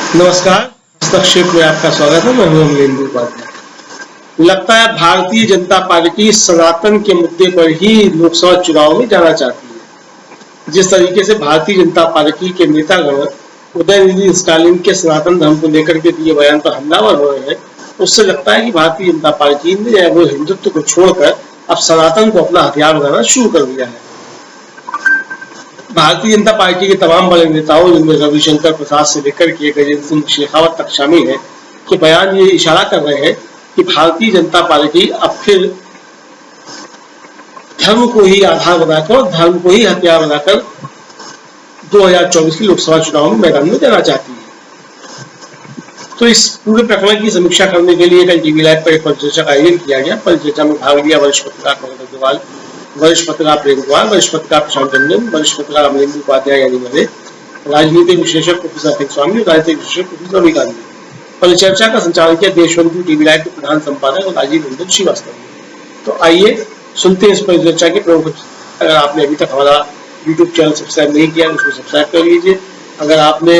नमस्कार, हस्तक्षेप में आपका स्वागत है। मैं हूं अमलेंदु उपाध्याय। लगता है भारतीय जनता पार्टी सनातन के मुद्दे पर ही लोकसभा चुनाव में जाना चाहती है। जिस तरीके से भारतीय जनता पार्टी के नेतागण उदयनिधि स्टालिन के सनातन धर्म को लेकर के दिए बयान पर हमलावर हो रहे हैं, उससे लगता है कि भारतीय जनता पार्टी ने वो हिंदुत्व को छोड़कर अब सनातन को अपना हथियार बनाना शुरू कर दिया है। भारतीय जनता पार्टी के तमाम बड़े नेताओं, जिनमें रविशंकर प्रसाद से लेकर के गजेंद्र सिंह शेखावत तक शामिल है, के बयान ये इशारा कर रहे हैं कि भारतीय जनता पार्टी अब फिर धर्म को ही आधार बनाकर, धर्म को ही हथियार बनाकर 2024 की लोकसभा चुनाव में मैदान में जाना चाहती है। तो इस पूरे प्रकरण की समीक्षा करने के लिए कल टीवी लाइव पर एक परिचर्चा का आयोजन किया गया। परिचर्चा में भाग लिया वरिष्ठ पत्रकार कमल अग्रवाल, वरिष्ठ पत्रकार प्रेम कुमार, वरिष्ठ पत्रकार प्रशांत रंजन, वरिष्ठ पत्रकार अमलेंदु उपाध्याय यानी मैंने, राजनीतिक विश्लेषक प्रोफेसर अखिल स्वामी, राजनीतिक विश्लेषक प्रोफेसर रवि गांधी। परिचर्चा का संचालन किया देशबंधु टीवी लाइव के प्रधान संपादक और राजीव रंजन श्रीवास्तव ने। तो आइए सुनते हैं इस परिचर्चा के प्रमुख। अगर आपने अभी तक हमारा यूट्यूब चैनल सब्सक्राइब नहीं किया, उसको सब्सक्राइब कर लीजिए। अगर आपने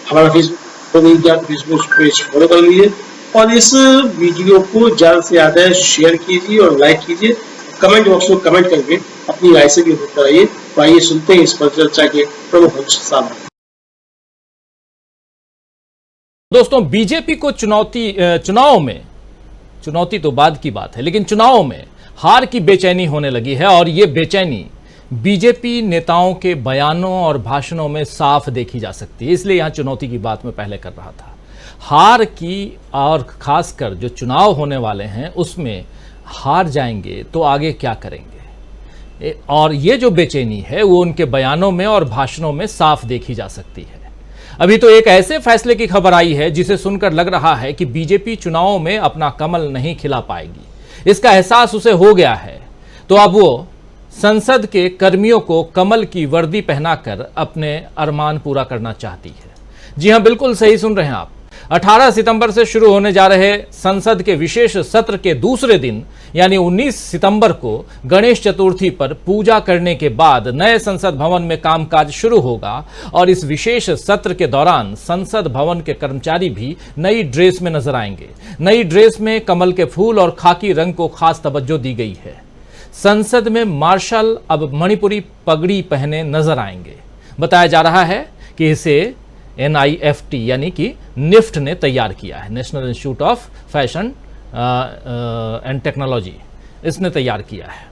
हमारा फेसबुक नहीं किया, फेसबुक पेज फॉलो कर लीजिए और इस वीडियो को ज्यादा से ज्यादा शेयर कीजिए और लाइक कीजिए। कमेंट बॉक्स में कमेंट करके अपनी राय से भी अवगत कराइए। तो आइए सुनते हैं इस परिचर्चा के प्रमुख अंश सामने। दोस्तों, बीजेपी को चुनौती तो बाद की बात है, लेकिन चुनाव में हार की बेचैनी होने लगी है और ये बेचैनी बीजेपी नेताओं के बयानों और भाषणों में साफ देखी जा सकती है। इसलिए यहां चुनौती की बात मैं पहले कर रहा था। हार की, और खासकर जो चुनाव होने वाले हैं उसमें हार जाएंगे तो आगे क्या करेंगे, और ये जो बेचैनी है वो उनके बयानों में और भाषणों में साफ देखी जा सकती है। अभी तो एक ऐसे फैसले की खबर आई है जिसे सुनकर लग रहा है कि बीजेपी चुनावों में अपना कमल नहीं खिला पाएगी। इसका एहसास उसे हो गया है, तो अब वो संसद के कर्मियों को कमल की वर्दी पहनाकर अपने अरमान पूरा करना चाहती है। जी हां, बिल्कुल सही सुन रहे हैं आप। 18 सितंबर से शुरू होने जा रहे संसद के विशेष सत्र के दूसरे दिन यानी 19 सितंबर को गणेश चतुर्थी पर पूजा करने के बाद नए संसद भवन में कामकाज शुरू होगा और इस विशेष सत्र के दौरान संसद भवन के कर्मचारी भी नई ड्रेस में नजर आएंगे। नई ड्रेस में कमल के फूल और खाकी रंग को खास तवज्जो दी गई है। संसद में मार्शल अब मणिपुरी पगड़ी पहने नजर आएंगे। बताया जा रहा है कि इसे NIFT यानी कि निफ्ट ने तैयार किया है, national institute of fashion and technology, इसने तैयार किया है।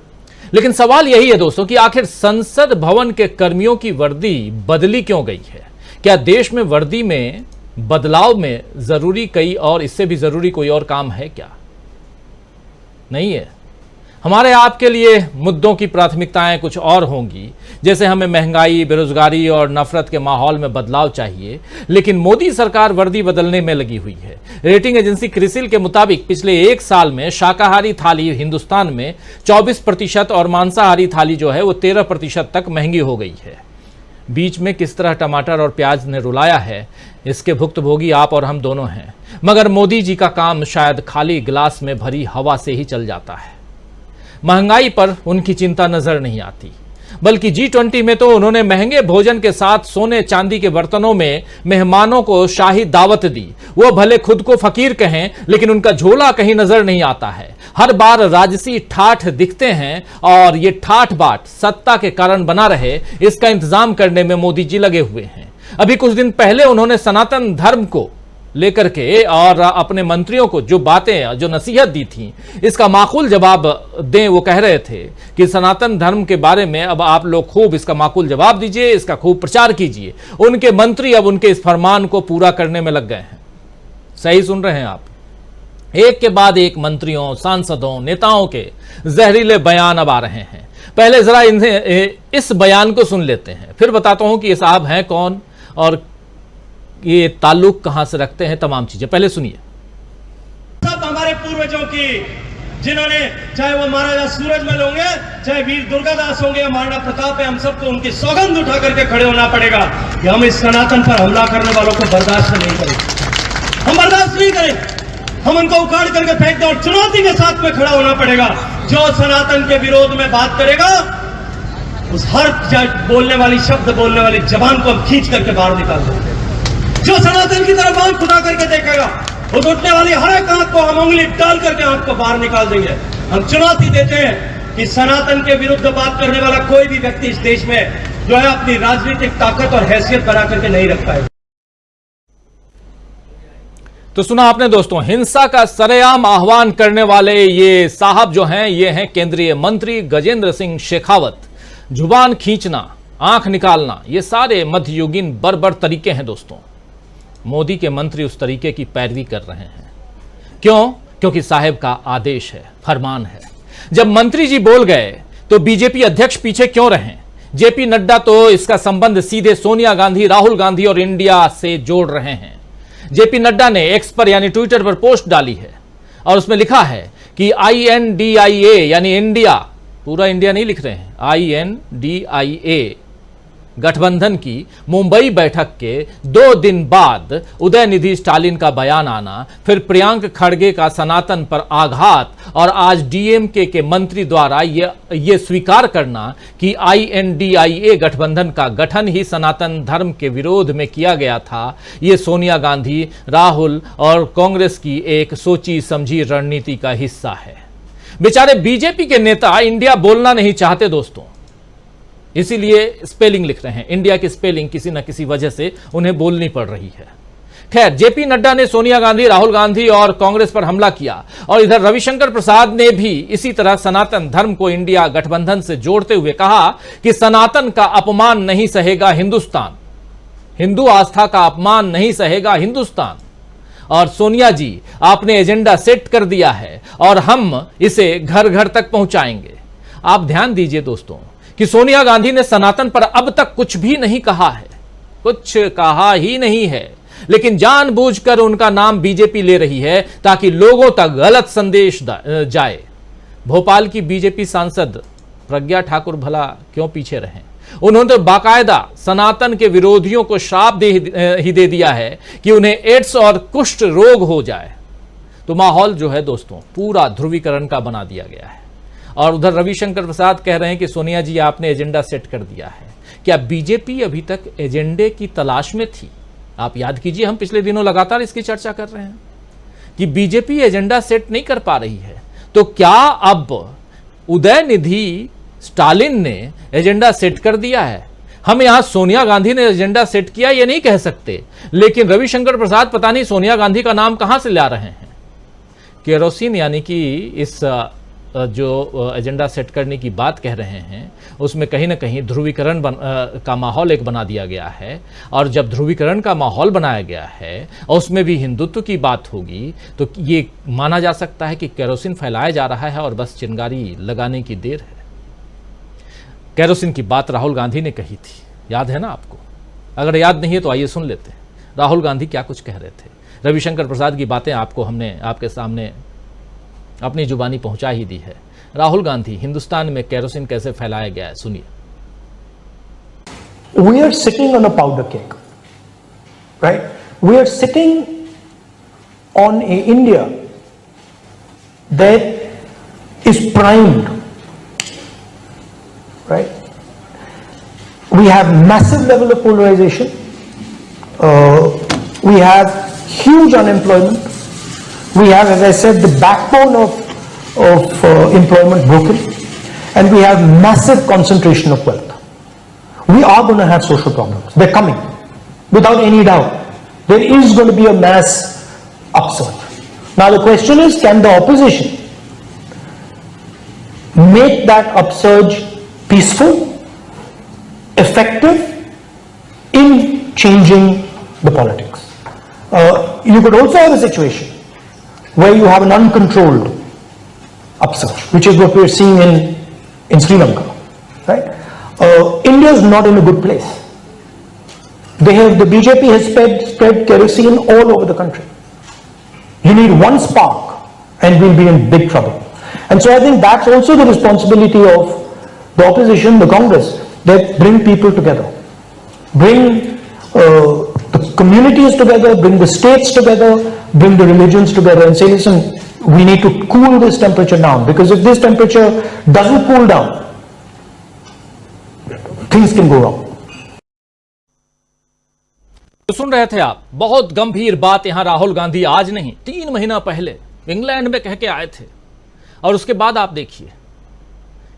लेकिन सवाल यही है दोस्तों कि आखिर संसद भवन के कर्मियों की वर्दी बदली क्यों गई है? क्या देश में वर्दी में बदलाव में जरूरी कई और इससे भी जरूरी कोई और काम है क्या? नहीं है। हमारे आपके लिए मुद्दों की प्राथमिकताएं कुछ और होंगी, जैसे हमें महंगाई, बेरोजगारी और नफरत के माहौल में बदलाव चाहिए, लेकिन मोदी सरकार वर्दी बदलने में लगी हुई है। रेटिंग एजेंसी क्रिसिल के मुताबिक पिछले एक साल में शाकाहारी थाली हिंदुस्तान में 24% और मांसाहारी थाली जो है वो 13% तक महंगी हो गई है। बीच में किस तरह टमाटर और प्याज ने रुलाया है, इसके भुक्तभोगी आप और हम दोनों हैं। मगर मोदी जी का काम शायद खाली गिलास में भरी हवा से ही चल जाता है। महंगाई पर उनकी चिंता नजर नहीं आती, बल्कि G20 में तो उन्होंने महंगे भोजन के साथ सोने चांदी के बर्तनों में मेहमानों को शाही दावत दी। वो भले खुद को फकीर कहें, लेकिन उनका झोला कहीं नजर नहीं आता है। हर बार राजसी ठाठ दिखते हैं और ये ठाठ बाट सत्ता के कारण बना रहे, इसका इंतजाम करने में मोदी जी लगे हुए हैं। अभी कुछ दिन पहले उन्होंने सनातन धर्म को लेकर के और अपने मंत्रियों को जो बातें, जो नसीहत दी थी, इसका माकूल जवाब दें। वो कह रहे थे कि सनातन धर्म के बारे में अब आप लोग खूब इसका माकूल जवाब दीजिए, इसका खूब प्रचार कीजिए। उनके मंत्री अब उनके इस फरमान को पूरा करने में लग गए हैं। सही सुन रहे हैं आप। एक के बाद एक मंत्रियों, सांसदों, नेताओं के जहरीले बयान अब आ रहे हैं। पहले जरा इन्हें इस बयान को सुन लेते हैं, फिर बताता हूं कि ये साहब हैं कौन और ये ताल्लुक कहां से रखते हैं, तमाम चीजें पहले सुनिए। सब हमारे पूर्वजों की, जिन्होंने, चाहे वो महाराजा सूरजमल होंगे, चाहे वीर दुर्गादास होंगे या महाराणा प्रताप है, हम सबको उनकी सौगंध उठा करके खड़े होना पड़ेगा कि हम इस सनातन पर हमला करने वालों को बर्दाश्त नहीं करें। हम बर्दाश्त नहीं करें, हम उनको उखाड़ करके फेंक दें और चुनौती के साथ में खड़ा होना पड़ेगा। जो सनातन के विरोध में बात करेगा, उस हर बोलने वाली, शब्द बोलने वाली जबान को हम खींच करके बाहर निकाल देंगे। जो सनातन की तरफ आंख खुदा करके देखेगा, उस उठने वाली हर एक आंख को हम उंगली डाल करके आंख को बाहर निकाल देंगे। हम चुनौती देते हैं कि सनातन के विरुद्ध बात करने वाला कोई भी व्यक्ति इस देश में जो है अपनी राजनीतिक ताकत और हैसियत बना करके नहीं रख पाएगा। तो सुना आपने दोस्तों, हिंसा का सरेआम आह्वान करने वाले ये साहब जो हैं, ये हैं केंद्रीय मंत्री गजेंद्र सिंह शेखावत। जुबान खींचना, आंख निकालना, ये सारे मध्ययुगीन बर्बर तरीके हैं दोस्तों। मोदी के मंत्री उस तरीके की पैरवी कर रहे हैं। क्यों? क्योंकि साहेब का आदेश है, फरमान है। जब मंत्री जी बोल गए तो बीजेपी अध्यक्ष पीछे क्यों रहे? जेपी नड्डा तो इसका संबंध सीधे सोनिया गांधी, राहुल गांधी और इंडिया से जोड़ रहे हैं। जेपी नड्डा ने एक्स पर यानी ट्विटर पर पोस्ट डाली है और उसमें लिखा है कि INDIA यानी इंडिया, पूरा इंडिया नहीं लिख रहे हैं, INDIA गठबंधन की मुंबई बैठक के 2 दिन बाद उदयनिधि स्टालिन का बयान आना, फिर प्रियंक खड़गे का सनातन पर आघात और आज DMK के मंत्री द्वारा ये स्वीकार करना कि INDIA गठबंधन का गठन ही सनातन धर्म के विरोध में किया गया था, ये सोनिया गांधी, राहुल और कांग्रेस की एक सोची समझी रणनीति का हिस्सा है। बेचारे बीजेपी के नेता इंडिया बोलना नहीं चाहते दोस्तों, इसीलिए स्पेलिंग लिख रहे हैं। इंडिया की स्पेलिंग किसी न किसी वजह से उन्हें बोलनी पड़ रही है। खैर, जेपी नड्डा ने सोनिया गांधी, राहुल गांधी और कांग्रेस पर हमला किया और इधर रविशंकर प्रसाद ने भी इसी तरह सनातन धर्म को इंडिया गठबंधन से जोड़ते हुए कहा कि सनातन का अपमान नहीं सहेगा हिंदुस्तान, हिंदू आस्था का अपमान नहीं सहेगा हिंदुस्तान। और सोनिया जी, आपने एजेंडा सेट कर दिया है और हम इसे घर घर तक पहुंचाएंगे। आप ध्यान दीजिए दोस्तों कि सोनिया गांधी ने सनातन पर अब तक कुछ भी नहीं कहा है, कुछ कहा ही नहीं है, लेकिन जानबूझकर उनका नाम बीजेपी ले रही है ताकि लोगों तक गलत संदेश जाए। भोपाल की बीजेपी सांसद प्रज्ञा ठाकुर भला क्यों पीछे रहे? उन्होंने तो बाकायदा सनातन के विरोधियों को श्राप ही दे दिया है कि उन्हें एड्स और कुष्ठ रोग हो जाए। तो माहौल जो है दोस्तों पूरा ध्रुवीकरण का बना दिया गया है। और उधर रविशंकर प्रसाद कह रहे हैं कि सोनिया जी, आपने एजेंडा सेट कर दिया है। क्या बीजेपी अभी तक एजेंडे की तलाश में थी? आप याद कीजिए, हम पिछले दिनों लगातार इसकी चर्चा कर रहे हैं कि बीजेपी एजेंडा सेट नहीं कर पा रही है। तो क्या अब उदयनिधि स्टालिन ने एजेंडा सेट कर दिया है? हम यहां सोनिया गांधी ने एजेंडा सेट किया ये नहीं कह सकते, लेकिन रविशंकर प्रसाद पता नहीं सोनिया गांधी का नाम कहां से ला रहे हैं। केरोसिन यानी कि इस जो एजेंडा सेट करने की बात कह रहे हैं उसमें कहीं ना कहीं ध्रुवीकरण का माहौल एक बना दिया गया है। और जब ध्रुवीकरण का माहौल बनाया गया है और उसमें भी हिंदुत्व की बात होगी तो ये माना जा सकता है कि केरोसिन फैलाया जा रहा है और बस चिंगारी लगाने की देर है। केरोसिन की बात राहुल गांधी ने कही थी, याद है ना आपको? अगर याद नहीं है तो आइए सुन लेते हैं राहुल गांधी क्या कुछ कह रहे थे। रविशंकर प्रसाद की बातें आपको हमने आपके सामने अपनी जुबानी पहुंचा ही दी है। राहुल गांधी, हिंदुस्तान में केरोसिन कैसे फैलाया गया है, सुनिए। We are sitting on a powder keg, right? We are sitting on a India that is primed, right? We have massive level of polarization. We have huge unemployment. We have, as I said, the backbone of employment broken, and we have massive concentration of wealth. We are going to have social problems. They're coming, without any doubt. There is going to be a mass upsurge. Now the question is, can the opposition make that upsurge peaceful, effective in changing the politics? You could also have a situation where you have an uncontrolled upsurge, which is what we're seeing in Sri Lanka, right? India is not in a good place. The BJP has spread kerosene all over the country. You need one spark and we'll be in big trouble. And so I think that's also the responsibility of the opposition, the Congress, that bring people together, bring the communities together, bring the states together, bring the religions together and say, listen, we need to cool this temperature down, because if this temperature doesn't cool down, things can go wrong. तो सुन रहे थे आप, बहुत गंभीर बात यहां राहुल गांधी आज नहीं 3 महीना पहले इंग्लैंड में कह के आए थे, और उसके बाद आप देखिए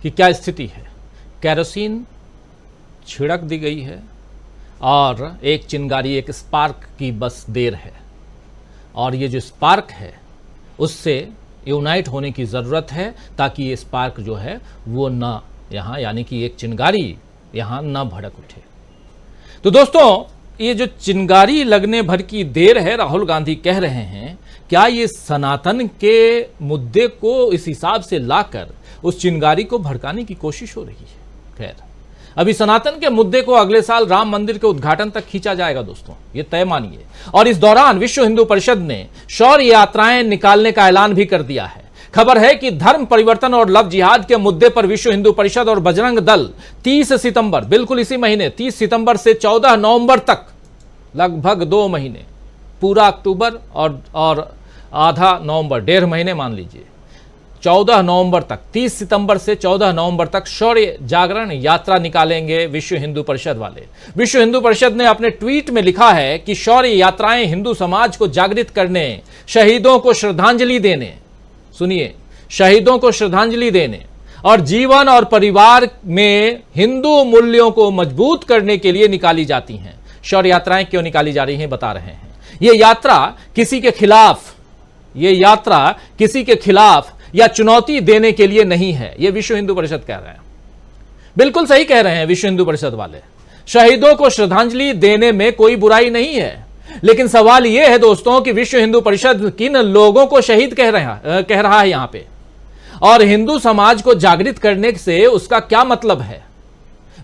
कि क्या स्थिति है। केरोसिन छिड़क दी गई है और एक चिंगारी, एक स्पार्क की बस देर है, और ये जो स्पार्क है उससे यूनाइट होने की ज़रूरत है ताकि ये स्पार्क जो है वो ना यहाँ, यानी कि एक चिंगारी यहाँ ना भड़क उठे। तो दोस्तों, ये जो चिंगारी लगने भर की देर है, राहुल गांधी कह रहे हैं, क्या ये सनातन के मुद्दे को इस हिसाब से लाकर उस चिंगारी को भड़काने की कोशिश हो रही है? खैर, अभी सनातन के मुद्दे को अगले साल राम मंदिर के उद्घाटन तक खींचा जाएगा दोस्तों, ये तय मानिए। और इस दौरान विश्व हिंदू परिषद ने शौर्य यात्राएं निकालने का ऐलान भी कर दिया है। खबर है कि धर्म परिवर्तन और लव जिहाद के मुद्दे पर विश्व हिंदू परिषद और बजरंग दल 30 सितंबर, बिल्कुल इसी महीने 30 सितंबर से 14 नवंबर तक, लगभग 2 महीने, पूरा अक्टूबर और आधा नवंबर, 1.5 महीने मान लीजिए, 14 नवंबर तक, 30 सितंबर से 14 नवंबर तक शौर्य जागरण यात्रा निकालेंगे विश्व हिंदू परिषद वाले। विश्व हिंदू परिषद ने अपने ट्वीट में लिखा है कि शौर्य यात्राएं हिंदू समाज को जागृत करने, शहीदों को श्रद्धांजलि देने, सुनिए, शहीदों को श्रद्धांजलि देने और जीवन और परिवार में हिंदू मूल्यों को मजबूत करने के लिए निकाली जाती हैं। शौर्य यात्राएं क्यों निकाली जा रही हैं बता रहे हैं। ये यात्रा किसी के खिलाफ या चुनौती देने के लिए नहीं है, यह विश्व हिंदू परिषद कह रहे हैं। बिल्कुल सही कह रहे हैं विश्व हिंदू परिषद वाले। शहीदों को श्रद्धांजलि देने में कोई बुराई नहीं है, लेकिन सवाल यह है दोस्तों कि विश्व हिंदू परिषद किन लोगों को शहीद कह रहा है यहां पे, और हिंदू समाज को जागृत करने से उसका क्या मतलब है?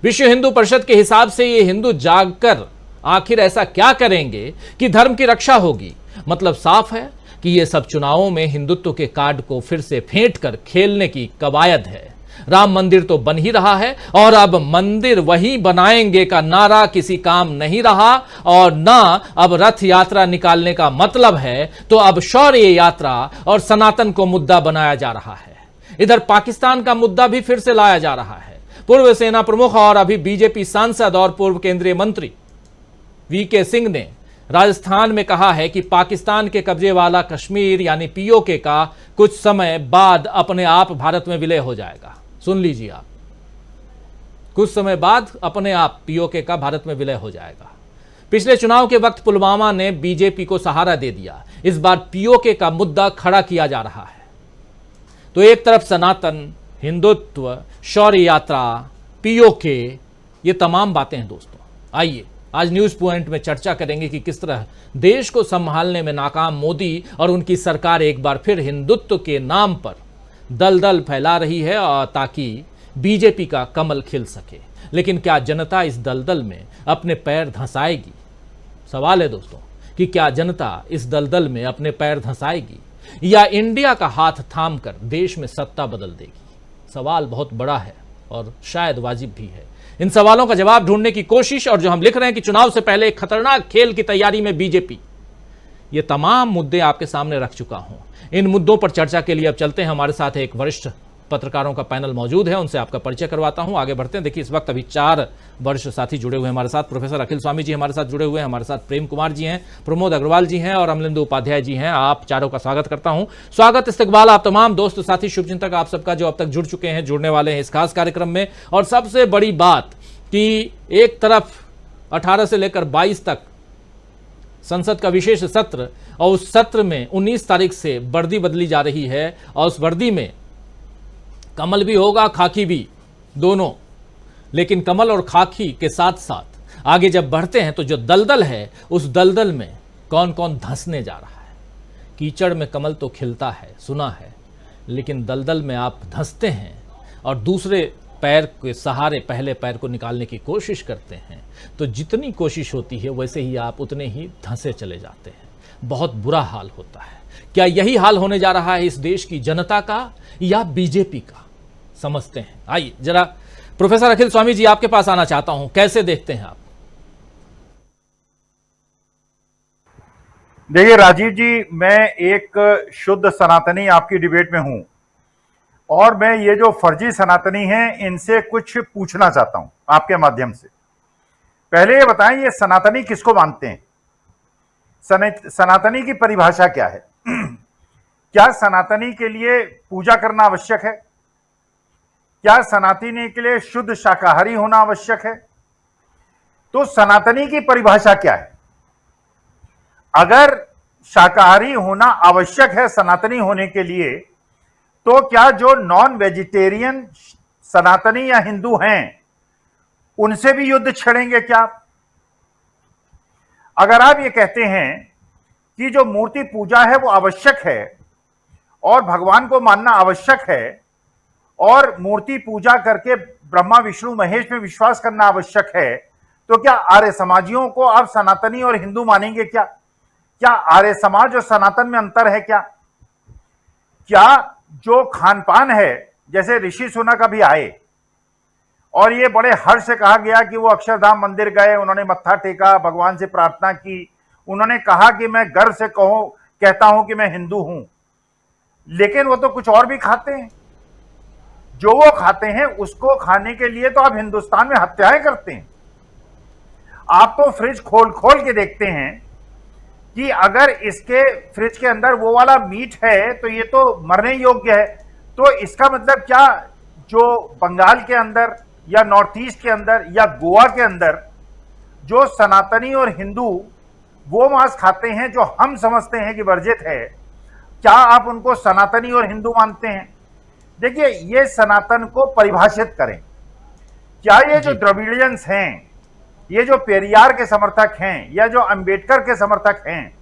विश्व हिंदू परिषद के हिसाब से ये हिंदू जागकर आखिर ऐसा क्या करेंगे कि धर्म की रक्षा होगी? मतलब साफ है कि ये सब चुनावों में हिंदुत्व के कार्ड को फिर से फेंट कर खेलने की कवायद है। राम मंदिर तो बन ही रहा है, और अब मंदिर वही बनाएंगे का नारा किसी काम नहीं रहा, और ना अब रथ यात्रा निकालने का मतलब है, तो अब शौर्य यात्रा और सनातन को मुद्दा बनाया जा रहा है। इधर पाकिस्तान का मुद्दा भी फिर से लाया जा रहा है। पूर्व सेना प्रमुख और अभी बीजेपी सांसद और पूर्व केंद्रीय मंत्री वीके सिंह ने राजस्थान में कहा है कि पाकिस्तान के कब्जे वाला कश्मीर यानी पीओके का कुछ समय बाद अपने आप भारत में विलय हो जाएगा। सुन लीजिए आप, कुछ समय बाद अपने आप पीओके का भारत में विलय हो जाएगा। पिछले चुनाव के वक्त पुलवामा ने बीजेपी को सहारा दे दिया, इस बार पीओके का मुद्दा खड़ा किया जा रहा है। तो एक तरफ सनातन, हिंदुत्व, शौर्य यात्रा, पीओके, ये तमाम बातें हैं दोस्तों। आइए आज न्यूज पॉइंट में चर्चा करेंगे कि किस तरह देश को संभालने में नाकाम मोदी और उनकी सरकार एक बार फिर हिंदुत्व के नाम पर दलदल फैला रही है ताकि बीजेपी का कमल खिल सके। लेकिन क्या जनता इस दलदल में अपने पैर धंसाएगी? सवाल है दोस्तों कि क्या जनता इस दलदल में अपने पैर धंसाएगी या इंडिया का हाथ थाम कर देश में सत्ता बदल देगी? सवाल बहुत बड़ा है और शायद वाजिब भी है। इन सवालों का जवाब ढूंढने की कोशिश, और जो हम लिख रहे हैं कि चुनाव से पहले एक खतरनाक खेल की तैयारी में बीजेपी, ये तमाम मुद्दे आपके सामने रख चुका हूं। इन मुद्दों पर चर्चा के लिए अब चलते हैं। हमारे साथ एक वरिष्ठ पत्रकारों का पैनल मौजूद है, उनसे आपका परिचय करवाता हूं। आगे बढ़ते हैं। देखिए, इस वक्त अभी 4 वरिष्ठ साथी जुड़े हुए हैं हमारे साथ। प्रोफेसर अखिल स्वामी जी हमारे साथ जुड़े हुए हैं, हमारे साथ प्रेम कुमार जी हैं, प्रमोद अग्रवाल जी हैं और अमलिंदु उपाध्याय जी हैं। आप चारों का स्वागत करता हूं। स्वागत, इस्तकबाल आप तमाम दोस्त साथी शुभचिंतक आप सबका जो अब तक जुड़ चुके हैं, जुड़ने वाले हैं इस खास कार्यक्रम में। और सबसे बड़ी बात कि एक तरफ 18 से लेकर 22 तक संसद का विशेष सत्र, और उस सत्र में 19 तारीख से वर्दी बदली जा रही है, और उस वर्दी में कमल भी होगा, खाकी भी, दोनों। लेकिन कमल और खाकी के साथ साथ आगे जब बढ़ते हैं तो जो दलदल है, उस दलदल में कौन कौन धंसने जा रहा है। कीचड़ में कमल तो खिलता है, सुना है, लेकिन दलदल में आप धंसते हैं और दूसरे पैर के सहारे पहले पैर को निकालने की कोशिश करते हैं, तो जितनी कोशिश होती है वैसे ही आप उतने ही धंसे चले जाते हैं। बहुत बुरा हाल होता है। क्या यही हाल होने जा रहा है इस देश की जनता का या बीजेपी का? समझते हैं। आइए जरा प्रोफेसर अखिल स्वामी जी आपके पास आना चाहता हूं, कैसे देखते हैं आप? देखिए राजीव जी, मैं एक शुद्ध सनातनी आपकी डिबेट में हूं, और मैं ये जो फर्जी सनातनी हैं इनसे कुछ पूछना चाहता हूं आपके माध्यम से। पहले ये बताएं, ये सनातनी किसको मानते हैं? सनातनी की परिभाषा क्या है? क्या सनातनी के लिए पूजा करना आवश्यक है? क्या सनातनी के लिए शुद्ध शाकाहारी होना आवश्यक है? तो सनातनी की परिभाषा क्या है? अगर शाकाहारी होना आवश्यक है सनातनी होने के लिए, तो क्या जो नॉन वेजिटेरियन सनातनी या हिंदू हैं उनसे भी युद्ध छेड़ेंगे क्या? अगर आप ये कहते हैं कि जो मूर्ति पूजा है वो आवश्यक है और भगवान को मानना आवश्यक है और मूर्ति पूजा करके ब्रह्मा विष्णु महेश में विश्वास करना आवश्यक है, तो क्या आर्य समाजियों को आप सनातनी और हिंदू मानेंगे क्या? क्या आर्य समाज और सनातन में अंतर है क्या? क्या जो खान पान है, जैसे ऋषि सुनक अभी आए और ये बड़े हर्ष से कहा गया कि वो अक्षरधाम मंदिर गए, उन्होंने मत्था टेका, भगवान से प्रार्थना की, उन्होंने कहा कि मैं गर्व से कहता हूं कि मैं हिंदू हूं, लेकिन वो तो कुछ और भी खाते हैं। जो वो खाते हैं उसको खाने के लिए तो आप हिंदुस्तान में हत्याएं करते हैं। आप तो फ्रिज खोल खोल के देखते हैं कि अगर इसके फ्रिज के अंदर वो वाला मीट है तो ये तो मरने योग्य है। तो इसका मतलब क्या, जो बंगाल के अंदर या नॉर्थ ईस्ट के अंदर या गोवा के अंदर जो सनातनी और हिंदू वो मांस खाते हैं जो हम समझते हैं कि वर्जित है, क्या आप उनको सनातनी और हिंदू मानते हैं? देखिए, ये सनातन को परिभाषित करें। क्या ये जो द्रविडियंस हैं, ये जो पेरियार के समर्थक हैं या जो अंबेडकर के समर्थक हैं,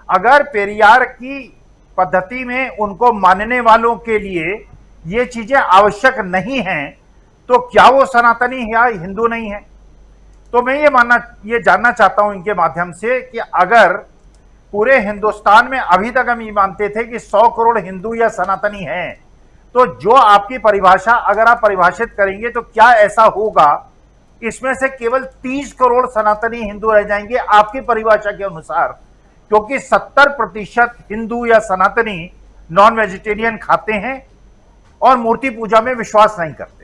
अगर पेरियार की पद्धति में उनको मानने वालों के लिए ये चीजें आवश्यक नहीं हैं, तो क्या वो सनातनी या हिंदू नहीं है? तो मैं ये जानना चाहता हूं इनके माध्यम से कि अगर पूरे हिंदुस्तान में अभी तक हम ये मानते थे कि 100 करोड़ हिंदू या सनातनी हैं, तो जो आपकी परिभाषा अगर आप परिभाषित करेंगे तो क्या ऐसा होगा इसमें से केवल 30 करोड़ सनातनी हिंदू रह जाएंगे आपकी परिभाषा के अनुसार, क्योंकि 70% हिंदू या सनातनी नॉन वेजिटेरियन खाते हैं और मूर्ति पूजा में विश्वास नहीं करते।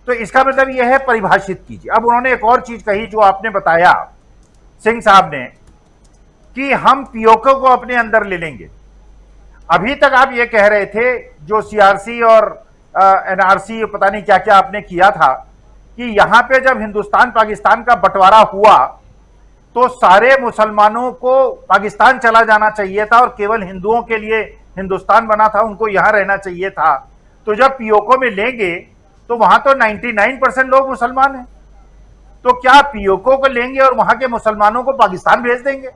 तो इसका मतलब यह है, परिभाषित कीजिए। अब उन्होंने एक और चीज कही जो आपने बताया सिंह साहब ने, कि हम पीओके को अपने अंदर ले लेंगे। अभी तक आप ये कह रहे थे, जो सीआरसी और एनआरसी पता नहीं क्या क्या आपने किया था, कि यहां पे जब हिंदुस्तान पाकिस्तान का बंटवारा हुआ तो सारे मुसलमानों को पाकिस्तान चला जाना चाहिए था और केवल हिंदुओं के लिए हिंदुस्तान बना था, उनको यहां रहना चाहिए था। तो जब पीओके में लेंगे तो वहां तो 99% लोग मुसलमान हैं, तो क्या पीओके को लेंगे और वहां के मुसलमानों को पाकिस्तान भेज देंगे?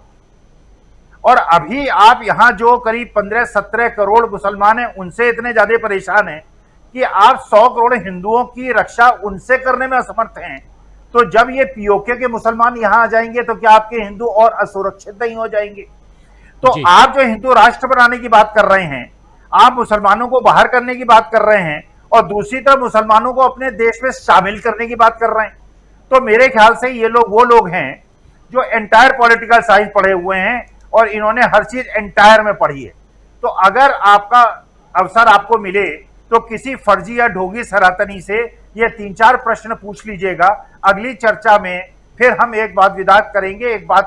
और अभी आप यहां जो करीब 15-17 करोड़ मुसलमान हैं उनसे इतने ज्यादा परेशान हैं कि आप 100 करोड़ हिंदुओं की रक्षा उनसे करने में असमर्थ हैं। तो जब ये पीओके के मुसलमान यहां आ जाएंगे तो क्या आपके हिंदू और असुरक्षित नहीं हो जाएंगे? तो आप जो हिंदू राष्ट्र बनाने की बात कर रहे हैं, आप मुसलमानों को बाहर करने की बात कर रहे हैं और दूसरी तरफ मुसलमानों को अपने देश में शामिल करने की बात कर रहे हैं। तो मेरे ख्याल से ये लोग वो लोग हैं जो एंटायर पॉलिटिकल साइंस पढ़े हुए हैं और इन्होंने हर चीज एंटायर में पढ़ी है। तो अगर आपका अवसर आपको मिले तो किसी फर्जी या ढोंगी सनातनी से ये 3-4 प्रश्न पूछ लीजिएगा। अगली चर्चा में फिर हम एक बात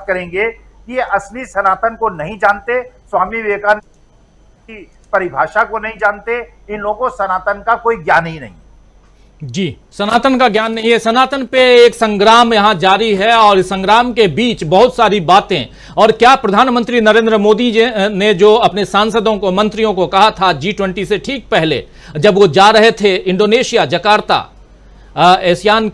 करेंगे कि ये असली सनातन को नहीं जानते, स्वामी विवेकानंद की परिभाषा को नहीं जानते, इन लोगों को सनातन का कोई ज्ञान ही नहीं। जी, सनातन का ज्ञान नहीं है। सनातन पे एक संग्राम यहां जारी है और इस संग्राम के बीच बहुत सारी बातें, और क्या प्रधानमंत्री नरेंद्र मोदी जी ने जो अपने सांसदों को, मंत्रियों को कहा था G20 से ठीक पहले, जब वो जा रहे थे इंडोनेशिया जकार्ता आसियान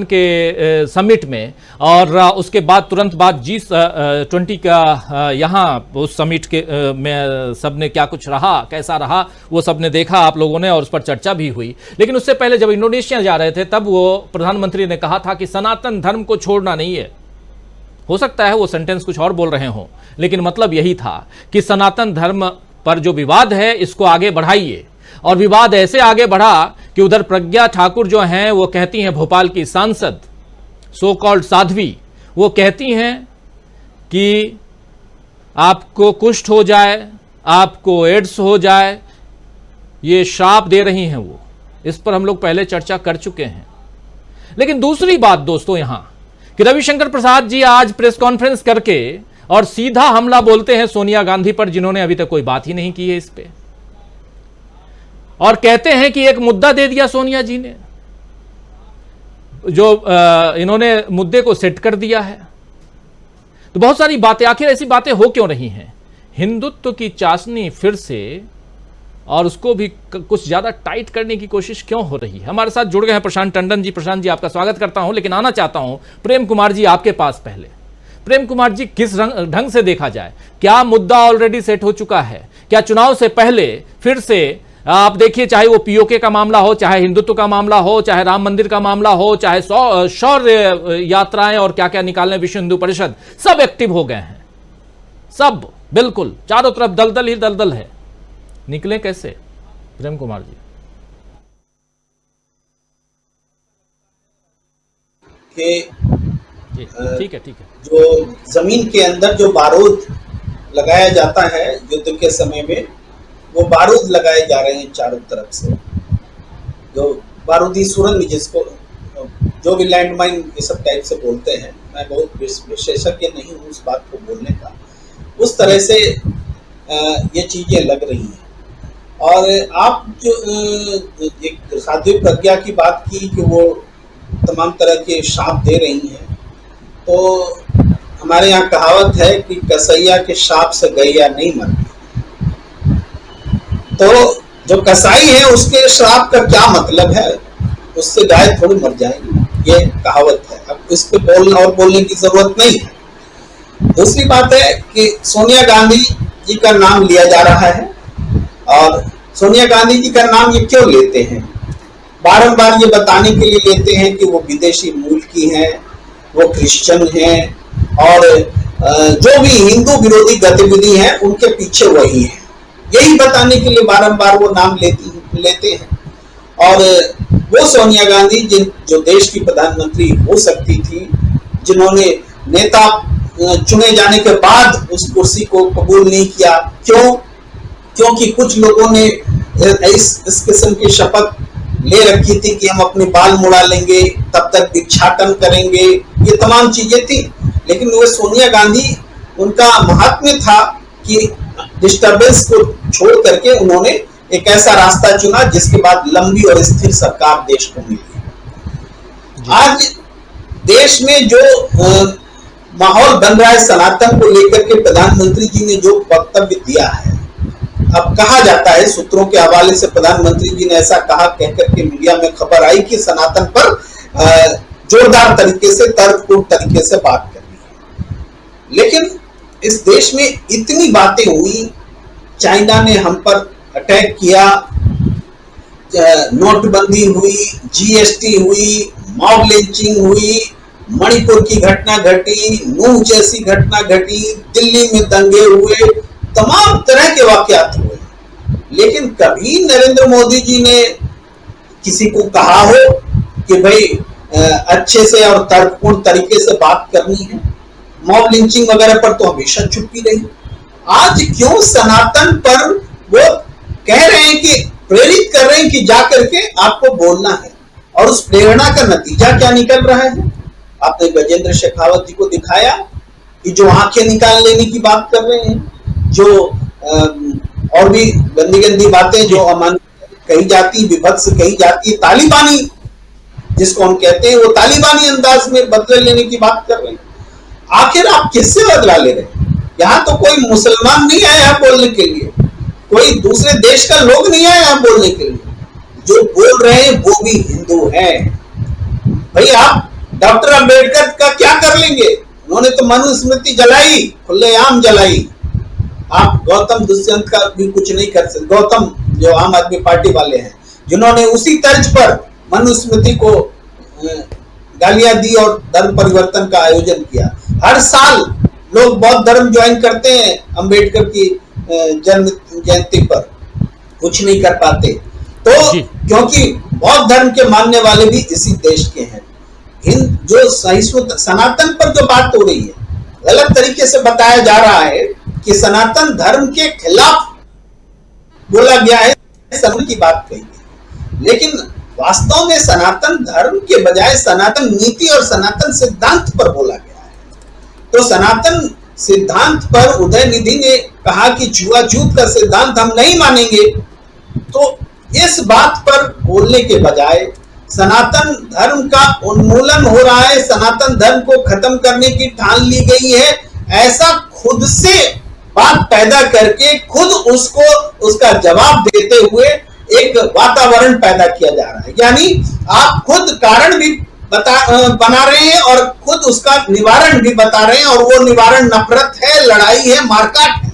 के समिट में, और उसके बाद तुरंत बाद G20 का यहाँ उस समिट के में सबने क्या कुछ रहा, कैसा रहा, वो सबने देखा आप लोगों ने और उस पर चर्चा भी हुई। लेकिन उससे पहले जब इंडोनेशिया जा रहे थे तब वो प्रधानमंत्री ने कहा था कि सनातन धर्म को छोड़ना नहीं है। हो सकता है वो सेंटेंस कुछ और बोल रहे हों, लेकिन मतलब यही था कि सनातन धर्म पर जो विवाद है इसको आगे बढ़ाइए। और विवाद ऐसे आगे बढ़ा कि उधर प्रज्ञा ठाकुर जो हैं वो कहती हैं, भोपाल की सांसद सो कॉल्ड साध्वी, वो कहती हैं कि आपको कुष्ठ हो जाए, आपको एड्स हो जाए, ये श्राप दे रही हैं वो। इस पर हम लोग पहले चर्चा कर चुके हैं। लेकिन दूसरी बात दोस्तों यहां कि रविशंकर प्रसाद जी आज प्रेस कॉन्फ्रेंस करके और सीधा हमला बोलते हैं सोनिया गांधी पर, जिन्होंने अभी तक कोई बात ही नहीं की है इस पे, और कहते हैं कि एक मुद्दा दे दिया सोनिया जी ने, जो इन्होंने मुद्दे को सेट कर दिया है। तो बहुत सारी बातें, आखिर ऐसी बातें हो क्यों रही हैं? हिंदुत्व की चाशनी फिर से, और उसको भी कुछ ज्यादा टाइट करने की कोशिश क्यों हो रही है? हमारे साथ जुड़ गए हैं प्रशांत टंडन जी। प्रशांत जी, आपका स्वागत करता हूं, लेकिन आना चाहता हूं प्रेम कुमार जी आपके पास पहले। प्रेम कुमार जी, किस ढंग से देखा जाए, क्या मुद्दा ऑलरेडी सेट हो चुका है? क्या चुनाव से पहले फिर से आप देखिए, चाहे वो पीओके का मामला हो, चाहे हिंदुत्व का मामला हो, चाहे राम मंदिर का मामला हो, चाहे शौर्य यात्राएं और क्या क्या निकालने विश्व हिंदू परिषद, सब एक्टिव हो गए हैं, सब बिल्कुल चारों तरफ दलदल ही दलदल है। निकले कैसे प्रेम कुमार जी? ठीक है। जो जमीन के अंदर जो बारूद लगाया जाता है युद्ध के समय में, वो बारूद लगाए जा रहे हैं चारों तरफ से, जो बारूदी सुरंग, जिसको जो भी लैंडमाइन ये सब टाइप से बोलते हैं। मैं बहुत विशेषज्ञ नहीं हूँ उस बात को बोलने का। उस तरह से ये चीजें लग रही हैं। और आप जो एक साध्वी प्रज्ञा की बात की कि वो तमाम तरह के शाप दे रही हैं, तो हमारे यहाँ कहावत है कि कसैया के शाप से गैया नहीं मरती। तो जो कसाई है उसके श्राप का क्या मतलब है? उससे गाय थोड़ी मर जाएगी, ये कहावत है। अब इस पे बोलने की जरूरत नहीं है। दूसरी बात है कि सोनिया गांधी जी का नाम लिया जा रहा है, और सोनिया गांधी जी का नाम ये क्यों लेते हैं? बारंबार ये बताने के लिए लेते हैं कि वो विदेशी मूल की हैं, वो क्रिश्चियन हैं, और जो भी हिंदू विरोधी गतिविधि है उनके पीछे वही है। यही बताने के लिए बारंबार वो नाम लेते हैं। और वो सोनिया गांधी जो देश की प्रधानमंत्री हो सकती थी, जिन्होंने नेता चुने जाने के बाद उस कुर्सी को कबूल नहीं किया। क्यों? क्योंकि कुछ लोगों ने इस किस्म की शपथ ले रखी थी कि हम अपने बाल मुड़ा लेंगे, तब तक भिक्षाटन करेंगे, ये तमाम चीजें थी। लेकिन वो सोनिया गांधी, उनका महात्म्य था कि डिस्टर्बेंस को छोड़ करके उन्होंने एक ऐसा रास्ता चुना जिसके बाद लंबी और स्थिर सरकार देश को मिली। आज देश में जो माहौल बन रहा है सनातन को लेकर के, प्रधानमंत्री जी ने जो वक्तव्य दिया है, अब कहा जाता है, सूत्रों के हवाले से प्रधानमंत्री जी ने ऐसा कहा कहकर के मीडिया में खबर आई कि सनातन पर जोरदार तरीके से, तर्कपूर्ण तरीके से बात करनी है। लेकिन इस देश में इतनी बातें हुई, चाइना ने हम पर अटैक किया, नोटबंदी हुई, जीएसटी हुई, मॉब लिंचिंग हुई, मणिपुर की घटना घटी, नूह जैसी घटना घटी, दिल्ली में दंगे हुए, तमाम तरह के वाकयात हुए। लेकिन कभी नरेंद्र मोदी जी ने किसी को कहा हो कि भाई अच्छे से और तर्कपूर्ण तरीके से बात करनी है? मॉब लिंचिंग वगैरह पर तो हमेशा चुप्पी रही। आज क्यों सनातन पर वो कह रहे हैं कि प्रेरित कर रहे हैं कि जा करके आपको बोलना है, और उस प्रेरणा का नतीजा क्या निकल रहा है? आपने गजेंद्र शेखावत जी को दिखाया कि जो आंखें निकाल लेने की बात कर रहे हैं, जो और भी गंदी गंदी बातें जो अमानवीय कही जाती, विभत्स कही जाती, तालिबानी जिसको हम कहते हैं, वो तालिबानी अंदाज में बदले लेने की बात कर रहे हैं। आखिर आप किससे बदला ले रहे हैं? यहाँ तो कोई मुसलमान नहीं आया है बोलने के लिए, कोई दूसरे देश का लोग नहीं आया है बोलने के लिए। जो बोल रहे हैं वो भी हिंदू हैं। भाई आप डॉक्टर अंबेडकर का क्या कर लेंगे? उन्होंने तो मनुस्मृति जलाई, खुलेआम जलाई। आप गौतम दुष्यंत का भी कुछ नहीं कर सकते। गौतम जो आम आदमी पार्टी वाले हैं, जिन्होंने उसी तर्ज पर मनुस्मृति को गालियां दी और धर्म परिवर्तन का आयोजन किया। हर साल लोग बौद्ध धर्म ज्वाइन करते हैं अंबेडकर की जन्म जयंती पर, कुछ नहीं कर पाते। तो क्योंकि बौद्ध धर्म के मानने वाले भी इसी देश के हैं। जो सहिष्णुता सनातन पर जो बात हो रही है, गलत तरीके से बताया जा रहा है कि सनातन धर्म के खिलाफ बोला गया है, समझ की बात कही गई। लेकिन वास्तव में सनातन धर्म के बजाय सनातन नीति और सनातन सिद्धांत पर बोला गया है। तो सनातन सिद्धांत पर उदयनिधि ने कहा कि छुआछूत का सिद्धांत हम नहीं मानेंगे, तो इस बात पर बोलने के बजाय सनातन धर्म का उन्मूलन हो रहा है, सनातन धर्म को खत्म करने की ठान ली गई है, ऐसा खुद से बात पैदा करके खुद उसको उसका जवाब देते हुए एक वातावरण पैदा किया जा रहा है। यानी आप खुद कारण भी बना रहे हैं और खुद उसका निवारण भी बता रहे हैं, और वो निवारण नफरत है, लड़ाई है, मारकाट है,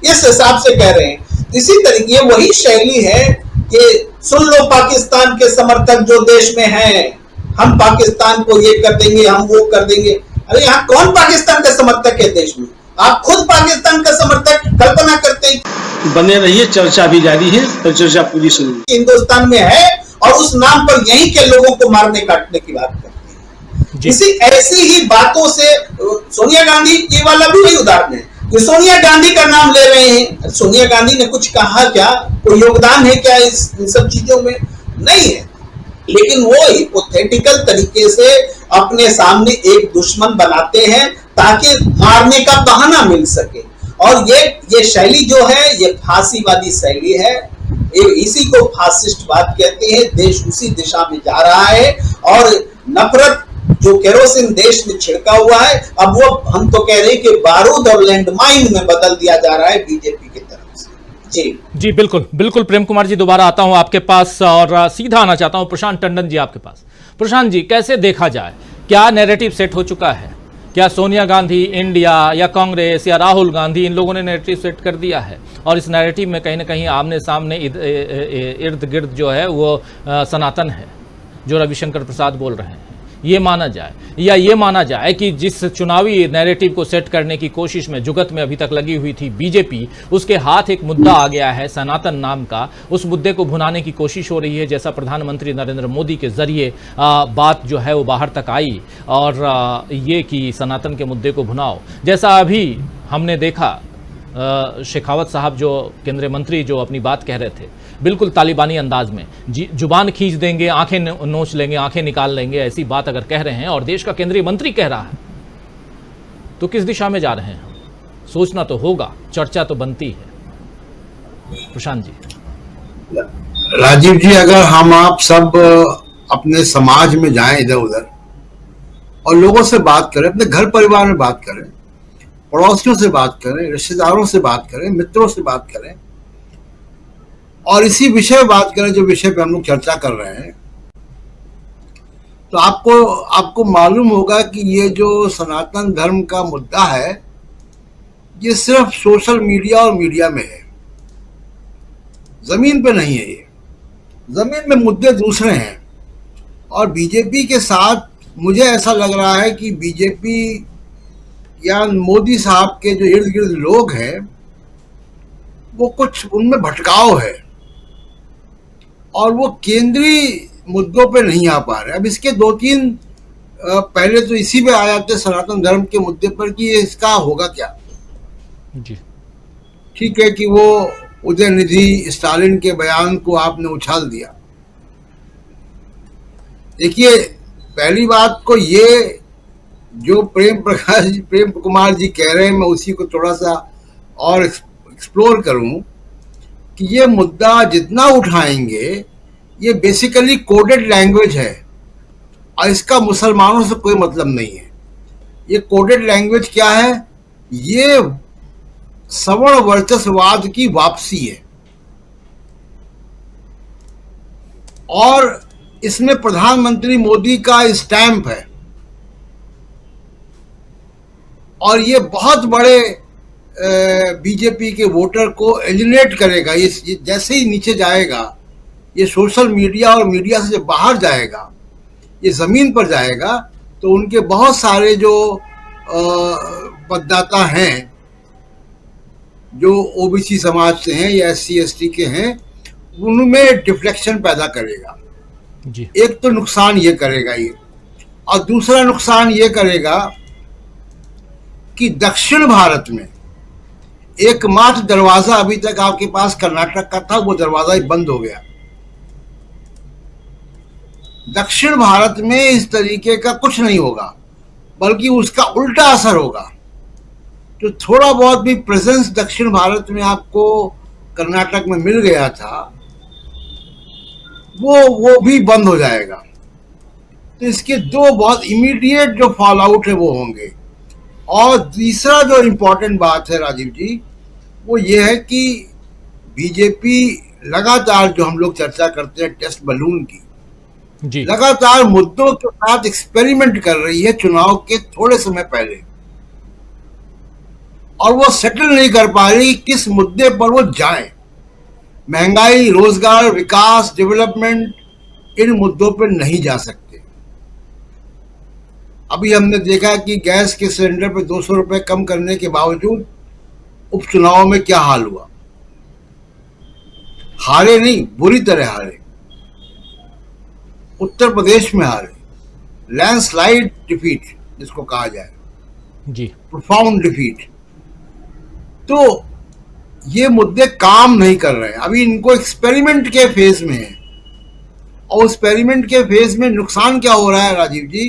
इस हिसाब से कह रहे हैं। इसी तरीके वही शैली है कि सुन लो पाकिस्तान के समर्थक जो देश में हैं, हम पाकिस्तान को ये कर देंगे, हम वो कर देंगे। अरे यहाँ कौन पाकिस्तान का समर्थक है देश में? आप खुद पाकिस्तान का समर्थक कल्पना करते हैं। बने रहिए, चर्चा भी जारी है, तो चर्चा पूरी सुनिए। हिंदुस्तान में है और उस नाम पर यहीं के लोगों को मारने काटने की बात करते हैं। इसी ऐसी ही बातों से सोनिया गांधी ये वाला भी वही उदाहरण है कि सोनिया गांधी का नाम ले रहे हैं। सोनिया गांधी ने कुछ कहा क्या? कोई योगदान है क्या इन सब चीजों में? नहीं है, लेकिन वो हिपोथेटिकल तरीके से अपने सामने एक दुश्मन बनाते हैं ताकि मारने का बहाना मिल सके। और ये शैली जो है ये फांसीवादी शैली है, इसी को फासिस्टवाद कहते हैं। देश उसी दिशा में जा रहा है और नफरत जो केरोसिन देश में छिड़का हुआ है, अब वो हम तो कह रहे हैं कि बारूद और लैंडमाइन में बदल दिया जा रहा है बीजेपी की तरफ से। जी बिल्कुल बिल्कुल। प्रेम कुमार जी, दोबारा आता हूं आपके पास और सीधा आना चाहता हूं प्रशांत टंडन जी आपके पास। प्रशांत जी, कैसे देखा जाए, क्या नैरेटिव सेट हो चुका है? क्या सोनिया गांधी, इंडिया या कांग्रेस या राहुल गांधी, इन लोगों ने नैरेटिव सेट कर दिया है और इस नैरेटिव में कहीं ना कहीं आमने सामने इर्द गिर्द जो है वो सनातन है, जो रविशंकर प्रसाद बोल रहे हैं? ये माना जाए, या ये माना जाए कि जिस चुनावी नैरेटिव को सेट करने की कोशिश में जुगत में अभी तक लगी हुई थी बीजेपी, उसके हाथ एक मुद्दा आ गया है सनातन नाम का, उस मुद्दे को भुनाने की कोशिश हो रही है, जैसा प्रधानमंत्री नरेंद्र मोदी के जरिए बात जो है वो बाहर तक आई, और ये कि सनातन के मुद्दे को भुनाओ, जैसा अभी हमने देखा शेखावत साहब जो केंद्रीय मंत्री जो अपनी बात कह रहे थे, बिल्कुल तालिबानी अंदाज में जुबान खींच देंगे, आंखें नोच लेंगे, आंखें निकाल लेंगे, ऐसी बात अगर कह रहे हैं और देश का केंद्रीय मंत्री कह रहा है, तो किस दिशा में जा रहे हैं हम? सोचना तो होगा, चर्चा तो बनती है। प्रशांत जी। राजीव जी, अगर हम आप सब अपने समाज में जाएं इधर उधर और लोगों से बात करें, अपने घर परिवार में बात करें, पड़ोसियों से बात करें, रिश्तेदारों से बात करें, मित्रों से बात करें और इसी विषय में बात करें जो विषय पे हम लोग चर्चा कर रहे हैं, तो आपको मालूम होगा कि ये जो सनातन धर्म का मुद्दा है ये सिर्फ सोशल मीडिया और मीडिया में है, जमीन पे नहीं है। ये जमीन में मुद्दे दूसरे हैं और बीजेपी के साथ मुझे ऐसा लग रहा है कि बीजेपी या मोदी साहब के जो इर्द गिर्द लोग हैं वो कुछ उनमें भटकाव है और वो केंद्रीय मुद्दों पे नहीं आ पा रहे। अब इसके 2-3 पहले तो इसी पे आ जाते सनातन धर्म के मुद्दे पर कि इसका होगा क्या जी। ठीक है कि वो उदयनिधि स्टालिन के बयान को आपने उछाल दिया। देखिए, पहली बात को ये जो प्रेम कुमार जी कह रहे हैं, मैं उसी को थोड़ा सा और एक्सप्लोर करूं कि ये मुद्दा जितना उठाएंगे ये बेसिकली कोडेड लैंग्वेज है और इसका मुसलमानों से कोई मतलब नहीं है। ये कोडेड लैंग्वेज क्या है? ये सवर्ण वर्चस्ववाद की वापसी है और इसमें प्रधानमंत्री मोदी का स्टैंप है और ये बहुत बड़े बीजेपी के वोटर को एलिनेट करेगा। ये जैसे ही नीचे जाएगा, ये सोशल मीडिया और मीडिया से जब बाहर जाएगा, ये ज़मीन पर जाएगा, तो उनके बहुत सारे जो मतदाता हैं जो ओबीसी समाज से हैं या SC ST के हैं, उनमें डिफ्लेक्शन पैदा करेगा जी। एक तो नुकसान ये करेगा ये, और दूसरा नुकसान ये करेगा कि दक्षिण भारत में एकमात्र दरवाजा अभी तक आपके पास कर्नाटक का था, वो दरवाजा ही बंद हो गया। दक्षिण भारत में इस तरीके का कुछ नहीं होगा, बल्कि उसका उल्टा असर होगा। जो थोड़ा बहुत भी प्रेजेंस दक्षिण भारत में आपको कर्नाटक में मिल गया था, वो भी बंद हो जाएगा। तो इसके दो बहुत इमीडिएट जो फॉल आउट है वो होंगे। और तीसरा जो इम्पोर्टेंट बात है राजीव जी, वो ये है कि बीजेपी लगातार, जो हम लोग चर्चा करते हैं टेस्ट बलून की, जी लगातार मुद्दों के साथ एक्सपेरिमेंट कर रही है चुनाव के थोड़े समय पहले, और वो सेटल नहीं कर पा रही किस मुद्दे पर वो जाए। महंगाई, रोजगार, विकास, डेवलपमेंट, इन मुद्दों पर नहीं जा सकते। अभी हमने देखा कि गैस के सिलेंडर पे 200 रुपए कम करने के बावजूद उपचुनाव में क्या हाल हुआ। हारे नहीं, बुरी तरह हारे। उत्तर प्रदेश में हारे, लैंडस्लाइड डिफीट जिसको कहा जाए, जी प्रोफाउंड डिफीट। तो ये मुद्दे काम नहीं कर रहे हैं, अभी इनको एक्सपेरिमेंट के फेज में है। और एक्सपेरिमेंट के फेज में नुकसान क्या हो रहा है राजीव जी,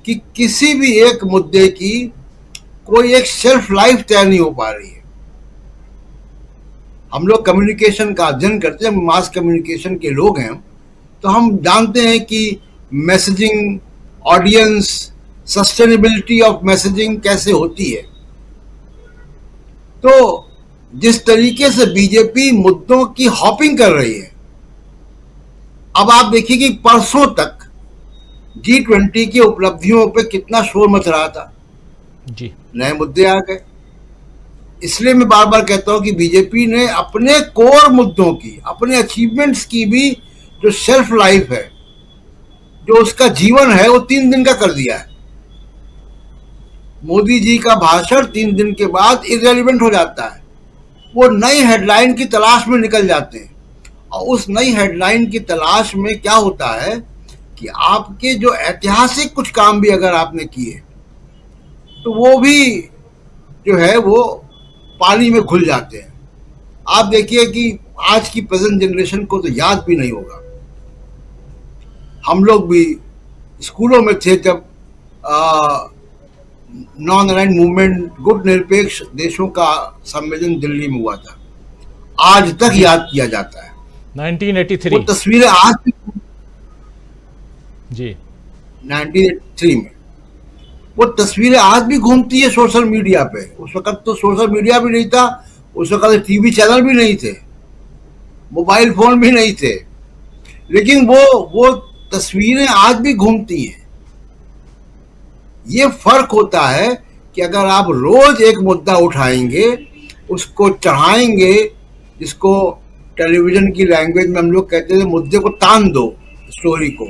कि किसी भी एक मुद्दे की कोई एक शेल्फ लाइफ तय नहीं हो पा रही है। हम लोग कम्युनिकेशन का अध्ययन करते हैं, मास कम्युनिकेशन के लोग हैं, तो हम जानते हैं कि messaging, audience, sustainability of messaging कैसे होती है। तो जिस तरीके से बीजेपी मुद्दों की हॉपिंग कर रही है, अब आप देखिए कि परसों तक G20 की उपलब्धियों पे कितना शोर मच रहा था, जी नए मुद्दे आ गए। इसलिए मैं बार बार कहता हूं कि बीजेपी ने अपने कोर मुद्दों की, अपने अचीवमेंट्स की भी जो शेल्फ लाइफ है, जो उसका जीवन है, वो 3 दिन का कर दिया है। मोदी जी का भाषण 3 दिन के बाद इररिलेवेंट हो जाता है। वो नई हेडलाइन की तलाश में निकल जाते हैं, और उस नई हेडलाइन की तलाश में क्या होता है कि आपके जो ऐतिहासिक कुछ काम भी अगर आपने किए, तो वो भी जो है वो पानी में घुल जाते हैं। आप देखिए कि आज की प्रेजेंट जनरेशन को तो याद भी नहीं होगा। हम लोग भी स्कूलों में थे जब नॉन अलाइंड मूवमेंट, गुट निरपेक्ष देशों का सम्मेलन दिल्ली में हुआ था। आज तक याद किया जाता है। 1983 वो तस्वीरें आज भी, जी 1983 में वो तस्वीरें आज भी घूमती है सोशल मीडिया पे। उस वक्त तो सोशल मीडिया भी नहीं था, उस वक्त टीवी चैनल भी नहीं थे, मोबाइल फोन भी नहीं थे, लेकिन वो तस्वीरें आज भी घूमती हैं। ये फर्क होता है कि अगर आप रोज एक मुद्दा उठाएंगे, उसको चढ़ाएंगे, जिसको टेलीविजन की लैंग्वेज में हम लोग कहते थे मुद्दे को तान दो, स्टोरी को,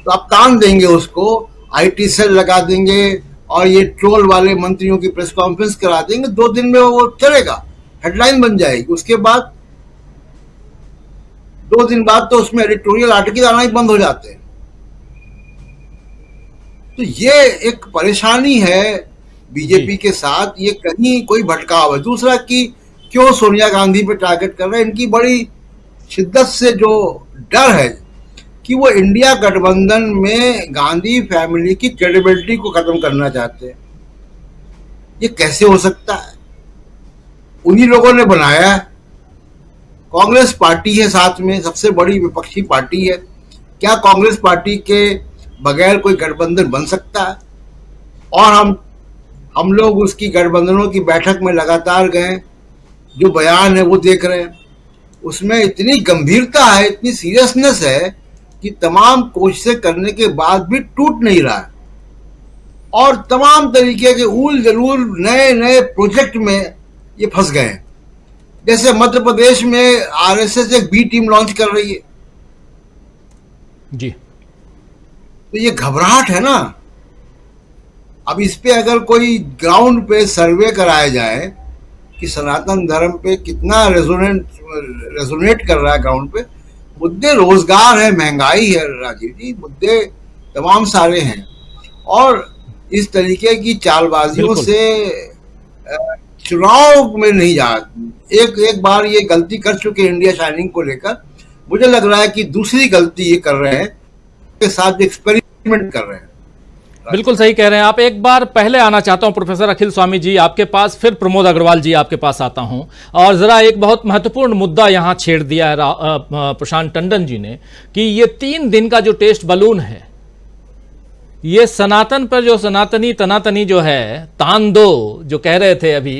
तो आप तान देंगे उसको, आईटी सेल लगा देंगे और ये ट्रोल वाले मंत्रियों की प्रेस कॉन्फ्रेंस करा देंगे, 2 दिन में वो चलेगा, हेडलाइन बन जाएगी। उसके बाद 2 दिन बाद तो उसमें एडिटोरियल आर्टिकल आना ही बंद हो जाते हैं। तो ये एक परेशानी है बीजेपी के साथ, ये कहीं कोई भटकाव है। दूसरा कि क्यों सोनिया गांधी पे टारगेट कर रहे हैं, इनकी बड़ी शिद्दत से जो डर है कि वो इंडिया गठबंधन में गांधी फैमिली की क्रेडिबिलिटी को खत्म करना चाहते हैं। ये कैसे हो सकता है? उन्हीं लोगों ने बनाया है, कांग्रेस पार्टी है साथ में, सबसे बड़ी विपक्षी पार्टी है। क्या कांग्रेस पार्टी के बगैर कोई गठबंधन बन सकता है? और हम लोग उसकी गठबंधनों की बैठक में लगातार गए, जो बयान है वो देख रहे हैं, उसमें इतनी गंभीरता है, इतनी सीरियसनेस है कि तमाम कोशिशें करने के बाद भी टूट नहीं रहा है, और तमाम तरीके के ऊल जलूल नए नए प्रोजेक्ट में ये फंस गए हैं। जैसे मध्य प्रदेश में आरएसएस एक बी टीम लॉन्च कर रही है, जी तो ये घबराहट है ना। अब इस पे अगर कोई ग्राउंड पे सर्वे कराया जाए कि सनातन धर्म पे कितना रेजोनेट कर रहा है ग्राउंड पे, मुद्दे रोजगार है, महंगाई है राजीव जी, मुद्दे तमाम सारे हैं। और इस तरीके की चालबाजियों से चुनाव में नहीं जा, एक बार ये गलती कर चुके इंडिया शाइनिंग को लेकर, मुझे लग रहा है कि दूसरी गलती ये कर रहे हैं के साथ जो एक्सपेरिमेंट कर रहे हैं। बिल्कुल सही कह रहे हैं आप। एक बार पहले आना चाहता हूं प्रोफेसर अखिल स्वामी जी आपके पास, फिर प्रमोद अग्रवाल जी आपके पास आता हूं। और जरा एक बहुत महत्वपूर्ण मुद्दा यहां छेड़ दिया है प्रशांत टंडन जी ने कि ये 3 दिन का जो टेस्ट बलून है, ये सनातन पर जो सनातनी तनातनी जो है तान दो जो कह रहे थे अभी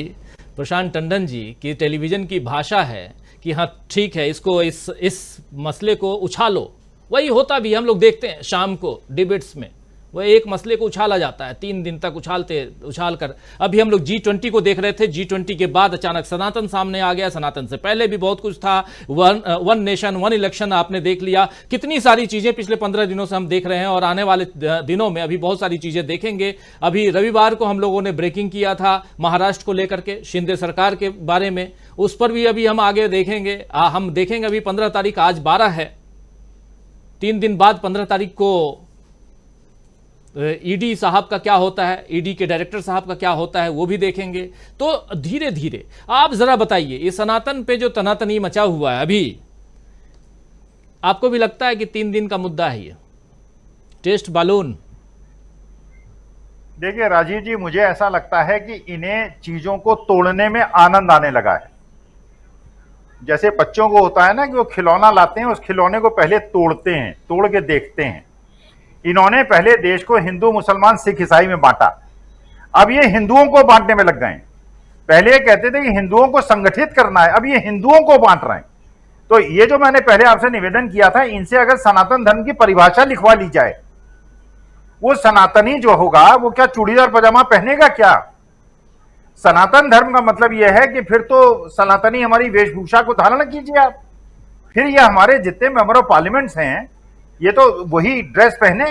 प्रशांत टंडन जी की टेलीविजन की भाषा है कि हाँ ठीक है, इसको इस मसले को उछालो। वही होता भी, हम लोग देखते हैं शाम को डिबेट्स में वह एक मसले को उछाला जाता है, 3 दिन तक उछाल कर। अभी हम लोग G20 को देख रहे थे, G20 के बाद अचानक सनातन सामने आ गया। सनातन से पहले भी बहुत कुछ था, वन नेशन वन इलेक्शन आपने देख लिया। कितनी सारी चीजें पिछले 15 दिनों से हम देख रहे हैं और आने वाले दिनों में अभी बहुत सारी चीजें देखेंगे। अभी रविवार को हम लोगों ने ब्रेकिंग किया था महाराष्ट्र को लेकर के, शिंदे सरकार के बारे में, उस पर भी अभी हम आगे देखेंगे। हम देखेंगे अभी 15 तारीख, आज 12 है, 3 दिन बाद 15 तारीख को ईडी साहब का क्या होता है, ईडी के डायरेक्टर साहब का क्या होता है, वो भी देखेंगे। तो धीरे धीरे आप जरा बताइए, ये सनातन पे जो तनातनी मचा हुआ है अभी, आपको भी लगता है कि 3 दिन का मुद्दा है ये टेस्ट बालून? देखिए राजीव जी, मुझे ऐसा लगता है कि इन्हें चीजों को तोड़ने में आनंद आने लगा है। जैसे बच्चों को होता है ना कि वो खिलौना लाते हैं, उस खिलौने को पहले तोड़ते हैं, तोड़ के देखते हैं। इन्होंने पहले देश को हिंदू मुसलमान सिख ईसाई में बांटा, अब ये हिंदुओं को बांटने में लग गए हैं। पहले ये कहते थे कि हिंदुओं को संगठित करना है, अब ये हिंदुओं को बांट रहे हैं। तो ये जो मैंने पहले आपसे निवेदन किया था, इनसे अगर सनातन धर्म की परिभाषा लिखवा ली जाए, वो सनातनी जो होगा वो क्या चूड़ीदार पजामा पहनेगा क्या? सनातन धर्म का मतलब यह है कि फिर तो सनातनी हमारी वेशभूषा को धारण कीजिए आप। फिर ये हमारे जितने मेंबर ऑफ पार्लियामेंट्स हैं, ये तो वही ड्रेस पहने।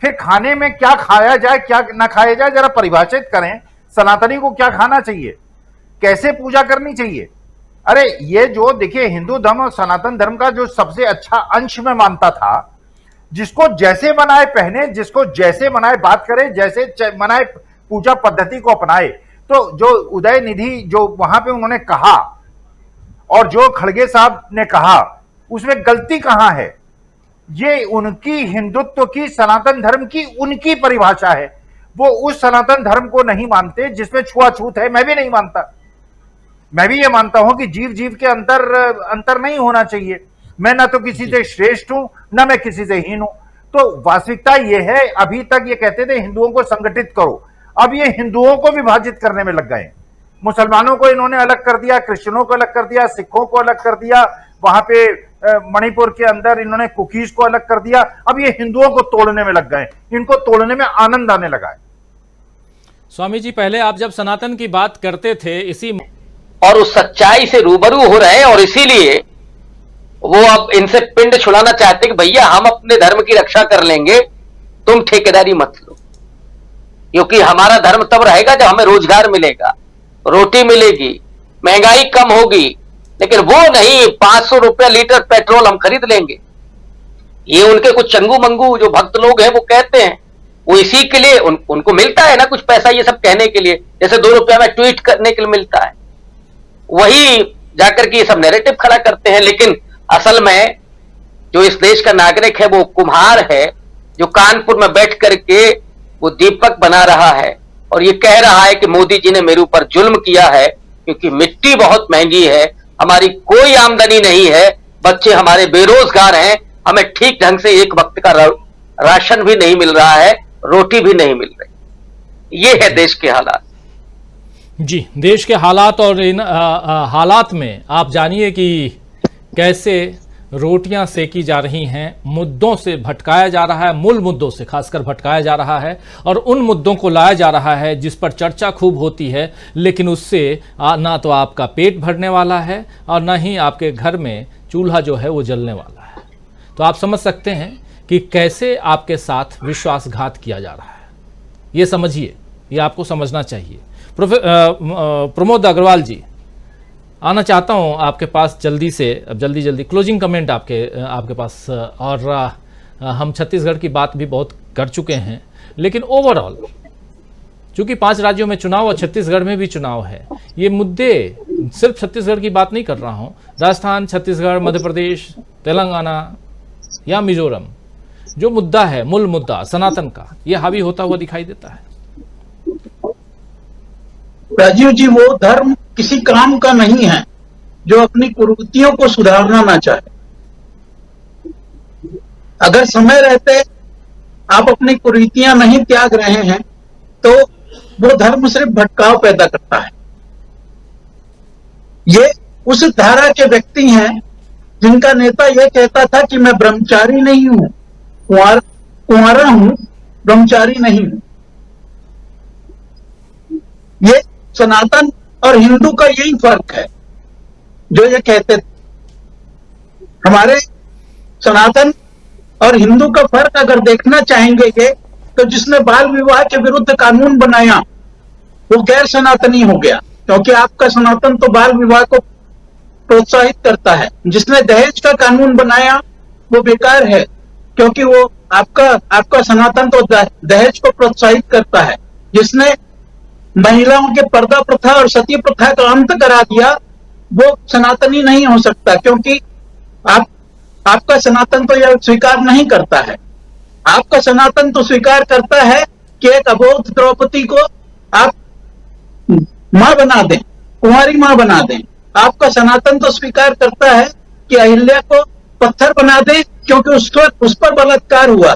फिर खाने में क्या खाया जाए क्या ना खाया जाए, जरा परिभाषित करें। सनातनी को क्या खाना चाहिए, कैसे पूजा करनी चाहिए? अरे ये जो देखिए, हिंदू धर्म और सनातन धर्म का जो सबसे अच्छा अंश में मानता था, जिसको जैसे बनाए पहने, जिसको जैसे बनाए बात करे, जैसे बनाए पूजा पद्धति को अपनाए। तो जो उदय निधि जो वहां पे उन्होंने कहा और जो खड़गे साहब ने कहा, उसमें गलती कहां है? ये उनकी हिंदुत्व की, सनातन धर्म की उनकी परिभाषा है। वो उस सनातन धर्म को नहीं मानते जिसमें छुआछूत है। मैं भी नहीं मानता। मैं भी ये मानता हूं कि जीव जीव के अंतर नहीं होना चाहिए। मैं ना तो किसी से श्रेष्ठ हूं, ना मैं किसी से हीन हूं। तो वास्तविकता ये है, अभी तक ये कहते थे हिंदुओं को संगठित करो, अब ये हिंदुओं को विभाजित करने में लग गए। मुसलमानों को इन्होंने अलग कर दिया, क्रिश्चियनों को अलग कर दिया, सिखों को अलग कर दिया, वहां पे मणिपुर के अंदर इन्होंने कुकीज को अलग कर दिया। अब ये हिंदुओं को तोड़ने में लग गए, इनको तोड़ने में आनंद आने लगा है। स्वामी जी, पहले आप जब सनातन की बात करते थे इसी और उस सच्चाई से रूबरू हो रहे हैं, और इसीलिए वो अब इनसे पिंड छुड़ाना चाहते कि भैया हम अपने धर्म की रक्षा कर लेंगे, तुम ठेकेदारी मत लो। क्योंकि हमारा धर्म तब रहेगा जब हमें रोजगार मिलेगा, रोटी मिलेगी, महंगाई कम होगी। लेकिन वो नहीं, 500 रुपया लीटर पेट्रोल हम खरीद लेंगे। ये उनके कुछ चंगू मंगू जो भक्त लोग हैं वो कहते हैं, वो इसी के लिए उनको मिलता है ना कुछ पैसा ये सब कहने के लिए। जैसे 2 रुपया में ट्वीट करने के लिए मिलता है, वही जाकर के ये सब नैरेटिव खड़ा करते हैं। लेकिन असल में जो इस देश का नागरिक है वो कुम्हार है, जो कानपुर में बैठ करके वो दीपक बना रहा है और ये कह रहा है कि मोदी जी ने मेरे ऊपर जुल्म किया है क्योंकि मिट्टी बहुत महंगी है, हमारी कोई आमदनी नहीं है, बच्चे हमारे बेरोजगार हैं, हमें ठीक ढंग से एक वक्त का राशन भी नहीं मिल रहा है, रोटी भी नहीं मिल रही। ये है देश के हालात। जी, देश के हालात। और इन हालात में आप जानिए कि कैसे रोटियां सेकी जा रही हैं, मुद्दों से भटकाया जा रहा है, मूल मुद्दों से खासकर भटकाया जा रहा है और उन मुद्दों को लाया जा रहा है जिस पर चर्चा खूब होती है, लेकिन उससे ना तो आपका पेट भरने वाला है और ना ही आपके घर में चूल्हा जो है वो जलने वाला है। तो आप समझ सकते हैं कि कैसे आपके साथ विश्वासघात किया जा रहा है। ये समझिए, ये आपको समझना चाहिए। प्रमोद अग्रवाल जी, आना चाहता हूं आपके पास जल्दी से, अब जल्दी क्लोजिंग कमेंट आपके पास। और हम छत्तीसगढ़ की बात भी बहुत कर चुके हैं, लेकिन ओवरऑल चूंकि 5 राज्यों में चुनाव और छत्तीसगढ़ में भी चुनाव है, ये मुद्दे सिर्फ छत्तीसगढ़ की बात नहीं कर रहा हूं, राजस्थान, छत्तीसगढ़, मध्य प्रदेश, तेलंगाना या मिजोरम, जो मुद्दा है, मूल मुद्दा सनातन का, यह हावी होता हुआ दिखाई देता है। राजीव जी, वो धर्म किसी काम का नहीं है जो अपनी कुरीतियों को सुधारना ना चाहे। अगर समय रहते आप अपनी कुरीतियां नहीं त्याग रहे हैं तो वो धर्म सिर्फ भटकाव पैदा करता है। ये उस धारा के व्यक्ति हैं जिनका नेता यह कहता था कि मैं ब्रह्मचारी नहीं हूं, कुंवारा हूं, ब्रह्मचारी नहीं हूं। ये सनातन और हिंदू का यही फर्क है जो ये कहते थे। हमारे सनातन और हिंदू का फर्क अगर देखना चाहेंगे ये, तो जिसने बाल विवाह के विरुद्ध कानून बनाया वो गैर सनातनी हो गया, क्योंकि आपका सनातन तो बाल विवाह को प्रोत्साहित करता है। जिसने दहेज का कानून बनाया वो बेकार है, क्योंकि वो आपका सनातन तो दहेज को प्रोत्साहित करता है। जिसने महिलाओं के पर्दा प्रथा और सती प्रथा का अंत करा दिया वो सनातनी नहीं हो सकता, क्योंकि आपका सनातन तो यह स्वीकार नहीं करता है। आपका सनातन तो स्वीकार करता है कि एक अबोध द्रौपदी को आप मां बना दें, कुंवारी मां बना दें। आपका सनातन तो स्वीकार करता है कि अहिल्या को पत्थर बना दें क्योंकि उस पर बलात्कार हुआ।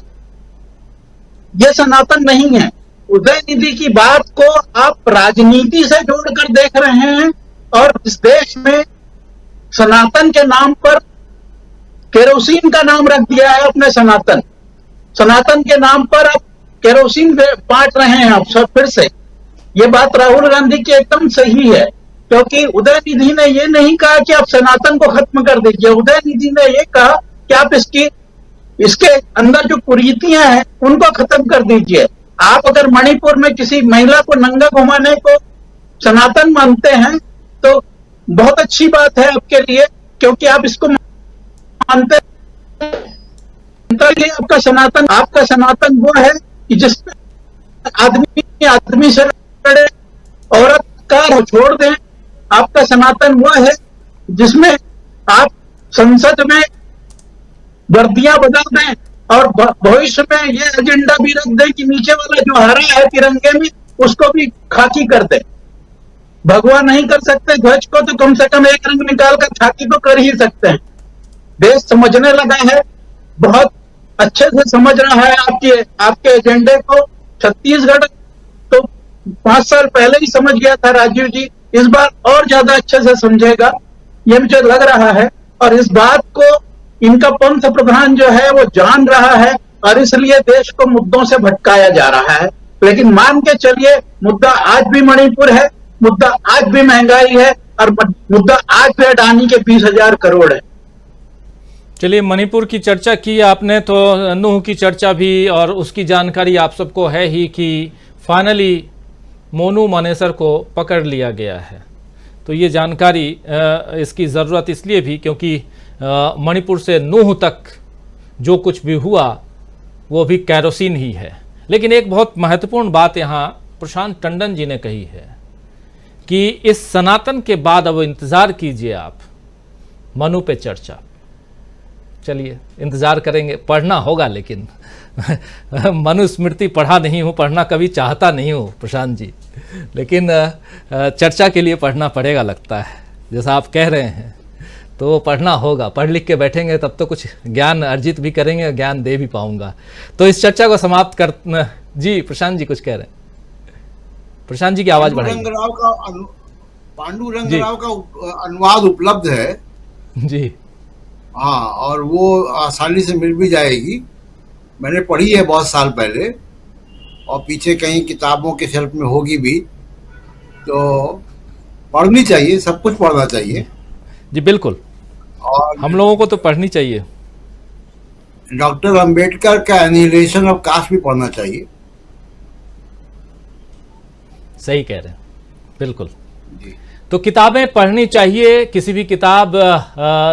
यह सनातन नहीं है। उदयनिधि की बात को आप राजनीति से जोड़कर देख रहे हैं और इस देश में सनातन के नाम पर केरोसिन का नाम रख दिया है। अपने सनातन के नाम पर आप केरोसिन बांट रहे हैं आप सब फिर से। ये बात राहुल गांधी की एकदम सही है, क्योंकि उदयनिधि ने ये नहीं कहा कि आप सनातन को खत्म कर दीजिए। उदयनिधि ने ये कहा कि आप इसके अंदर जो कुरीतियां हैं उनको खत्म कर दीजिए। आप अगर मणिपुर में किसी महिला को नंगा घुमाने को सनातन मानते हैं तो बहुत अच्छी बात है आपके लिए, क्योंकि आप इसको मानते हैं। आपका सनातन वो है कि जिसमें आदमी से लड़े, औरत का छोड़ दें। आपका सनातन वो है जिसमें आप संसद में वर्दियां बदल दें और भविष्य में ये एजेंडा भी रख दें कि नीचे वाला जो हरा है तिरंगे में उसको भी खाकी कर दे। भगवा नहीं कर सकते ध्वज को, तो कम से कम एक रंग निकाल कर खाकी तो कर ही सकते हैं। देश समझने लगा है, बहुत अच्छे से समझ रहा है आपके एजेंडे को। छत्तीसगढ़ तो 5 साल पहले ही समझ गया था राजीव जी, इस बार और ज्यादा अच्छे से समझेगा ये मुझे लग रहा है। और इस बात को इनका पंथ प्रधान जो है वो जान रहा है और इसलिए देश को मुद्दों से भटकाया जा रहा है। लेकिन मान के चलिए, मुद्दा आज भी मणिपुर है, मुद्दा आज भी महंगाई है और मुद्दा आज भी अडानी के 20,000 करोड़ है। चलिए, मणिपुर की चर्चा की आपने, तो नूह की चर्चा भी, और उसकी जानकारी आप सबको है ही कि फाइनली मोनू मानेसर को पकड़ लिया गया है। तो ये जानकारी इसकी ज़रूरत इसलिए भी क्योंकि मणिपुर से नूह तक जो कुछ भी हुआ वो भी केरोसिन ही है। लेकिन एक बहुत महत्वपूर्ण बात यहाँ प्रशांत टंडन जी ने कही है कि इस सनातन के बाद अब इंतज़ार कीजिए आप मनु पे चर्चा। चलिए इंतज़ार करेंगे, पढ़ना होगा। लेकिन मनुस्मृति पढ़ा नहीं हूँ, पढ़ना कभी चाहता नहीं हूँ प्रशांत जी, लेकिन चर्चा के लिए पढ़ना पड़ेगा लगता है। जैसा आप कह रहे हैं तो पढ़ना होगा। पढ़ लिख के बैठेंगे तब तो कुछ ज्ञान अर्जित भी करेंगे, ज्ञान दे भी पाऊंगा। तो इस चर्चा को समाप्त कर जी प्रशांत जी कुछ कह रहे हैं। प्रशांत जी की आवाज़ बढ़ाइए। पांडुरंग राव का अनुवाद उपलब्ध है जी। हाँ, और वो आसानी से मिल भी जाएगी। मैंने पढ़ी है बहुत साल पहले और पीछे कहीं किताबों के शेल्फ में होगी भी, तो पढ़नी चाहिए, सब कुछ पढ़ना चाहिए जी। बिल्कुल, और हम लोगों को तो पढ़नी चाहिए। डॉक्टर अंबेडकर का एनिहिलेशन ऑफ कास्ट भी पढ़ना चाहिए। सही कह रहे हैं, बिल्कुल। तो किताबें पढ़नी चाहिए, किसी भी किताब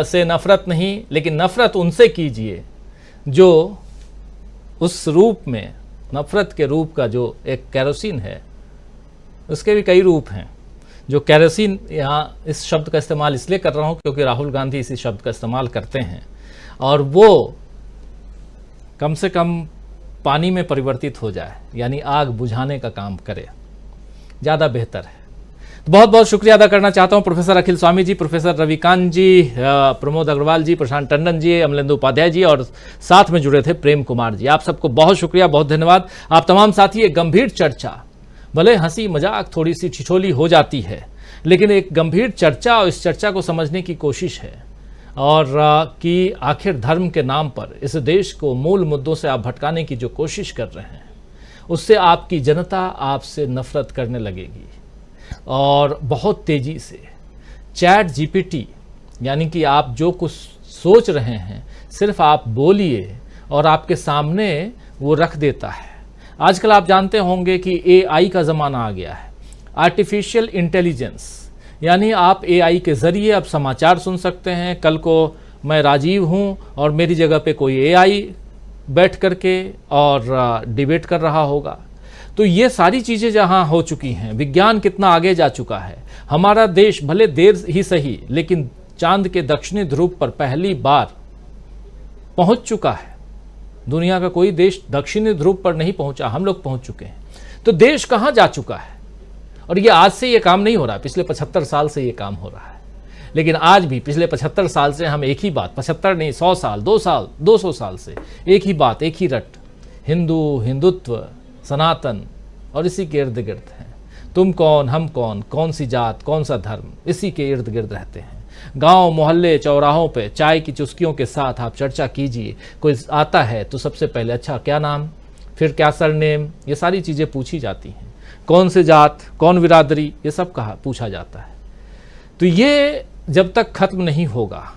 से नफरत नहीं, लेकिन नफरत उनसे कीजिए जो उस रूप में, नफरत के रूप का जो एक केरोसिन है, उसके भी कई रूप हैं। जो केरोसिन, यहाँ इस शब्द का इस्तेमाल इसलिए कर रहा हूँ क्योंकि राहुल गांधी इसी शब्द का इस्तेमाल करते हैं, और वो कम से कम पानी में परिवर्तित हो जाए, यानी आग बुझाने का काम करे, ज़्यादा बेहतर है। तो बहुत बहुत शुक्रिया अदा करना चाहता हूं प्रोफेसर अखिल स्वामी जी, प्रोफेसर रविकांत जी, प्रमोद अग्रवाल जी, प्रशांत टंडन जी, अमलेंदु उपाध्याय जी और साथ में जुड़े थे प्रेम कुमार जी। आप सबको बहुत शुक्रिया, बहुत धन्यवाद। आप तमाम साथी, एक गंभीर चर्चा, भले हंसी मजाक थोड़ी सी ठिठोली हो जाती है, लेकिन एक गंभीर चर्चा और इस चर्चा को समझने की कोशिश है, और कि आखिर धर्म के नाम पर इस देश को मूल मुद्दों से आप भटकाने की जो कोशिश कर रहे हैं, उससे आपकी जनता आपसे नफरत करने लगेगी, और बहुत तेज़ी से। चैट जीपीटी, यानी कि आप जो कुछ सोच रहे हैं सिर्फ आप बोलिए और आपके सामने वो रख देता है। आजकल आप जानते होंगे कि एआई का ज़माना आ गया है, आर्टिफिशियल इंटेलिजेंस, यानी आप एआई के ज़रिए अब समाचार सुन सकते हैं। कल को मैं राजीव हूं और मेरी जगह पे कोई एआई बैठ करके और डिबेट कर रहा होगा। तो ये सारी चीज़ें जहां हो चुकी हैं, विज्ञान कितना आगे जा चुका है। हमारा देश भले देर ही सही, लेकिन चांद के दक्षिणी ध्रुव पर पहली बार पहुंच चुका है। दुनिया का कोई देश दक्षिणी ध्रुव पर नहीं पहुंचा, हम लोग पहुंच चुके हैं। तो देश कहां जा चुका है, और ये आज से ये काम नहीं हो रहा, पिछले 75 साल से ये काम हो रहा है। लेकिन आज भी पिछले 75 साल से हम एक ही बात, 75 नहीं 100 साल, 2 साल 200 साल से एक ही बात, एक ही रट, हिंदू, हिंदुत्व, सनातन, और इसी के इर्द गिर्द हैं। तुम कौन, हम कौन, कौन सी जात, कौन सा धर्म, इसी के इर्द गिर्द रहते हैं। गांव मोहल्ले चौराहों पे चाय की चुस्कियों के साथ आप चर्चा कीजिए। कोई आता है तो सबसे पहले अच्छा क्या नाम, फिर क्या सरनेम, ये सारी चीज़ें पूछी जाती हैं। कौन से जात, कौन बिरादरी, ये सब कहा पूछा जाता है। तो ये जब तक खत्म नहीं होगा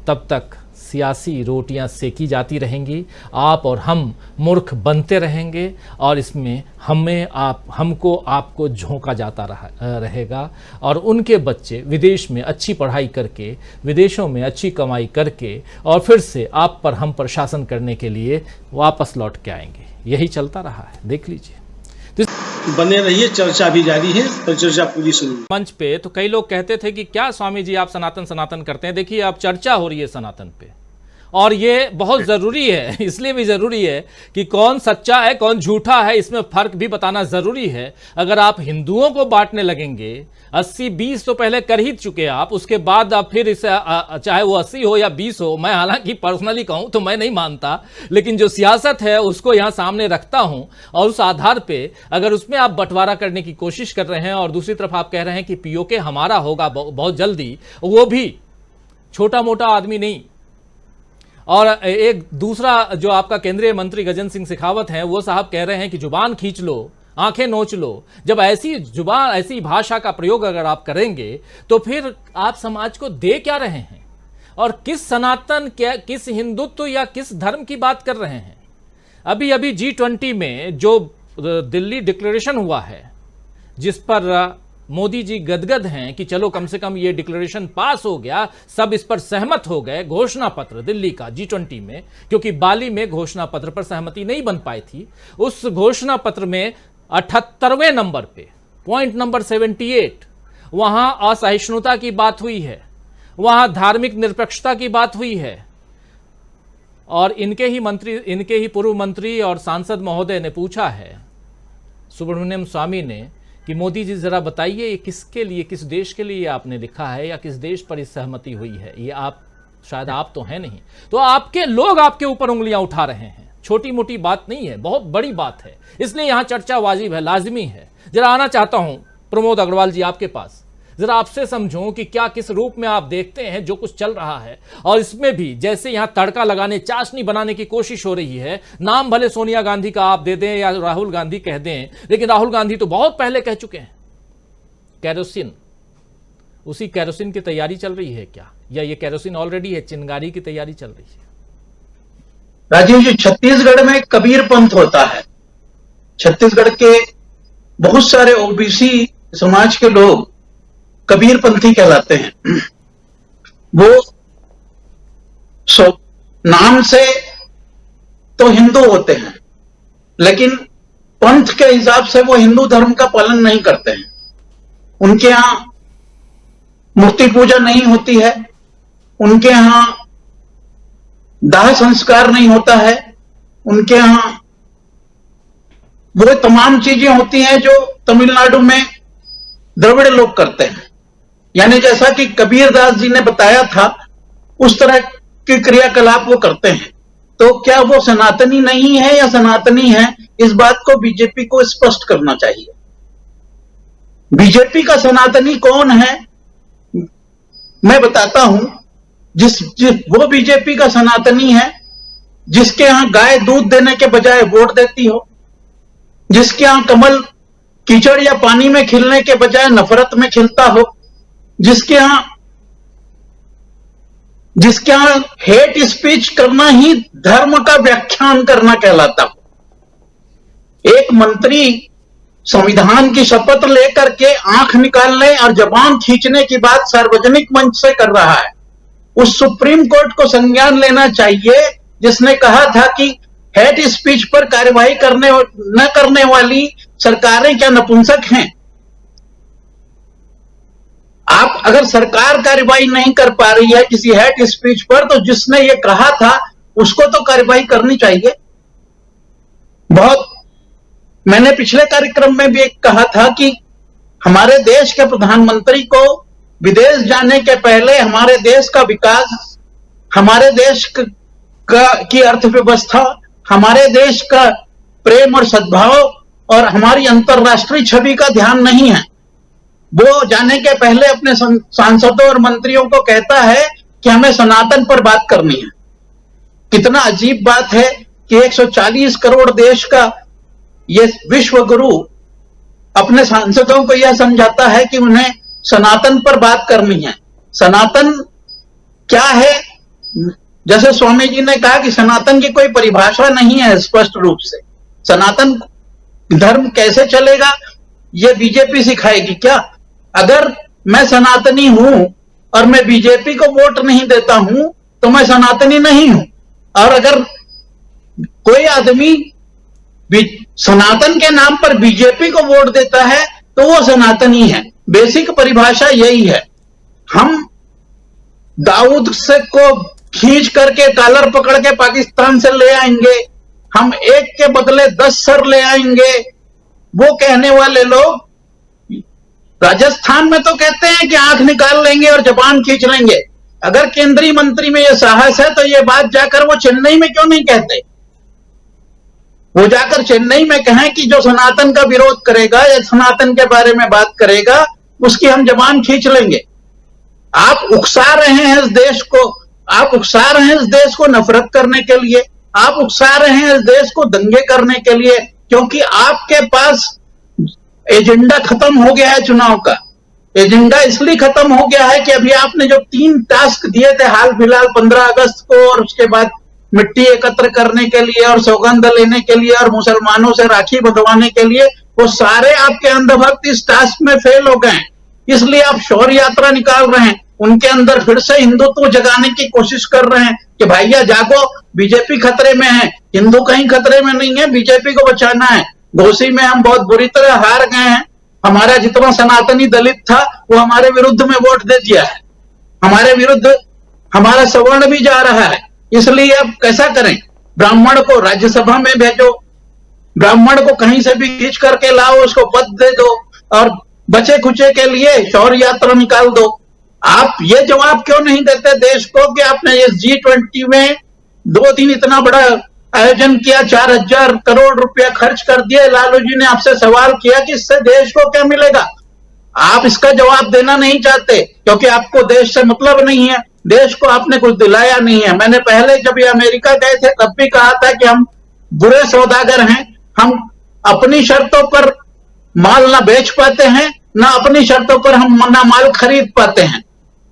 तब तक सियासी रोटियां सेकी जाती रहेंगी, आप और हम मूर्ख बनते रहेंगे, और इसमें हमको आपको झोंका जाता रहेगा। और उनके बच्चे विदेश में अच्छी पढ़ाई करके, विदेशों में अच्छी कमाई करके, और फिर से आप पर हम पर शासन करने के लिए वापस लौट के आएंगे। यही चलता रहा है, देख लीजिए। बने रहिए, चर्चा भी जारी है, परिचर्चा पूरी सुनिए। मंच पे तो कई लोग कहते थे कि क्या स्वामी जी आप सनातन सनातन करते हैं। देखिए अब चर्चा हो रही है सनातन पे, और ये बहुत ज़रूरी है। इसलिए भी ज़रूरी है कि कौन सच्चा है कौन झूठा है, इसमें फ़र्क भी बताना ज़रूरी है। अगर आप हिंदुओं को बांटने लगेंगे, 80-20 तो पहले कर ही चुके आप, उसके बाद आप फिर इसे चाहे वो 80 हो या 20 हो, मैं हालांकि पर्सनली कहूँ तो मैं नहीं मानता, लेकिन जो सियासत है उसको यहाँ सामने रखता हूँ, और उस आधार पे अगर उसमें आप बंटवारा करने की कोशिश कर रहे हैं, और दूसरी तरफ आप कह रहे हैं कि पीओके हमारा होगा बहुत जल्दी, वो भी छोटा मोटा आदमी नहीं। और एक दूसरा जो आपका केंद्रीय मंत्री गजेंद्र सिंह शेखावत हैं, वो साहब कह रहे हैं कि जुबान खींच लो, आंखें नोच लो। जब ऐसी जुबान, ऐसी भाषा का प्रयोग अगर आप करेंगे तो फिर आप समाज को दे क्या रहे हैं, और किस सनातन, क्या किस हिंदुत्व या किस धर्म की बात कर रहे हैं। अभी अभी G20 में जो दिल्ली डिक्लेरेशन हुआ है, जिस पर मोदी जी गदगद हैं कि चलो कम से कम ये डिक्लेरेशन पास हो गया, सब इस पर सहमत हो गए। घोषणा पत्र दिल्ली का G20 में, क्योंकि बाली में घोषणा पत्र पर सहमति नहीं बन पाई थी, उस घोषणा पत्र में 78वें नंबर पे, पॉइंट नंबर 78, वहां असहिष्णुता की बात हुई है, वहां धार्मिक निरपेक्षता की बात हुई है। और इनके ही पूर्व मंत्री और सांसद महोदय ने पूछा है सुब्रमण्यम स्वामी ने कि मोदी जी जरा बताइए ये किसके लिए, किस देश के लिए आपने लिखा है, या किस देश पर इस सहमति हुई है। ये आप, शायद आप तो हैं नहीं, तो आपके लोग आपके ऊपर उंगलियां उठा रहे हैं। छोटी मोटी बात नहीं है, बहुत बड़ी बात है, इसलिए यहां चर्चा वाजिब है, लाजमी है। जरा आना चाहता हूं प्रमोद अग्रवाल जी आपके पास, जरा आपसे समझूं कि क्या किस रूप में आप देखते हैं जो कुछ चल रहा है, और इसमें भी जैसे यहां तड़का लगाने, चाशनी बनाने की कोशिश हो रही है। नाम भले सोनिया गांधी का आप दे दें या राहुल गांधी कह दें, लेकिन राहुल गांधी तो बहुत पहले कह चुके हैं केरोसिन, उसी केरोसिन की तैयारी चल रही है क्या, या ये केरोसिन ऑलरेडी है, चिंगारी की तैयारी चल रही है। राजीव जी, छत्तीसगढ़ में कबीर पंथ होता है। छत्तीसगढ़ के बहुत सारे ओबीसी समाज के लोग कबीर पंथी कहलाते हैं। वो नाम से तो हिंदू होते हैं, लेकिन पंथ के हिसाब से वो हिंदू धर्म का पालन नहीं करते हैं। उनके यहां मूर्ति पूजा नहीं होती है, उनके यहां दाह संस्कार नहीं होता है, उनके यहाँ वो तमाम चीजें होती हैं जो तमिलनाडु में द्रविड़ लोग करते हैं, यानी जैसा कि कबीर दास जी ने बताया था उस तरह के क्रियाकलाप वो करते हैं। तो क्या वो सनातनी नहीं है या सनातनी है, इस बात को बीजेपी को स्पष्ट करना चाहिए। बीजेपी का सनातनी कौन है मैं बताता हूं। वो बीजेपी का सनातनी है जिसके यहां गाय दूध देने के बजाय वोट देती हो, जिसके यहां कमल कीचड़ या पानी में खिलने के बजाय नफरत में खिलता हो, जिसके यहां हेट स्पीच करना ही धर्म का व्याख्यान करना कहलाता हो। एक मंत्री संविधान की शपथ लेकर के आंख निकालने और जबान खींचने की बात सार्वजनिक मंच से कर रहा है। उस सुप्रीम कोर्ट को संज्ञान लेना चाहिए जिसने कहा था कि हेट स्पीच पर कार्यवाही न करने वाली सरकारें क्या नपुंसक हैं। आप अगर सरकार कार्यवाही नहीं कर पा रही है किसी हेट स्पीच पर, तो जिसने ये कहा था उसको तो कार्यवाही करनी चाहिए। मैंने पिछले कार्यक्रम में भी एक कहा था कि हमारे देश के प्रधानमंत्री को विदेश जाने के पहले हमारे देश का विकास, हमारे देश की अर्थव्यवस्था, हमारे देश का प्रेम और सद्भाव और हमारी अंतर्राष्ट्रीय छवि का ध्यान नहीं है। वो जाने के पहले अपने सांसदों और मंत्रियों को कहता है कि हमें सनातन पर बात करनी है। कितना अजीब बात है कि 140 करोड़ देश का ये विश्व गुरु अपने सांसदों को यह समझाता है कि उन्हें सनातन पर बात करनी है। सनातन क्या है? जैसे स्वामी जी ने कहा कि सनातन की कोई परिभाषा नहीं है स्पष्ट रूप से। सनातन धर्म कैसे चलेगा ये बीजेपी सिखाएगी क्या? अगर मैं सनातनी हूं और मैं बीजेपी को वोट नहीं देता हूं तो मैं सनातनी नहीं हूं। और अगर कोई आदमी सनातन के नाम पर बीजेपी को वोट देता है तो वो सनातनी है। बेसिक परिभाषा यही है। हम दाऊद से को खींच करके कॉलर पकड़ के पाकिस्तान से ले आएंगे, हम एक के बदले 10 सर ले आएंगे। वो कहने वाले लोग राजस्थान में तो कहते हैं कि आंख निकाल लेंगे और जबान खींच लेंगे। अगर केंद्रीय मंत्री में यह साहस है तो यह बात जाकर वो चेन्नई में क्यों नहीं कहते? वो जाकर चेन्नई में कहें कि जो सनातन का विरोध करेगा या सनातन के बारे में बात करेगा उसकी हम जबान खींच लेंगे। आप उकसा रहे हैं इस देश को, आप उकसा रहे हैं इस देश को नफरत करने के लिए, आप उकसा रहे हैं इस देश को दंगे करने के लिए, क्योंकि आपके पास एजेंडा खत्म हो गया है। चुनाव का एजेंडा इसलिए खत्म हो गया है कि अभी आपने जो 3 टास्क दिए थे हाल फिलहाल 15 अगस्त को और उसके बाद मिट्टी एकत्र करने के लिए और सौगंध लेने के लिए और मुसलमानों से राखी बंधवाने के लिए, वो सारे आपके अंधभक्त इस टास्क में फेल हो गए हैं। इसलिए आप शौर्य यात्रा निकाल रहे हैं, उनके अंदर फिर से हिंदुत्व जगाने की कोशिश कर रहे हैं कि भैया जागो, बीजेपी खतरे में है। हिंदू कहीं खतरे में नहीं है, बीजेपी को बचाना है। घोसी में हम बहुत बुरी तरह हार गए हैं। हमारा जितना सनातनी दलित था वो हमारे विरुद्ध में वोट दे दिया है, हमारे विरुद्ध हमारा सवर्ण भी जा रहा है। इसलिए अब कैसा करें? ब्राह्मण को राज्यसभा में भेजो, ब्राह्मण को कहीं से भी खींच करके लाओ, उसको पद दे दो और बचे खुचे के लिए शौर्य यात्रा निकाल दो। आप ये जवाब क्यों नहीं देते देश को कि आपने इस G20 में 2 दिन इतना बड़ा आयोजन किया, 4000 करोड़ रुपया खर्च कर दिए। लालू जी ने आपसे सवाल किया कि इससे देश को क्या मिलेगा? आप इसका जवाब देना नहीं चाहते क्योंकि आपको देश से मतलब नहीं है, देश को आपने कुछ दिलाया नहीं है। मैंने पहले जब ये अमेरिका गए थे तब भी कहा था कि हम बुरे सौदागर हैं, हम अपनी शर्तों पर माल ना बेच पाते हैं, ना अपनी शर्तों पर हम ना माल खरीद पाते हैं,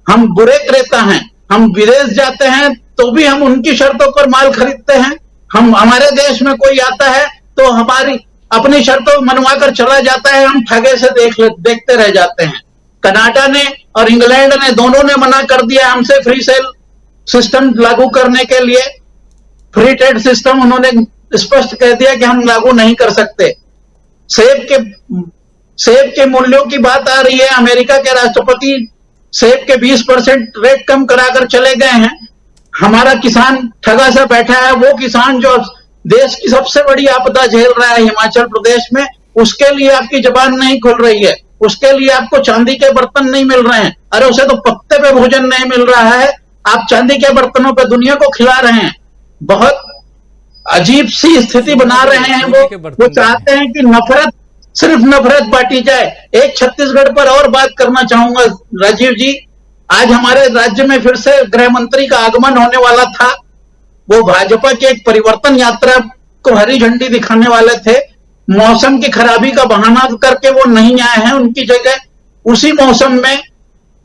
हम बुरे क्रेता हैं। हम विदेश जाते हैं तो भी हम उनकी शर्तों पर माल खरीदते हैं। हमारे देश में कोई आता है तो हमारी अपनी शर्तों मनवा कर चला जाता है, हम ठगे से देखते रह जाते हैं। कनाडा ने और इंग्लैंड ने दोनों ने मना कर दिया हमसे फ्री सेल सिस्टम लागू करने के लिए। फ्री ट्रेड सिस्टम उन्होंने स्पष्ट कह दिया कि हम लागू नहीं कर सकते। सेब के मूल्यों की बात आ रही है, अमेरिका के राष्ट्रपति सेब के 20% रेट कम कराकर चले गए हैं। हमारा किसान ठगा सा बैठा है, वो किसान जो देश की सबसे बड़ी आपदा झेल रहा है हिमाचल प्रदेश में, उसके लिए आपकी जबान नहीं खुल रही है, उसके लिए आपको चांदी के बर्तन नहीं मिल रहे हैं। अरे उसे तो पत्ते पे भोजन नहीं मिल रहा है, आप चांदी के बर्तनों पे दुनिया को खिला रहे हैं। बहुत अजीब सी स्थिति बना रहे हैं वो चाहते हैं कि नफरत, सिर्फ नफरत बांटी जाए। एक छत्तीसगढ़ पर और बात करना चाहूंगा राजीव जी, आज हमारे राज्य में फिर से गृह मंत्री का आगमन होने वाला था। वो भाजपा की एक परिवर्तन यात्रा को हरी झंडी दिखाने वाले थे, मौसम की खराबी का बहाना करके वो नहीं आए हैं, उनकी जगह उसी मौसम में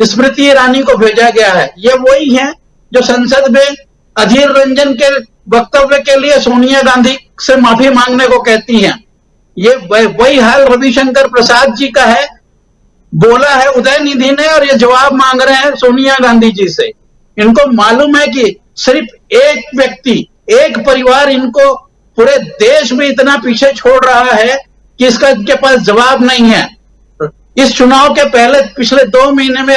स्मृति ईरानी को भेजा गया है। ये वही है जो संसद में अधीर रंजन के वक्तव्य के लिए सोनिया गांधी से माफी मांगने को कहती हैं। ये वही हाल रविशंकर प्रसाद जी का है, बोला है उदयनिधि ने और ये जवाब मांग रहे हैं सोनिया गांधी जी से। इनको मालूम है कि सिर्फ एक व्यक्ति, एक परिवार इनको पूरे देश में इतना पीछे छोड़ रहा है कि इसका इनके पास जवाब नहीं है। इस चुनाव के पहले पिछले 2 महीने में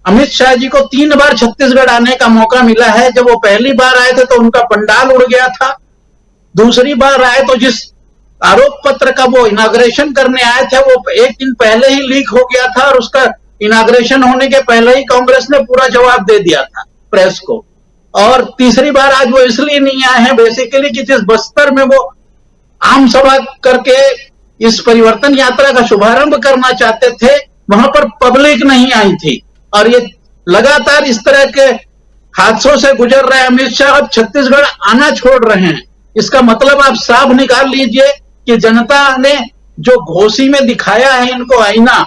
अमित शाह जी को 3 बार छत्तीसगढ़ आने का मौका मिला है। जब वो पहली बार आए थे तो उनका पंडाल उड़ गया था, दूसरी बार आए तो जिस आरोप पत्र का वो इनाग्रेशन करने आए थे वो एक दिन पहले ही लीक हो गया था और उसका इनाग्रेशन होने के पहले ही कांग्रेस ने पूरा जवाब दे दिया था प्रेस को। और तीसरी बार आज वो इसलिए नहीं आए हैं बेसिकली कि जिस बस्तर में वो आम सभा करके इस परिवर्तन यात्रा का शुभारंभ करना चाहते थे, वहां पर पब्लिक नहीं आई थी। और ये लगातार इस तरह के हादसों से गुजर रहे अमित शाह अब छत्तीसगढ़ आना छोड़ रहे हैं। इसका मतलब आप साफ निकाल लीजिए कि जनता ने जो घोसी में दिखाया है इनको आईना,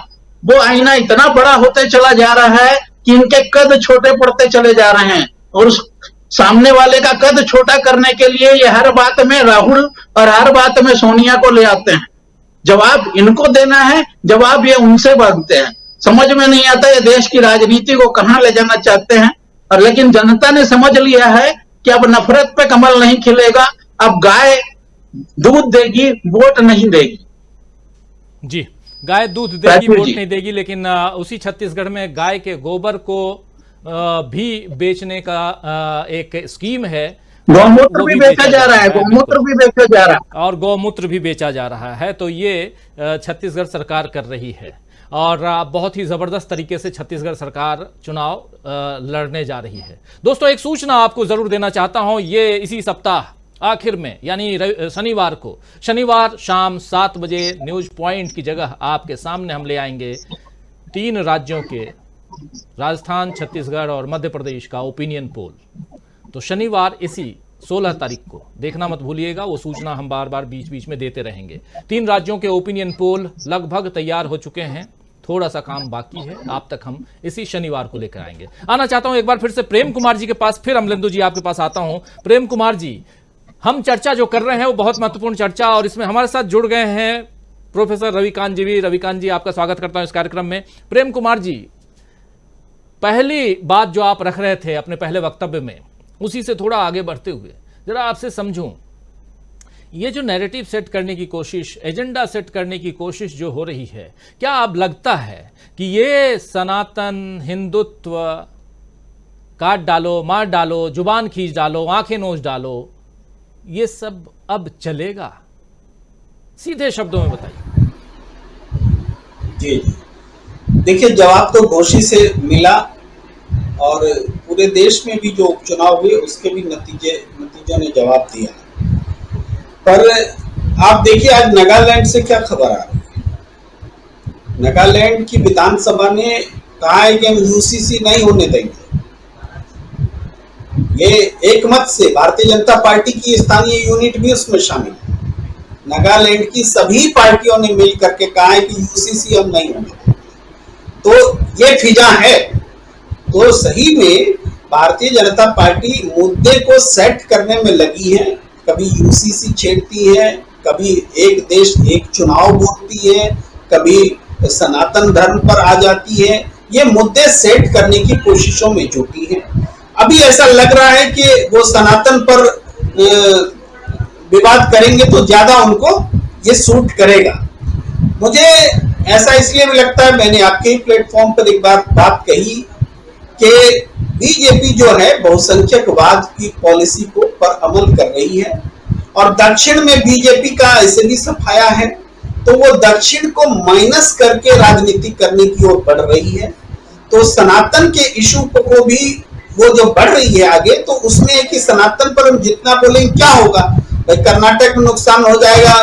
वो आईना इतना बड़ा होते चला जा रहा है कि इनके कद छोटे पड़ते चले जा रहे हैं। और उस सामने वाले का कद छोटा करने के लिए ये हर बात में राहुल और हर बात में सोनिया को ले आते हैं। जवाब इनको देना है, जवाब ये उनसे मांगते हैं। समझ में नहीं आता ये देश की राजनीति को कहां ले जाना चाहते हैं। और लेकिन जनता ने समझ लिया है कि अब नफरत पे कमल नहीं खिलेगा, अब गाय दूध देगी, वोट नहीं देगी। जी, गाय दूध देगी, वोट नहीं देगी। लेकिन उसी छत्तीसगढ़ में गाय के गोबर को भी बेचने का एक स्कीम है। गौमूत्र भी बेचा जा रहा है, गौमूत्र भी बेचा जा रहा है और गौमूत्र भी बेचा जा रहा है। तो ये छत्तीसगढ़ सरकार कर रही है और बहुत ही जबरदस्त तरीके से छत्तीसगढ़ सरकार चुनाव लड़ने जा रही है। दोस्तों, एक सूचना आपको जरूर देना चाहता हूं, ये इसी सप्ताह आखिर में यानी शनिवार शाम 7 बजे न्यूज पॉइंट की जगह आपके सामने हम ले आएंगे 3 राज्यों के, राजस्थान, छत्तीसगढ़ और मध्य प्रदेश का ओपिनियन पोल। तो शनिवार इसी 16 तारीख को देखना मत भूलिएगा, वो सूचना हम बार बार बीच बीच में देते रहेंगे। 3 राज्यों के ओपिनियन पोल लगभग तैयार हो चुके हैं, थोड़ा सा काम बाकी है, आप तक हम इसी शनिवार को लेकर आएंगे। आना चाहता हूं एक बार फिर से प्रेम कुमार जी के पास, फिर अमलेंदु जी आपके पास आता हूं। प्रेम कुमार जी, हम चर्चा जो कर रहे हैं वो बहुत महत्वपूर्ण चर्चा, और इसमें हमारे साथ जुड़ गए हैं प्रोफेसर रविकांत जी भी। रविकांत जी, आपका स्वागत करता हूं इस कार्यक्रम में। प्रेम कुमार जी, पहली बात जो आप रख रहे थे अपने पहले वक्तव्य में, उसी से थोड़ा आगे बढ़ते हुए जरा आपसे समझूं, ये जो नैरेटिव सेट करने की कोशिश, एजेंडा सेट करने की कोशिश जो हो रही है, क्या अब लगता है कि ये सनातन हिंदुत्व काट डालो, मार डालो, जुबान खींच डालो, आंखें नोच डालो, ये सब अब चलेगा? सीधे शब्दों में बताइए। जी, देखिए, जवाब तो घोषी से मिला और पूरे देश में भी जो उपचुनाव हुए उसके भी नतीजों ने जवाब दिया। पर आप देखिए आज नागालैंड से क्या खबर आ रही है। नागालैंड की विधानसभा ने कहा है कि हम यूसीसी नहीं होने देंगे। ये एक मत से भारतीय जनता पार्टी की स्थानीय यूनिट भी उसमें शामिल है। नागालैंड की सभी पार्टियों ने मिल करके कहा है कि यूसीसी हम नहीं होने देंगे। तो ये फिजा है। तो सही में भारतीय जनता पार्टी मुद्दे को सेट करने में लगी है। कभी यूसीसी छेड़ती है, कभी एक देश एक चुनाव बोलती है, कभी सनातन धर्म पर आ जाती है। ये मुद्दे सेट करने की कोशिशों में जुटी है। अभी ऐसा लग रहा है कि वो सनातन पर विवाद करेंगे तो ज्यादा उनको ये सूट करेगा। मुझे ऐसा इसलिए भी लगता है, मैंने आपके ही प्लेटफॉर्म पर एक बात कही कि बीजेपी जो है बहुसंख्यकवाद की पॉलिसी को पर अमल कर रही है और दक्षिण में बीजेपी का ऐसे भी सफाया है, तो वो दक्षिण को माइनस करके राजनीति करने की ओर बढ़ रही है। तो सनातन के इशू को भी वो जो बढ़ रही है आगे, तो उसमें है कि सनातन पर हम जितना बोलेंगे क्या होगा, भाई कर्नाटक में नुकसान हो जाएगा,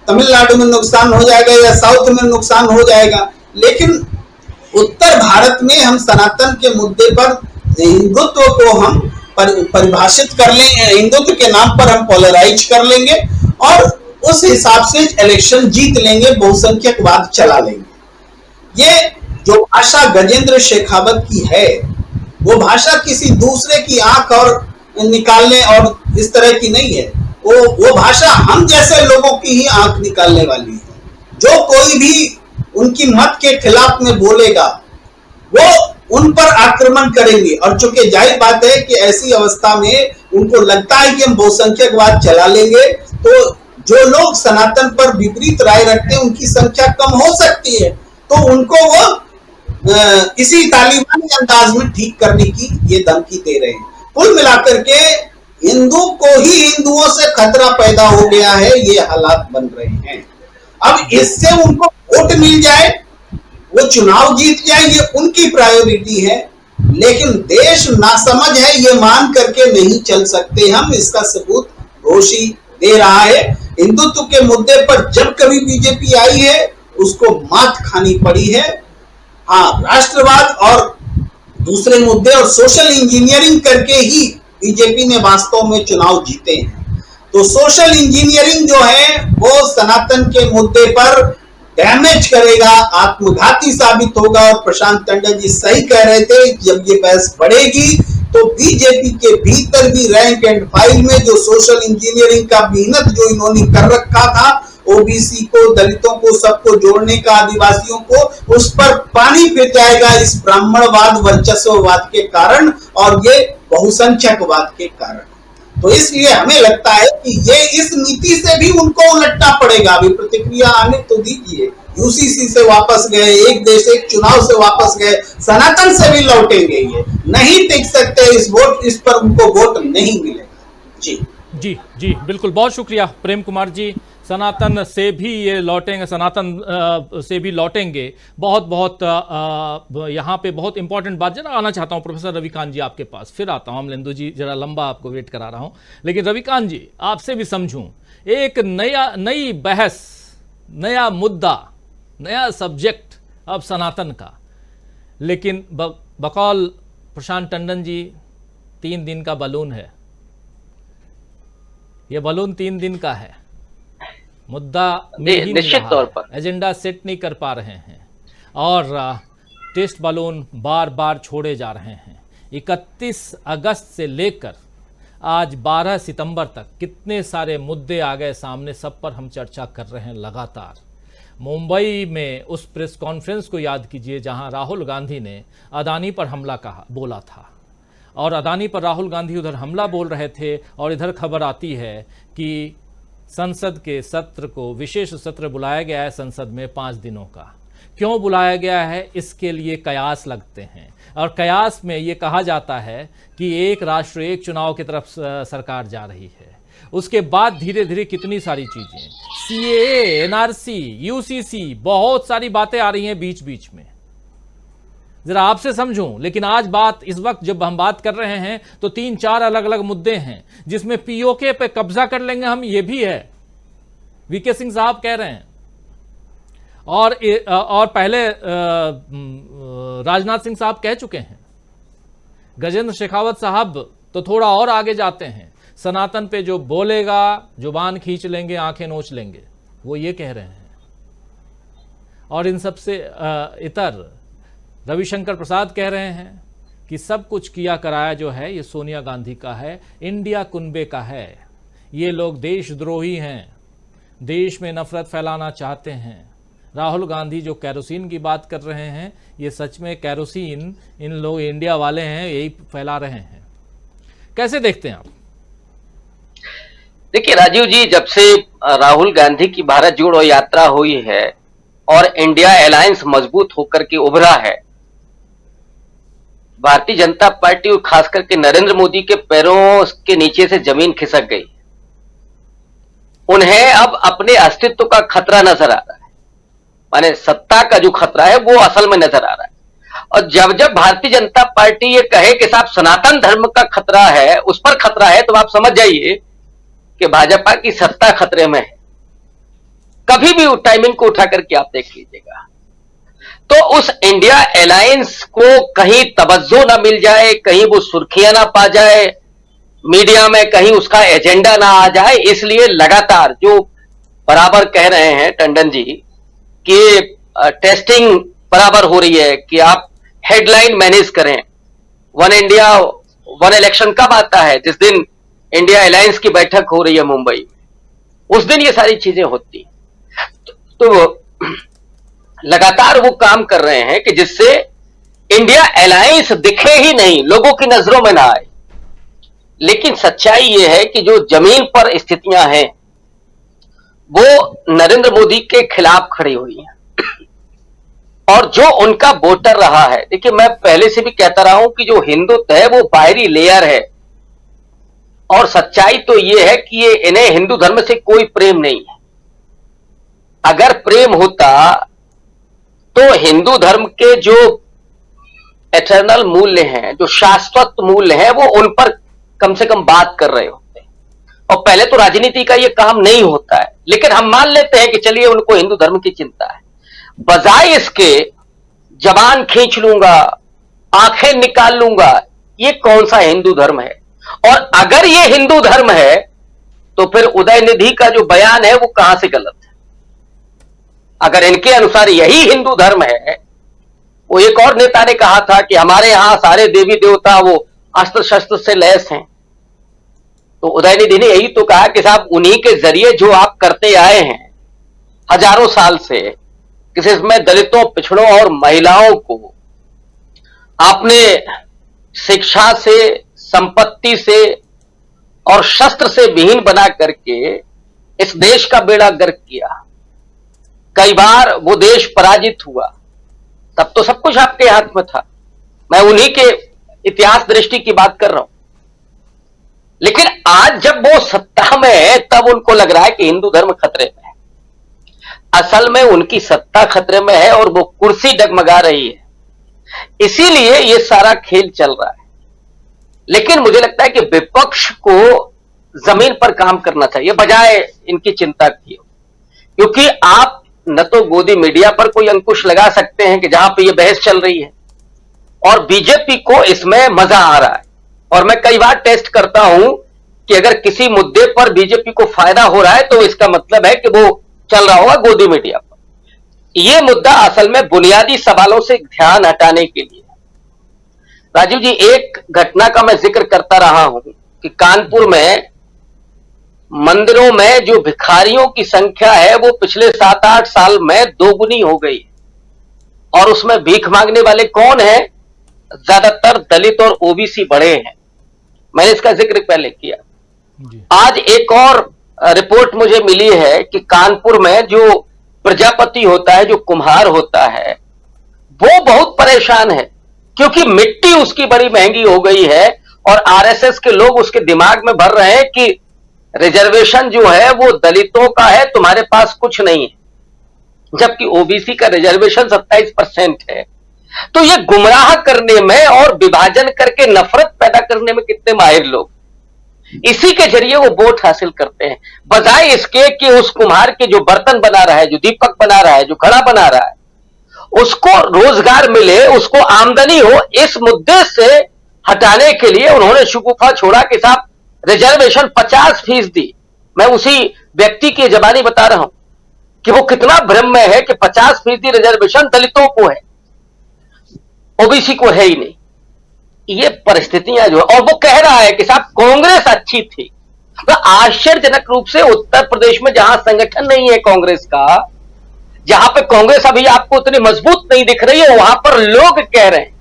तमिलनाडु में नुकसान हो जाएगा या साउथ में नुकसान हो जाएगा, लेकिन उत्तर भारत में हम सनातन के मुद्दे पर हिंदुत्व को हम परिभाषित कर लेंगे, हिंदुत्व के नाम पर हम पोलराइज कर लेंगे और उस हिसाब से इलेक्शन जीत लेंगे, बहुसंख्यकवाद चला लेंगे। ये जो भाषा गजेंद्र शेखावत की है, वो भाषा किसी दूसरे की आंख और निकालने और इस तरह की नहीं है, वो भाषा हम जैसे लोगों की ही आंख निकालने वाली है। जो कोई भी उनकी मत के खिलाफ में बोलेगा वो उन पर आक्रमण करेंगे, और चूंकि जाहिर बात है कि ऐसी अवस्था में उनको लगता है कि हम बहुसंख्यकवाद चला लेंगे, तो जो लोग सनातन पर विपरीत राय रखते हैं उनकी संख्या कम हो सकती है, तो उनको वो इसी तालिबानी अंदाज में ठीक करने की ये धमकी दे रहे हैं। कुल मिलाकर के हिंदू को ही हिंदुओं से खतरा पैदा हो गया है, ये हालात बन रहे हैं। अब इससे उनको वोट मिल जाए, वो चुनाव जीत जाए, ये उनकी प्रायोरिटी है, लेकिन देश नासमझ है ये मान करके नहीं चल सकते हम। इसका सबूत घोष ही दे रहा है। हिंदुत्व के मुद्दे पर जब कभी बीजेपी आई है उसको मात खानी पड़ी है। हाँ, राष्ट्रवाद और दूसरे मुद्दे और सोशल इंजीनियरिंग करके ही बीजेपी ने वास्तव में चुनाव जीते हैं। तो सोशल इंजीनियरिंग जो है वो सनातन के मुद्दे पर डैमेज करेगा, आत्मघाती साबित होगा। और प्रशांत टंडन जी सही कह रहे थे, जब ये बहस बढ़ेगी तो बीजेपी के भीतर भी रैंक एंड फाइल में जो सोशल इंजीनियरिंग का मेहनत जो इन्होंने कर रखा था, ओबीसी को, दलितों को, सबको जोड़ने का, आदिवासियों को, उस पर पानी फिर जाएगा इस ब्राह्मणवाद वर्चस्ववाद के कारण और ये बहुसंख्यकवाद के कारण। तो इसलिए हमें लगता है कि ये इस नीति से भी उनको उलटना पड़ेगा। अभी प्रतिक्रिया आने तो दीजिए। यूसीसी से वापस गए, एक देश एक चुनाव से वापस गए, सनातन से भी लौटेंगे, ये नहीं टिक सकते इस पर उनको वोट नहीं मिलेगा। जी जी जी बिल्कुल, बहुत शुक्रिया प्रेम कुमार जी। सनातन से भी ये लौटेंगे, सनातन से भी लौटेंगे। बहुत बहुत यहाँ पे बहुत इंपॉर्टेंट बात जरा आना चाहता हूँ प्रोफेसर रविकांत जी आपके पास, फिर आता हूँ। अमलेंदु जी जरा लंबा आपको वेट करा रहा हूँ, लेकिन रविकांत जी आपसे भी समझूं, एक नई बहस, नया मुद्दा, नया सब्जेक्ट अब सनातन का, लेकिन बकौल प्रशांत टंडन जी 3 दिन का बलून है। ये बलून 3 दिन का है, मुद्दा निश्चित तौर पर एजेंडा सेट नहीं कर पा रहे हैं और टेस्ट बलून बार बार छोड़े जा रहे हैं। 31 अगस्त से लेकर आज 12 सितंबर तक कितने सारे मुद्दे आ गए सामने, सब पर हम चर्चा कर रहे हैं लगातार। मुंबई में उस प्रेस कॉन्फ्रेंस को याद कीजिए जहां राहुल गांधी ने अदानी पर हमला बोला था, और अदानी पर राहुल गांधी उधर हमला बोल रहे थे, और इधर खबर आती है कि संसद के सत्र को, विशेष सत्र बुलाया गया है संसद में 5 दिनों का। क्यों बुलाया गया है, इसके लिए कयास लगते हैं, और कयास में ये कहा जाता है कि एक राष्ट्र एक चुनाव की तरफ सरकार जा रही है। उसके बाद धीरे धीरे कितनी सारी चीजें, सीएए, एनआरसी, यूसीसी, बहुत सारी बातें आ रही हैं बीच बीच में। जरा आपसे समझूं, लेकिन आज बात, इस वक्त जब हम बात कर रहे हैं तो 3-4 अलग अलग मुद्दे हैं जिसमें पीओके पे कब्जा कर लेंगे हम, ये भी है, वीके सिंह साहब कह रहे हैं। और पहले राजनाथ सिंह साहब कह चुके हैं। गजेंद्र शेखावत साहब तो थोड़ा और आगे जाते हैं, सनातन पे जो बोलेगा जुबान खींच लेंगे, आंखें नोच लेंगे, वो ये कह रहे हैं। और इन सबसे इतर रविशंकर प्रसाद कह रहे हैं कि सब कुछ किया कराया जो है ये सोनिया गांधी का है, इंडिया कुनबे का है। ये लोग देशद्रोही हैं, देश में नफरत फैलाना चाहते हैं। राहुल गांधी जो कैरोसिन की बात कर रहे हैं, ये सच में कैरोसिन इन लोग इंडिया वाले हैं, यही फैला रहे हैं। कैसे देखते हैं आप? देखिए राजीव जी, जब से राहुल गांधी की भारत जोड़ो यात्रा हुई है और इंडिया अलायंस मजबूत होकर के उभरा है, भारतीय जनता पार्टी और खास करके नरेंद्र मोदी के पैरों के नीचे से जमीन खिसक गई। उन्हें अब अपने अस्तित्व का खतरा नजर आ रहा है, माने सत्ता का जो खतरा है वो असल में नजर आ रहा है। और जब जब भारतीय जनता पार्टी ये कहे कि साहब सनातन धर्म का खतरा है, उस पर खतरा है, तो आप समझ जाइए कि भाजपा की सत्ता खतरे में है। कभी भी टाइमिंग को उठा करके आप देख लीजिएगा। तो उस इंडिया अलायंस को कहीं तवज्जो ना मिल जाए, कहीं वो सुर्खियां ना पा जाए मीडिया में, कहीं उसका एजेंडा ना आ जाए, इसलिए लगातार जो बराबर कह रहे हैं टंडन जी कि टेस्टिंग बराबर हो रही है कि आप हेडलाइन मैनेज करें। वन इंडिया वन इलेक्शन कब आता है? जिस दिन इंडिया अलायंस की बैठक हो रही है मुंबई में, उस दिन ये सारी चीजें होती हैं। तो लगातार वो काम कर रहे हैं कि जिससे इंडिया अलायंस दिखे ही नहीं, लोगों की नजरों में ना आए। लेकिन सच्चाई ये है कि जो जमीन पर स्थितियां हैं वो नरेंद्र मोदी के खिलाफ खड़ी हुई हैं। और जो उनका वोटर रहा है, देखिए मैं पहले से भी कहता रहा हूं कि जो हिंदुत्व है वो बाहरी लेयर है, और सच्चाई तो ये है कि ये इन्हें हिंदू धर्म से कोई प्रेम नहीं है। अगर प्रेम होता तो हिंदू धर्म के जो एटर्नल मूल्य हैं, जो शाश्वत मूल्य हैं, वो उन पर कम से कम बात कर रहे होते। और पहले तो राजनीति का ये काम नहीं होता है, लेकिन हम मान लेते हैं कि चलिए उनको हिंदू धर्म की चिंता है। बजाय इसके जबान खींच लूंगा, आंखें निकाल लूंगा, ये कौन सा हिंदू धर्म है? और अगर ये हिंदू धर्म है तो फिर उदयनिधि का जो बयान है वो कहां से गलत है? अगर इनके अनुसार यही हिंदू धर्म है, वो एक और नेता ने कहा था कि हमारे यहां सारे देवी देवता वो अस्त्र शस्त्र से लैस हैं, तो उदयनिधि ने यही तो कहा कि साहब उन्हीं के जरिए जो आप करते आए हैं हजारों साल से, किसी दलितों, पिछड़ों और महिलाओं को आपने शिक्षा से, संपत्ति से और शस्त्र से विहीन बना करके इस देश का बेड़ा गर्क किया। कई बार वो देश पराजित हुआ, तब तो सब कुछ आपके हाथ में था। मैं उन्हीं के इतिहास दृष्टि की बात कर रहा हूं। लेकिन आज जब वो सत्ता में है तब उनको लग रहा है कि हिंदू धर्म खतरे में है। असल में उनकी सत्ता खतरे में है और वो कुर्सी डगमगा रही है, इसीलिए ये सारा खेल चल रहा है। लेकिन मुझे लगता है कि विपक्ष को जमीन पर काम करना चाहिए बजाय इनकी चिंता की, क्योंकि आप न तो गोदी मीडिया पर कोई अंकुश लगा सकते हैं कि जहां पे ये बहस चल रही है, और बीजेपी को इसमें मजा आ रहा है। और मैं कई बार टेस्ट करता हूं कि अगर किसी मुद्दे पर बीजेपी को फायदा हो रहा है तो इसका मतलब है कि वो चल रहा होगा गोदी मीडिया पर। यह मुद्दा असल में बुनियादी सवालों से ध्यान हटाने के लिए। राजीव जी, एक घटना का मैं जिक्र करता रहा हूं कि कानपुर में मंदिरों में जो भिखारियों की संख्या है वो पिछले 7-8 साल में दोगुनी हो गई, और उसमें भीख मांगने वाले कौन हैं? ज्यादातर दलित और ओबीसी बड़े हैं। मैंने इसका जिक्र पहले किया। आज एक और रिपोर्ट मुझे मिली है कि कानपुर में जो प्रजापति होता है, जो कुम्हार होता है, वो बहुत परेशान है क्योंकि मिट्टी उसकी बड़ी महंगी हो गई है, और आरएसएस के लोग उसके दिमाग में भर रहे हैं कि रिजर्वेशन जो है वो दलितों का है, तुम्हारे पास कुछ नहीं है, जबकि ओबीसी का रिजर्वेशन 27% है। तो ये गुमराह करने में और विभाजन करके नफरत पैदा करने में कितने माहिर लोग, इसी के जरिए वो वोट हासिल करते हैं, बजाय इसके कि उस कुम्हार के जो बर्तन बना रहा है, जो दीपक बना रहा है, जो घड़ा बना रहा है, उसको रोजगार मिले, उसको आमदनी हो। इस मुद्दे से हटाने के लिए उन्होंने शगुफा छोड़ा कि साहब रिजर्वेशन 50%। मैं उसी व्यक्ति की जबानी बता रहा हूं कि वो कितना भ्रम में है कि 50% रिजर्वेशन दलितों को है, ओबीसी को है ही नहीं। ये परिस्थितियां जो है, और वो कह रहा है कि साहब कांग्रेस अच्छी थी। तो आश्चर्यजनक रूप से उत्तर प्रदेश में जहां संगठन नहीं है कांग्रेस का, जहां पे कांग्रेस अभी आपको उतनी मजबूत नहीं दिख रही है, वहां पर लोग कह रहे हैं।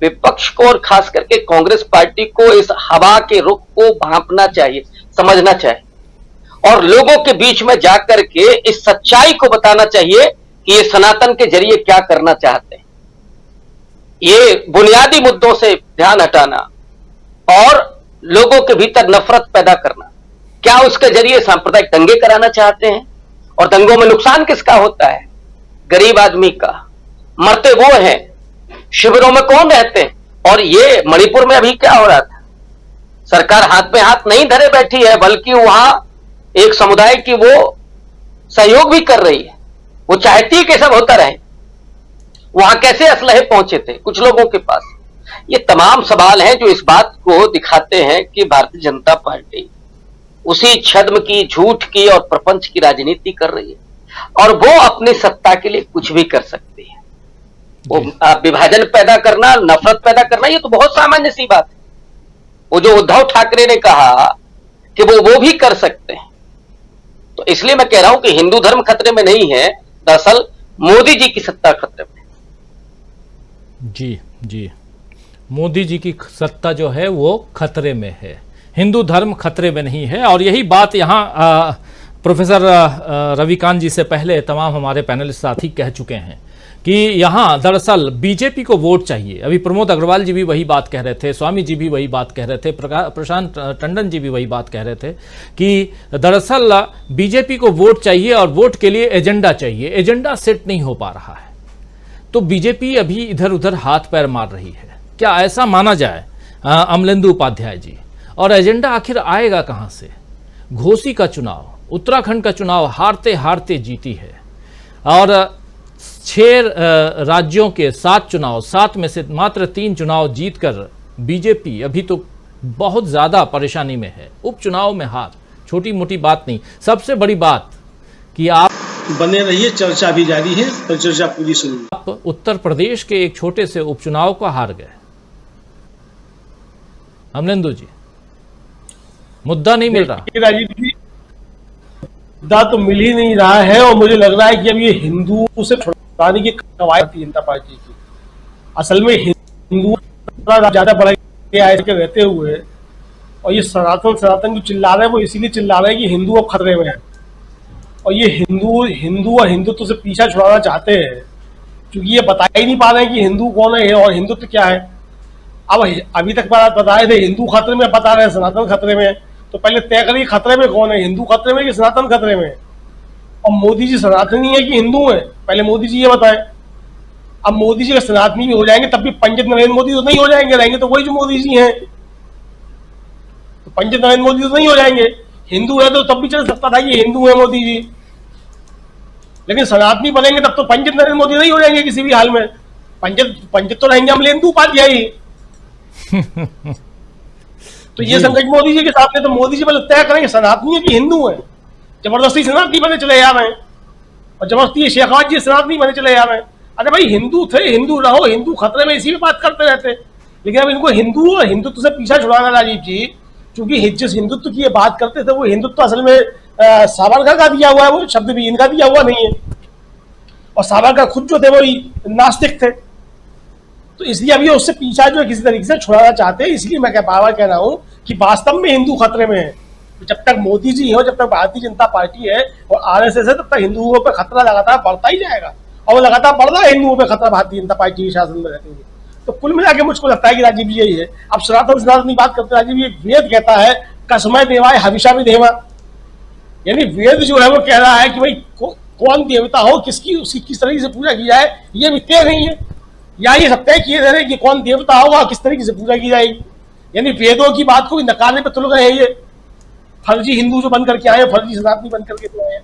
विपक्ष को और खास करके कांग्रेस पार्टी को इस हवा के रुख को भांपना चाहिए, समझना चाहिए, और लोगों के बीच में जाकर के इस सच्चाई को बताना चाहिए कि ये सनातन के जरिए क्या करना चाहते हैं। ये बुनियादी मुद्दों से ध्यान हटाना और लोगों के भीतर नफरत पैदा करना क्या उसके जरिए सांप्रदायिक दंगे कराना चाहते हैं? और दंगों में नुकसान किसका होता है? गरीब आदमी का। मरते वो हैं, शिविरों में कौन रहते हैं? और ये मणिपुर में अभी क्या हो रहा था, सरकार हाथ में हाथ नहीं धरे बैठी है, बल्कि वहां एक समुदाय की वो सहयोग भी कर रही है। वो चाहती है कि सब होता रहे। वहां कैसे असलहे पहुंचे थे कुछ लोगों के पास? ये तमाम सवाल हैं जो इस बात को दिखाते हैं कि भारतीय जनता पार्टी उसी छद्म की, झूठ की और प्रपंच की राजनीति कर रही है और वो अपनी सत्ता के लिए कुछ भी कर सकती है। वो विभाजन पैदा करना, नफरत पैदा करना, ये तो बहुत सामान्य सी बात है। वो जो उद्धव ठाकरे ने कहा कि वो भी कर सकते हैं, तो इसलिए मैं कह रहा हूं कि हिंदू धर्म खतरे में नहीं है, दरअसल मोदी जी की सत्ता खतरे में है। जी जी, मोदी जी की सत्ता जो है वो खतरे में है, हिंदू धर्म खतरे में नहीं है। और यही बात यहाँ प्रोफेसर रविकांत जी से पहले तमाम हमारे पैनलिस्ट साथी कह चुके हैं कि यहाँ दरअसल बीजेपी को वोट चाहिए। अभी प्रमोद अग्रवाल जी भी वही बात कह रहे थे, स्वामी जी भी वही बात कह रहे थे, प्रशांत टंडन जी भी वही बात कह रहे थे कि दरअसल बीजेपी को वोट चाहिए और वोट के लिए एजेंडा चाहिए। एजेंडा सेट नहीं हो पा रहा है, तो बीजेपी अभी इधर उधर हाथ पैर मार रही है। क्या ऐसा माना जाए अमलेंदु उपाध्याय जी? और एजेंडा आखिर आएगा कहां से? घोसी का चुनाव, उत्तराखंड का चुनाव हारते हारते जीती है और 6 राज्यों के 7 चुनाव, 7 में से मात्र 3 चुनाव जीतकर बीजेपी अभी तो बहुत ज्यादा परेशानी में है। उपचुनाव में हार छोटी मोटी बात नहीं, सबसे बड़ी बात कि आप बने रहिए, चर्चा भी जारी है, परिचर्चा पूरी सुनिए। आप उत्तर प्रदेश के एक छोटे से उपचुनाव को हार गए। अमलेंदु जी, मुद्दा नहीं मिल रहा। राजीव जी, मुद्दा तो मिल ही नहीं रहा है और मुझे लग रहा है कि अब ये हिंदुओं से छुड़ाने की कवायद भारतीय जनता पार्टी की। असल में हिंदू ज्यादा बड़ा रहते हुए और ये सनातन जो चिल्ला रहे हैं वो इसीलिए चिल्ला रहे हैं कि हिंदू अब खतरे में है और ये हिंदू और हिंदुत्व से पीछा छुड़ाना चाहते हैं, क्योंकि ये बता ही नहीं पा रहे हैं कि हिंदू कौन है और हिंदुत्व क्या है। अब अभी तक बताए थे हिंदू खतरे में, बता रहे हैं सनातन खतरे में, तो पहले तय करिए खतरे में कौन है, हिंदू खतरे में कि सनातन खतरे में? और मोदी जी सनातनी है कि हिंदू है, पहले मोदी जी ये बताएं। अब मोदी जी अगर सनातनी भी हो जाएंगे तब भी पंडित नरेंद्र मोदी तो नहीं हो जाएंगे, रहेंगे तो वही जो मोदी जी हैं, तो पंडित नरेंद्र मोदी तो नहीं हो जाएंगे। हिंदू है तो तब भी चल सकता था कि हिंदू है मोदी जी, लेकिन सनातनी बनेंगे तब तो पंडित नरेंद्र मोदी नहीं हो जाएंगे किसी भी हाल में। पंडित तो रहेंगे अमलेंदु उपाध्याय ही। तो ये संकट मोदी जी के सामने, तो मोदी जी पहले तय करेंगे सनातनी है कि हिंदू है। जबरदस्ती सनातनी बने चले जा रहे हैं और जबरदस्ती शेखावत जी सनातनी बने चले जा रहे हैं। अरे भाई हिंदू थे, हिंदू रहो, हिंदू खतरे में, इसी में बात करते रहते। लेकिन अब इनको हिंदू और हिंदुत्व से पीछा छुड़ाना राजीव जी, क्योंकि जिस हिंदुत्व की ये बात करते थे वो हिंदुत्व असल में सावरकर का दिया हुआ है, वो शब्द भी इनका दिया हुआ नहीं है। और सावरकर खुद जो थे वो नास्तिक थे, तो इसलिए अभी उससे पीछा जो है किसी तरीके से छुड़ाना चाहते हैं। इसलिए मैं बार कह रहा हूँ कि वास्तव में हिंदू खतरे में है। जब तक मोदी जी हो, जब तक भारतीय जनता पार्टी है और आरएसएस है, तब तक हिंदुओं पर खतरा लगातार बढ़ता ही जाएगा और वो लगातार बढ़ रहा है हिंदुओं पर खतरा भारतीय जनता पार्टी के शासन में रहते हुए। तो कुल मिला के मुझको लगता है कि राजीव जी यही है। अब सनातन बात करते हैं राजीव, ये वेद कहता है कसमय देवाय हविषा भी देवा, यानी वेद जो है वो कह रहा है कि भाई कौन देवता हो, किसकी उसकी किस तरीके से पूजा की जाए, ये भी तय नहीं है। या ये सब तय किए जा रहे हैं कि कौन देवता होगा, किस तरीके से पूजा की जाएगी, यानी वेदों की बात को भी नकारने पर तुल गए हैं ये फर्जी हिंदू जो बन करके आए, फर्जी सनातनी बन करके तो आए।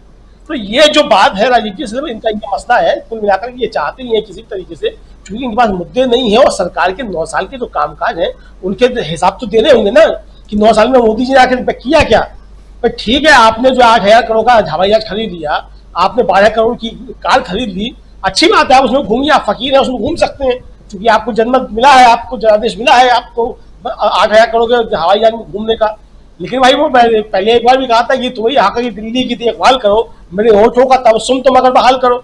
तो ये जो बात है राजीव जी, इसलिए इनका ये मसला है। कुल मिलाकर ये चाहते ही है किसी तरीके से, क्योंकि इनके पास मुद्दे नहीं है और सरकार के 9 साल के जो कामकाज है उनके हिसाब तो देने होंगे ना कि 9 साल में मोदी जी ने आखिर किया क्या। भाई ठीक है, आपने जो 8,000 करोड़ का हवाई जहाज खरीद लिया, आपने 12 करोड़ की कार खरीद ली, अच्छी बात है, आप उसमें घूमिए, आप फकीर हैं, उसमें घूम सकते हैं, क्योंकि आपको जन्मत मिला है, आपको जनादेश मिला है आपको 8,000 करोड़ के हवाई जहाज में घूमने का। लेकिन भाई वो पहले एक बार भी कहा था कि तुम्हें आकर दिल्ली की देखभाल करो, मेरे होठों का तबस्सुम तो मगर बहाल करो।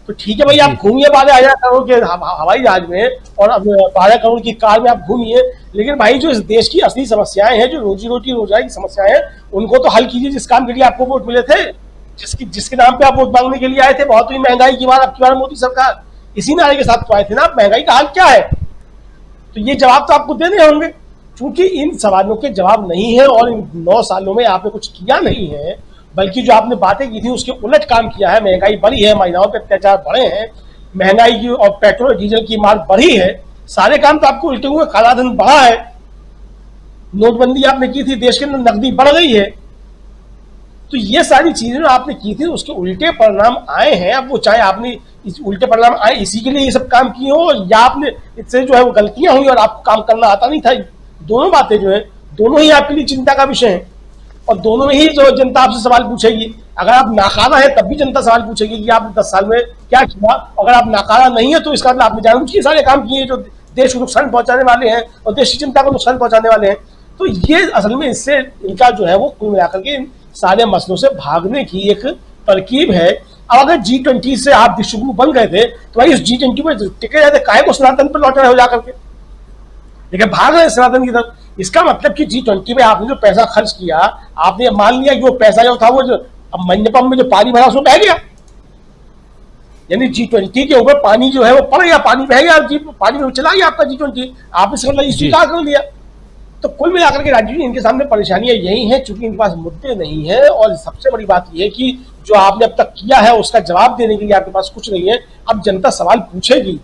तो ठीक है भाई, आप घूमिए 12,000 करोड़ के हवाई जहाज में और अब 12 करोड़ की कार में आप घूमिए, लेकिन भाई जो इस देश की असली समस्याएं हैं, जो रोजी रोटी रोजगार की समस्याएं हैं, उनको तो हल कीजिए। जिस काम के लिए आपको वोट मिले थे, जिसके नाम पे आप वोट मांगने के लिए आए थे, बहुत ही महंगाई की बात, अब की बार मोदी सरकार इसी नारे के साथ तो आए थे ना, महंगाई का हाल क्या है, तो ये जवाब तो आपको देने होंगे। चूंकि इन सवालों के जवाब नहीं है और इन 9 सालों में आपने कुछ किया नहीं है, बल्कि जो आपने बातें की थी उसके उलट काम किया है। महंगाई बढ़ी है, महिलाओं पे अत्याचार बढ़े हैं, महंगाई की और पेट्रोल डीजल की मांग बढ़ी है, सारे काम तो आपको उल्टे हुए, कालाधन बढ़ा है, नोटबंदी आपने की थी, देश के अंदर नकदी बढ़ गई है। तो ये सारी चीजें जो आपने की थी उसके उल्टे परिणाम आए हैं। अब वो चाहे आपने उल्टे परिणाम आए इसी के लिए ये सब काम किए हो, या आपने इससे जो है वो गलतियां हुई और आपको काम करना आता नहीं था। दोनों बातें जो है, दोनों ही आपके लिए चिंता का विषय है और दोनों में ही जो जनता आपसे सवाल पूछेगी। अगर आप नाकारा है तब भी जनता सवाल पूछेगी कि आपने 10 साल में क्या किया। अगर आप नाकारा नहीं है तो इसका मतलब आपने जानबूझ के सारे काम किए जो देश को नुकसान पहुंचाने वाले हैं और देश की जनता को नुकसान पहुंचाने वाले हैं। तो ये असल में इससे इनका जो है वो कुल मिलाकर के सारे मसलों से भागने की एक तरकीब है। अब अगर G20 से आप विश्वगुरु बन गए थे तो भाई इस G20 में टिके जाते, काहे को सनातन पर लौट रहे हो जाकर के, लेकिन भाग रहे सनातन की तरफ। इसका मतलब कि G20 में आपने जो पैसा खर्च किया, आपने मान लिया कि वो पैसा जो था वो जो मंडपम में जो पानी भरा उसमें बह गया, यानी G20 के ऊपर पानी जो है वो पड़ गया, पानी बह गया, पानी में चला गया आपका G20, आपने स्वीकार कर लिया। तो कुल मिलाकर के राजीव जी इनके सामने परेशानियां यही हैं, चूंकि इनके पास मुद्दे नहीं है और सबसे बड़ी बात यह है कि जो आपने अब तक किया है उसका जवाब देने के लिए आपके पास कुछ नहीं है। अब जनता सवाल पूछेगी,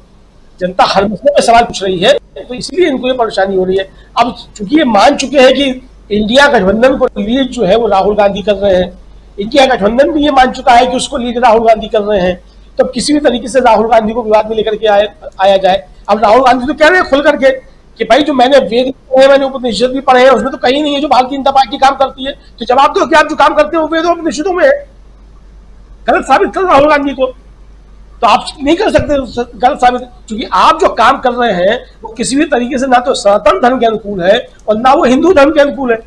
जनता हर मसले में सवाल पूछ रही है, तो इसलिए इनको ये परेशानी हो रही है। अब चूंकि ये मान चुके हैं कि इंडिया गठबंधन को लीड जो है वो राहुल गांधी कर रहे हैं, इंडिया गठबंधन भी ये मान चुका है कि उसको लीड राहुल गांधी कर रहे हैं, तो किसी भी तरीके से राहुल गांधी को विवाद में लेकर के आया जाए। अब राहुल गांधी तो कह रहे हैं खुल करके कि भाई जो मैंने वेद पढ़े, मैंने उपनिषद भी पढ़े हैं, उसमें तो कहीं नहीं है जो भारतीय जनता पार्टी काम करती है। तो जवाब दो कि आप जो काम करते हो वेदों उपनिषदों में है, गलत साबित कर राहुल गांधी को। तो आप नहीं कर सकते गलत साबित, क्योंकि आप जो काम कर रहे हैं वो किसी भी तरीके से ना तो सनातन धर्म के अनुकूल है और ना वो हिंदू धर्म के अनुकूल है,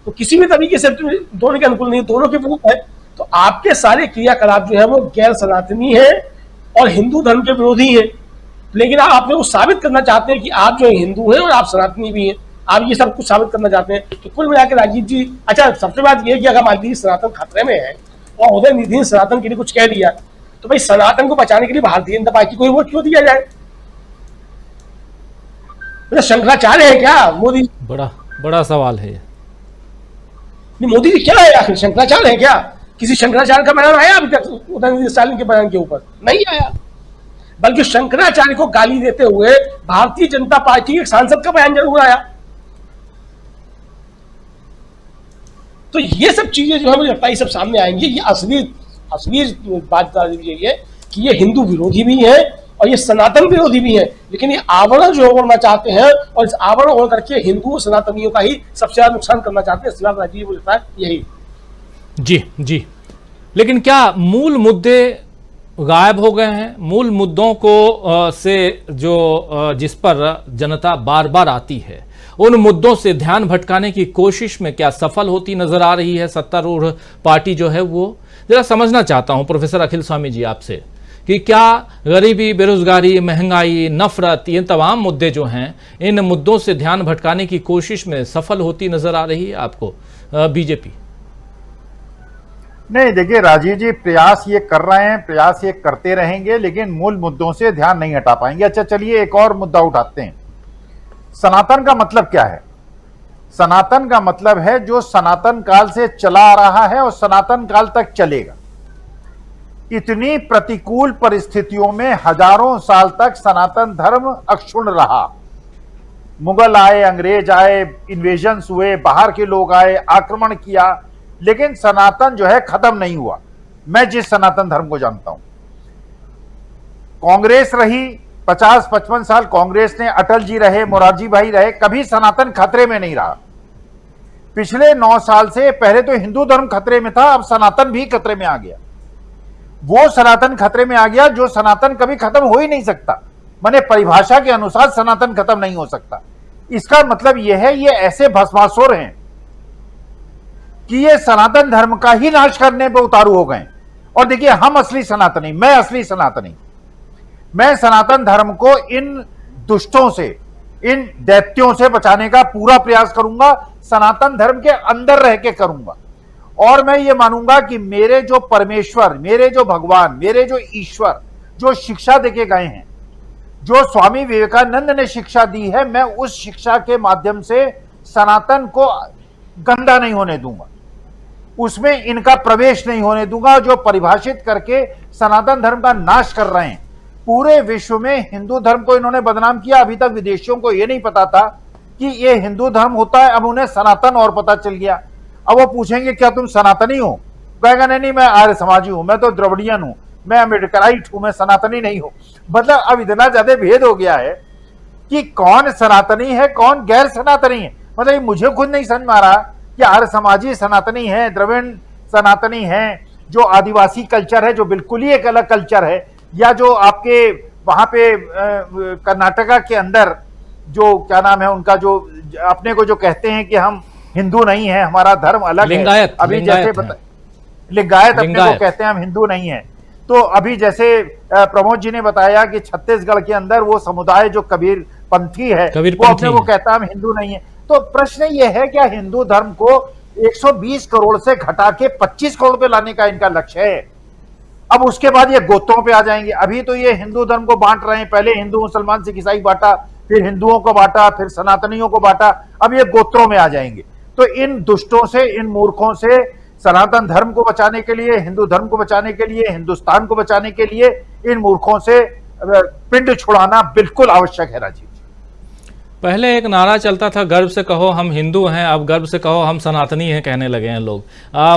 तो किसी भी तरीके से दोनों के अनुकूल नहीं, दोनों के विरुद्ध है। तो आपके सारे क्रियाकलाप जो है वो गैर सनातनी है और हिंदू धर्म के विरोधी है। लेकिन आप वो साबित करना चाहते हैं कि आप जो हिंदू हैं और आप सनातनी भी हैं, आप ये सब कुछ साबित करना चाहते हैं। तो कुल मिलाकर राजीव जी, अच्छा सबसे बात यह है कि अगर मान लीजिए सनातन खतरे में है और उदयनिधि ने सनातन के लिए कुछ कह दिया, तो भाई सनातन को बचाने के लिए भारतीय जनता पार्टी को ही वोट क्यों दिया जाए? मतलब शंकराचार्य है क्या मोदी? बड़ा सवाल है। नहीं, मोदी जी क्या है आखिर, शंकराचार्य है क्या? किसी शंकराचार्य का बयान आया अभी तक उदयनिधि स्टालिन के बयान के ऊपर? नहीं आया। बल्कि शंकराचार्य को गाली देते हुए भारतीय जनता पार्टी के सांसद का बयान जरूर आया। तो ये सब चीजें जो है मुझे लगता है सब सामने आएंगी। ये असली बात ये है कि ये हिंदू विरोधी भी है और ये सनातन विरोधी भी है, लेकिन ये आवरण जो ओढ़ना चाहते हैं और इस आवरण ओढ़ करके हिंदू और सनातनियों का ही सबसे ज्यादा नुकसान करना चाहते हैं। इस्लाम राजीव मुझे लगता है यही। जी, लेकिन क्या मूल मुद्दे गायब हो गए हैं? मूल मुद्दों को जिस पर जनता बार बार आती है, उन मुद्दों से ध्यान भटकाने की कोशिश में क्या सफल होती नजर आ रही है सत्तारूढ़ पार्टी जो है वो? जरा समझना चाहता हूं प्रोफेसर अखिल स्वामी जी आपसे कि क्या गरीबी, बेरोजगारी, महंगाई, नफरत, ये तमाम मुद्दे जो हैं, इन मुद्दों से ध्यान भटकाने की कोशिश में सफल होती नजर आ रही है आपको बीजेपी? नहीं, देखिए राजीव जी, प्रयास ये कर रहे हैं, प्रयास ये करते रहेंगे, लेकिन मूल मुद्दों से ध्यान नहीं हटा पाएंगे। अच्छा चलिए एक और मुद्दा उठाते हैं। सनातन का मतलब क्या है? सनातन का मतलब है जो सनातन काल से चला आ रहा है और सनातन काल तक चलेगा। इतनी प्रतिकूल परिस्थितियों में हजारों साल तक सनातन धर्म अक्षुण्ण रहा। मुगल आए, अंग्रेज आए, इन्वेजन्स हुए, बाहर के लोग आए, आक्रमण किया, लेकिन सनातन जो है खत्म नहीं हुआ। मैं जिस सनातन धर्म को जानता हूं, कांग्रेस रही 50-55 साल, कांग्रेस ने, अटल जी रहे, मोरारजी भाई रहे, कभी सनातन खतरे में नहीं रहा। पिछले 9 साल से पहले तो हिंदू धर्म खतरे में था, अब सनातन भी खतरे में आ गया। वो सनातन खतरे में आ गया जो सनातन कभी खत्म हो ही नहीं सकता। माने परिभाषा के अनुसार सनातन खत्म नहीं हो सकता। इसका मतलब यह है ये ऐसे भस्मासुर हैं कि ये सनातन धर्म का ही नाश करने पर उतारू हो गए। और देखिए, हम असली सनातनी, मैं असली सनातनी, मैं सनातन धर्म को इन दुष्टों से, इन दैत्यों से बचाने का पूरा प्रयास करूंगा, सनातन धर्म के अंदर रह के करूंगा। और मैं ये मानूंगा कि मेरे जो परमेश्वर, मेरे जो भगवान, मेरे जो ईश्वर जो शिक्षा देके गए हैं, जो स्वामी विवेकानंद ने शिक्षा दी है, मैं उस शिक्षा के माध्यम से सनातन को गंदा नहीं होने दूंगा, उसमें इनका प्रवेश नहीं होने दूंगा, जो परिभाषित करके सनातन धर्म का नाश कर रहे हैं। पूरे विश्व में हिंदू धर्म को इन्होंने बदनाम किया। अभी तक विदेशियों को यह नहीं पता था कि ये हिंदू धर्म होता है, अब उन्हें सनातन और पता चल गया। अब वो पूछेंगे क्या तुम सनातनी हो, कहेगा नहीं मैं आर्य समाजी हूं, मैं तो द्रविडियन हूं, मैं अम्बेडकराइट हूं, मैं सनातनी नहीं हूं। मतलब अब इतना ज्यादा भेद हो गया है कि कौन सनातनी है कौन गैर सनातनी है। मतलब ये मुझे खुद नहीं समझ में आ रहा कि आर्य समाजी सनातनी है, द्रविड़ सनातनी है, जो आदिवासी कल्चर है जो बिल्कुल ही एक अलग कल्चर है, या जो आपके वहां पे कर्नाटका के अंदर जो क्या नाम है उनका, जो अपने को जो कहते हैं कि हम हिंदू नहीं है, हमारा धर्म अलग है। अभी जैसे लिंगायत अपने को कहते हैं हम हिंदू नहीं है। तो अभी जैसे प्रमोद जी ने बताया कि छत्तीसगढ़ के अंदर वो समुदाय जो कबीर पंथी है वो अपने को कहता है हम हिंदू नहीं है। तो प्रश्न ये है क्या हिंदू धर्म को 120 करोड़ से घटा के 25 करोड़ पे लाने का इनका लक्ष्य है? अब उसके बाद ये गोत्रों पे आ जाएंगे। अभी तो ये हिंदू धर्म को बांट रहे हैं, पहले हिंदू मुसलमान सिख ईसाई बांटा, फिर हिंदुओं को बांटा, फिर सनातनियों को बांटा, अब ये गोत्रों में आ जाएंगे। तो इन दुष्टों से, इन मूर्खों से सनातन धर्म को बचाने के लिए, हिंदू धर्म को बचाने के लिए, हिंदुस्तान को बचाने के लिए इन मूर्खों से पिंड छुड़ाना बिल्कुल आवश्यक है। राजीव, पहले एक नारा चलता था गर्व से कहो हम हिंदू हैं, अब गर्व से कहो हम सनातनी हैं कहने लगे हैं लोग।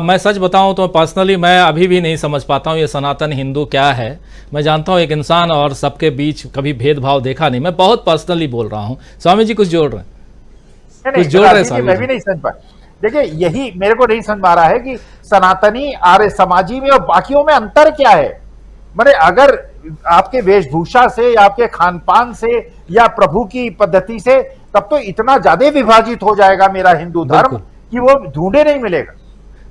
मैं सच बताऊं तो पर्सनली मैं अभी भी नहीं समझ पाता हूं ये सनातन हिंदू क्या है। मैं जानता हूं एक इंसान और सबके बीच कभी भेदभाव देखा नहीं। मैं बहुत पर्सनली बोल रहा हूं। स्वामी जी कुछ जोड़ रहे हैं? कुछ जोड़ रहे हैं? मैं भी नहीं समझ पाया। देखिए यही मेरे को नहीं समझ आ रहा है कि सनातनी आर्य समाजी में और बाकियों में अंतर क्या है। मैंने अगर आपके वेशभूषा से या आपके खान पान से या प्रभु की पद्धति से, तब तो इतना ज्यादा विभाजित हो जाएगा मेरा हिंदू धर्म कि वो ढूंढे नहीं मिलेगा।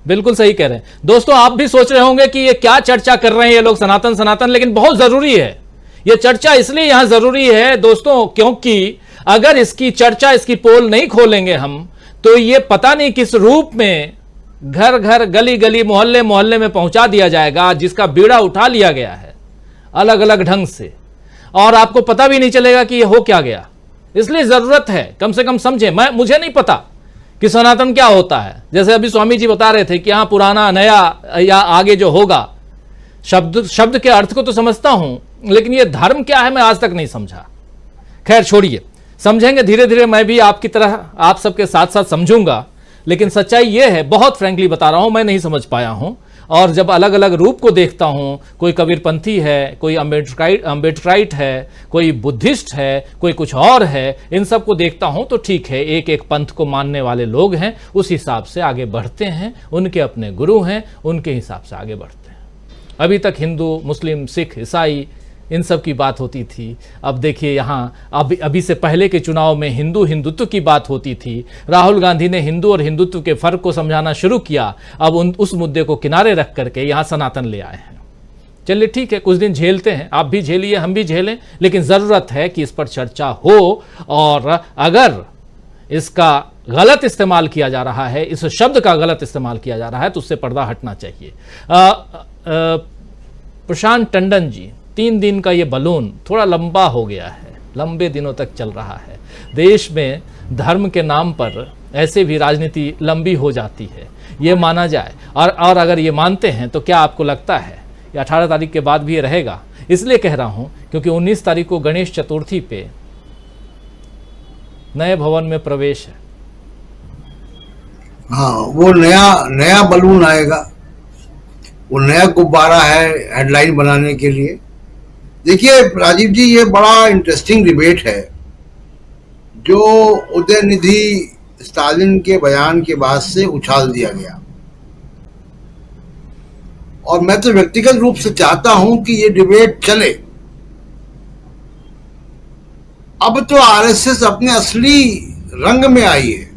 बिल्कुल सही कह रहे हैं दोस्तों। आप भी सोच रहे होंगे कि ये क्या चर्चा कर रहे हैं ये लोग सनातन सनातन, लेकिन बहुत जरूरी है ये चर्चा। इसलिए यहां जरूरी है दोस्तों क्योंकि अगर इसकी चर्चा, इसकी पोल नहीं खोलेंगे हम, तो ये पता नहीं किस रूप में घर घर, गली गली, मोहल्ले मोहल्ले में पहुंचा दिया जाएगा, जिसका बीड़ा उठा लिया गया है अलग अलग ढंग से, और आपको पता भी नहीं चलेगा कि ये हो क्या गया। इसलिए जरूरत है कम से कम समझे। मुझे नहीं पता कि सनातन क्या होता है। जैसे अभी स्वामी जी बता रहे थे कि यहां पुराना नया या आगे जो होगा, शब्द के अर्थ को तो समझता हूं, लेकिन ये धर्म क्या है मैं आज तक नहीं समझा। खैर छोड़िए, समझेंगे धीरे धीरे। मैं भी आपकी तरह आप सबके साथ साथ समझूंगा, लेकिन सच्चाई यह है, बहुत फ्रैंकली बता रहा हूं, मैं नहीं समझ पाया हूं। और जब अलग अलग रूप को देखता हूं, कोई कबीरपंथी है, कोई अम्बेडकराइट है, कोई बुद्धिस्ट है, कोई कुछ और है, इन सब को देखता हूं तो ठीक है, एक एक पंथ को मानने वाले लोग हैं, उस हिसाब से आगे बढ़ते हैं, उनके अपने गुरु हैं, उनके हिसाब से आगे बढ़ते हैं। अभी तक हिंदू, मुस्लिम, सिख, ईसाई इन सब की बात होती थी। अब देखिए यहाँ अभी से पहले के चुनाव में हिंदू हिंदुत्व की बात होती थी। राहुल गांधी ने हिंदू और हिंदुत्व के फर्क को समझाना शुरू किया। अब उस मुद्दे को किनारे रख करके यहाँ सनातन ले आए हैं। चलिए ठीक है, कुछ दिन झेलते हैं, आप भी झेलिए, हम भी झेलें, लेकिन ज़रूरत है कि इस पर चर्चा हो। और अगर इसका गलत इस्तेमाल किया जा रहा है, इस शब्द का गलत इस्तेमाल किया जा रहा है, तो उससे पर्दा हटना चाहिए। प्रशांत टंडन जी, 3 दिन का ये बलून थोड़ा लंबा हो गया है, लंबे दिनों तक चल रहा है। देश में धर्म के नाम पर ऐसे भी राजनीति लंबी हो जाती है, ये माना जाए। और अगर ये मानते हैं तो क्या आपको लगता है ये 18 तारीख के बाद भी ये रहेगा? इसलिए कह रहा हूं क्योंकि 19 तारीख को गणेश चतुर्थी पे नए भवन में प्रवेश है। हाँ, वो नया बलून आएगा, वो नया गुब्बारा है हेडलाइन बनाने के लिए। देखिए राजीव जी, ये बड़ा इंटरेस्टिंग डिबेट है जो उदयनिधि स्टालिन के बयान के बाद से उछाल दिया गया। और मैं तो व्यक्तिगत रूप से चाहता हूं कि ये डिबेट चले। अब तो आरएसएस अपने असली रंग में आई है।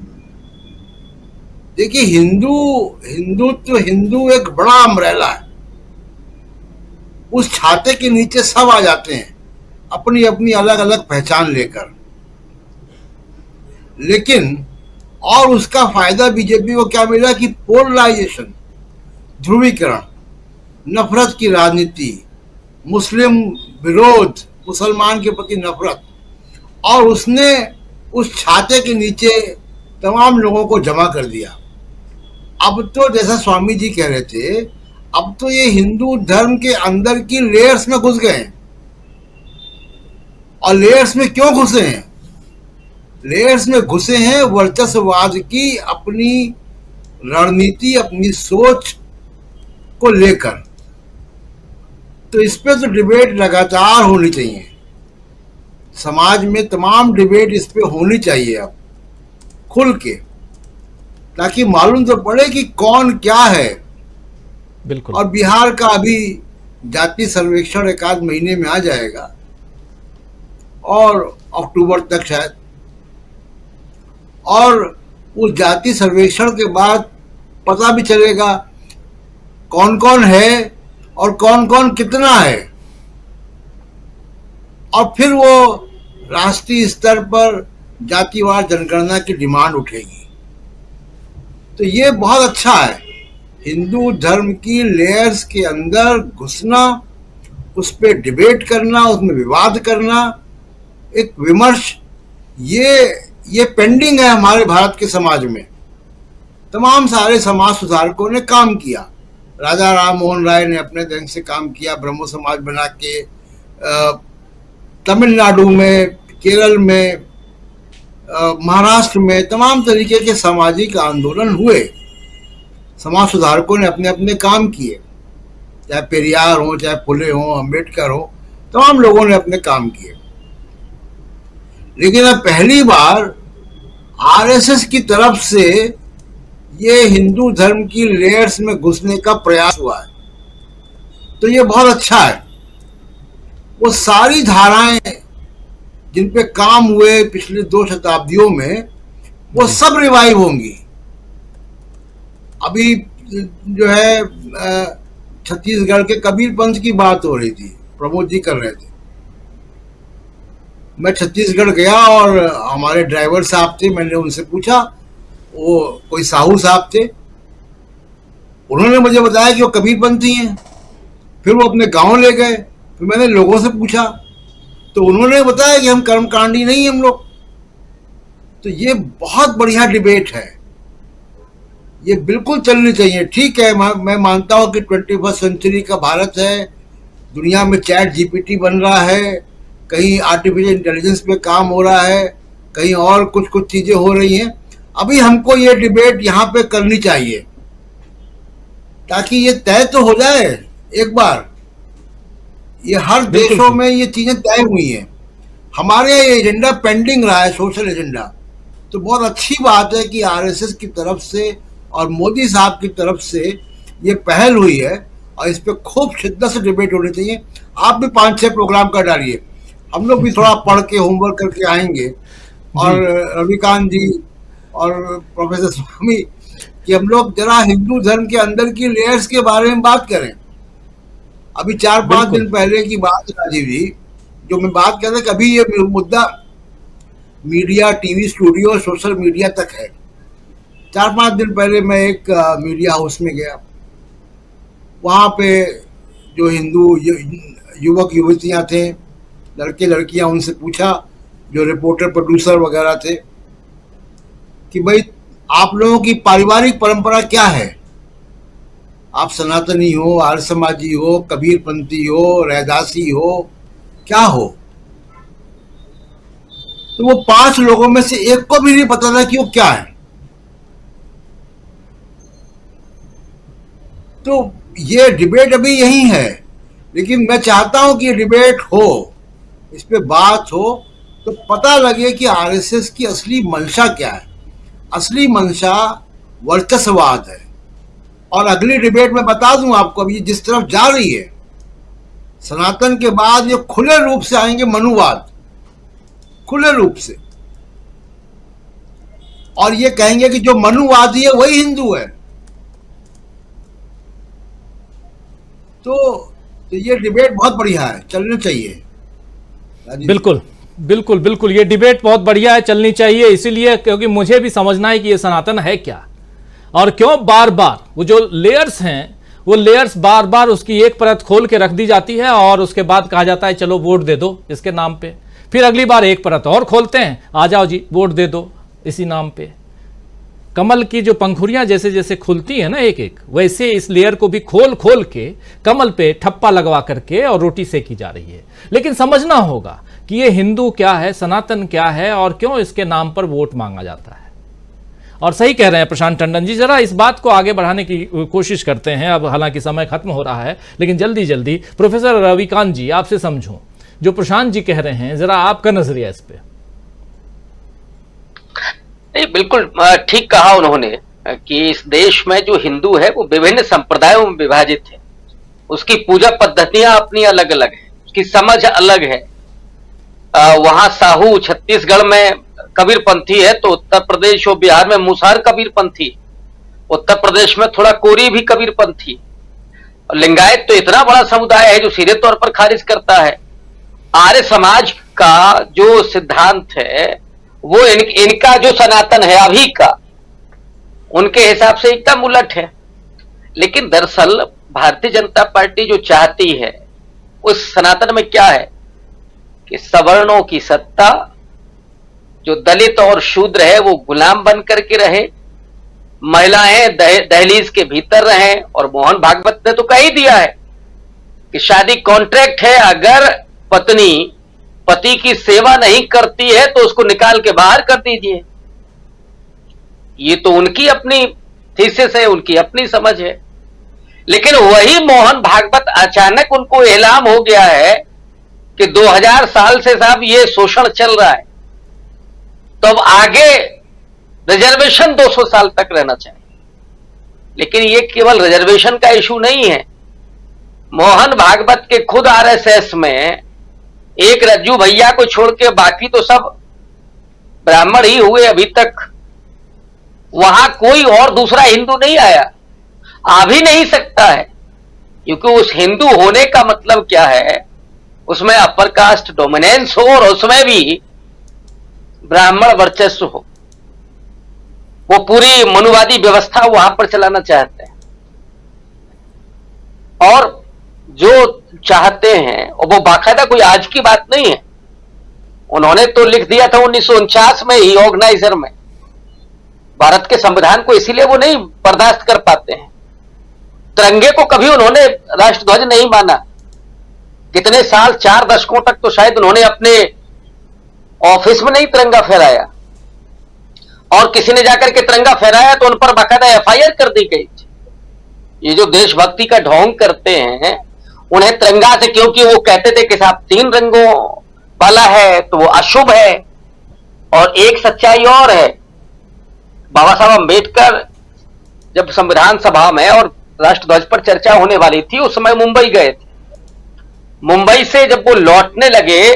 देखिए हिंदू एक बड़ा अम्ब्रेला है, उस छाते के नीचे सब आ जाते हैं अपनी अपनी अलग अलग पहचान लेकर। लेकिन और उसका फायदा बीजेपी को क्या मिला कि पोलराइजेशन, ध्रुवीकरण, नफरत की राजनीति, मुस्लिम विरोध, मुसलमान के प्रति नफरत, और उसने उस छाते के नीचे तमाम लोगों को जमा कर दिया। अब तो जैसा स्वामी जी कह रहे थे, अब तो ये हिंदू धर्म के अंदर की लेयर्स में घुस गए हैं। और लेयर्स में क्यों घुसे हैं? लेयर्स में घुसे हैं वर्चस्ववाद की अपनी रणनीति, अपनी सोच को लेकर। तो इस पे तो डिबेट लगातार होनी चाहिए, समाज में तमाम डिबेट इस पे होनी चाहिए अब खुल के, ताकि मालूम तो पड़े कि कौन क्या है। बिल्कुल। और बिहार का अभी जाति सर्वेक्षण एक आध महीने में आ जाएगा, और अक्टूबर तक शायद, और उस जाति सर्वेक्षण के बाद पता भी चलेगा कौन कौन है और कौन कौन कितना है। और फिर वो राष्ट्रीय स्तर पर जातिवार जनगणना की डिमांड उठेगी। तो ये बहुत अच्छा है, हिंदू धर्म की लेयर्स के अंदर घुसना, उस पर डिबेट करना, उसमें विवाद करना, एक विमर्श, ये पेंडिंग है हमारे भारत के समाज में। तमाम सारे समाज सुधारकों ने काम किया। राजा राम मोहन राय ने अपने ढंग से काम किया, ब्रह्मो समाज बना के तमिलनाडु में, केरल में, महाराष्ट्र में तमाम तरीके के सामाजिक आंदोलन हुए। समाज सुधारकों ने अपने अपने काम किए, चाहे पेरियार हो, चाहे फुले हो, अंबेडकर हो, तमाम लोगों ने अपने काम किए। लेकिन अब पहली बार आरएसएस की तरफ से ये हिंदू धर्म की लेयर्स में घुसने का प्रयास हुआ है, तो ये बहुत अच्छा है। वो सारी धाराएं जिन पे काम हुए पिछले 2 शताब्दियों में, वो सब रिवाइव होंगी। अभी जो है छत्तीसगढ़ के कबीरपंथ की बात हो रही थी, प्रमोद जी कर रहे थे। मैं छत्तीसगढ़ गया और हमारे ड्राइवर साहब थे, मैंने उनसे पूछा, वो कोई साहू साहब थे, उन्होंने मुझे बताया कि वो कबीरपंथी हैं। फिर वो अपने गांव ले गए, फिर मैंने लोगों से पूछा तो उन्होंने बताया कि हम कर्मकांडी नहीं, हम लोग। तो ये बहुत बढ़िया डिबेट है, ये बिल्कुल चलनी चाहिए। ठीक है, मैं मानता हूं कि 21st सेंचुरी का भारत है, दुनिया में चैट जीपीटी बन रहा है, कहीं आर्टिफिशियल इंटेलिजेंस पे काम हो रहा है, कहीं और कुछ कुछ चीजें हो रही हैं। अभी हमको ये डिबेट यहाँ पे करनी चाहिए, ताकि ये तय तो हो जाए एक बार। ये हर देशों में ये चीजें तय हुई हैं, हमारे यहाँ ये एजेंडा पेंडिंग रहा है, सोशल एजेंडा। तो बहुत अच्छी बात है कि आरएसएस की तरफ से और मोदी साहब की तरफ से ये पहल हुई है, और इस पे खूब शिद्दत से डिबेट होनी चाहिए। आप भी 5-6 प्रोग्राम कर डालिए, हम लोग भी थोड़ा पढ़ के होमवर्क करके आएंगे, और रविकांत जी और प्रोफेसर स्वामी, कि हम लोग जरा हिंदू धर्म के अंदर की लेयर्स के बारे में बात करें। अभी 4-5 दिन पहले की बात है राजीव जी, जो मैं बात कर रहा था, कभी ये मुद्दा media, TV studio, social media तक है। 4-5 दिन पहले मैं एक मीडिया हाउस में गया, वहाँ पे जो हिंदू युवक युवतियाँ थे, लड़के लड़कियाँ, उनसे पूछा, जो रिपोर्टर प्रोड्यूसर वगैरह थे, कि भाई आप लोगों की पारिवारिक परंपरा क्या है? आप सनातनी हो, आर्य समाजी हो, कबीरपंथी हो, रैदासी हो, क्या हो? तो वो 5 लोगों में से एक को भी नहीं पता था कि वो क्या है। तो ये डिबेट अभी यही है, लेकिन मैं चाहता हूं कि ये डिबेट हो, इस पे बात हो, तो पता लगे कि आरएसएस की असली मंशा क्या है। असली मंशा वर्चस्ववाद है। और अगली डिबेट में बता दूं आपको, अभी जिस तरफ जा रही है, सनातन के बाद ये खुले रूप से आएंगे मनुवाद, खुले रूप से, और ये कहेंगे कि जो मनुवादी है वही हिंदू है। तो ये डिबेट बहुत बढ़िया है, चलना चाहिए। बिल्कुल बिल्कुल बिल्कुल, ये डिबेट बहुत बढ़िया है, चलनी चाहिए। इसीलिए क्योंकि मुझे भी समझना है कि ये सनातन है क्या, और क्यों बार बार वो जो लेयर्स हैं, वो लेयर्स बार बार उसकी एक परत खोल के रख दी जाती है, और उसके बाद कहा जाता है चलो वोट दे दो इसके नाम पे। फिर अगली बार एक परत और खोलते हैं, आ जाओ जी वोट दे दो इसी नाम पे। कमल की जो पंखुड़ियां जैसे जैसे खुलती है ना एक एक, वैसे इस लेयर को भी खोल खोल के कमल पे ठप्पा लगवा करके और रोटी सेकी जा रही है। लेकिन समझना होगा कि ये हिंदू क्या है, सनातन क्या है और क्यों इसके नाम पर वोट मांगा जाता है। और सही कह रहे हैं प्रशांत टंडन जी, जरा इस बात को आगे बढ़ाने की कोशिश करते हैं। अब हालांकि समय खत्म हो रहा है, लेकिन जल्दी जल्दी प्रोफेसर रविकांत जी आपसे समझूं, जो प्रशांत जी कह रहे हैं, जरा आपका नजरिया इस पे। नहीं, बिल्कुल ठीक कहा उन्होंने कि इस देश में जो हिंदू है वो विभिन्न संप्रदायों में विभाजित है। उसकी पूजा पद्धतियां अपनी अलग अलग है, उसकी समझ अलग है। वहां साहू छत्तीसगढ़ में कबीरपंथी है, तो उत्तर प्रदेश और बिहार में मुसहर कबीरपंथी, उत्तर प्रदेश में थोड़ा कोरी भी कबीरपंथी। लिंगायत तो इतना बड़ा समुदाय है जो सीधे तौर पर खारिज करता है। आर्य समाज का जो सिद्धांत है वो इनका जो सनातन है अभी का, उनके हिसाब से एकदम उलट है। लेकिन दरअसल भारतीय जनता पार्टी जो चाहती है उस सनातन में क्या है कि सवर्णों की सत्ता, जो दलित और शूद्र है वो गुलाम बन करके रहे, महिलाएं दहलीज के भीतर रहें। और मोहन भागवत ने तो कह ही दिया है कि शादी कॉन्ट्रैक्ट है, अगर पत्नी पति की सेवा नहीं करती है तो उसको निकाल के बाहर कर दीजिए। ये तो उनकी अपनी थीसिस है, उनकी अपनी समझ है। लेकिन वही मोहन भागवत अचानक उनको एलान हो गया है कि 2000 साल से साहब ये शोषण चल रहा है, तो अब आगे रिजर्वेशन 200 साल तक रहना चाहिए। लेकिन ये केवल रिजर्वेशन का इशू नहीं है। मोहन भागवत के खुद आरएसएस में एक रज्जू भैया को छोड़ के बाकी तो सब ब्राह्मण ही हुए अभी तक। वहां कोई और दूसरा हिंदू नहीं आया, आ भी नहीं सकता है, क्योंकि उस हिंदू होने का मतलब क्या है, उसमें अपर कास्ट डोमिनेंस हो और उसमें भी ब्राह्मण वर्चस्व हो। वो पूरी मनुवादी व्यवस्था वहां पर चलाना चाहते हैं। और जो चाहते हैं, और वो बाकायदा कोई आज की बात नहीं है, उन्होंने तो लिख दिया था 1949 में ही ऑर्गेनाइजर में। भारत के संविधान को इसीलिए वो नहीं बर्दाश्त कर पाते हैं। तिरंगे को कभी उन्होंने राष्ट्रध्वज नहीं माना। कितने साल, 4 दशकों तक तो शायद उन्होंने अपने ऑफिस में नहीं तिरंगा फहराया, और किसी ने जाकर के तिरंगा फहराया तो उन पर बाकायदा एफआईआर कर दी गई। ये जो देशभक्ति का ढोंग करते हैं, उन्हें तिरंगा से, क्योंकि वो कहते थे कि साहब 3 रंगों वाला है तो वो अशुभ है। और एक सच्चाई और है, बाबा साहब अंबेडकर जब संविधान सभा में और राष्ट्रध्वज पर चर्चा होने वाली थी, उस समय मुंबई गए थे। मुंबई से जब वो लौटने लगे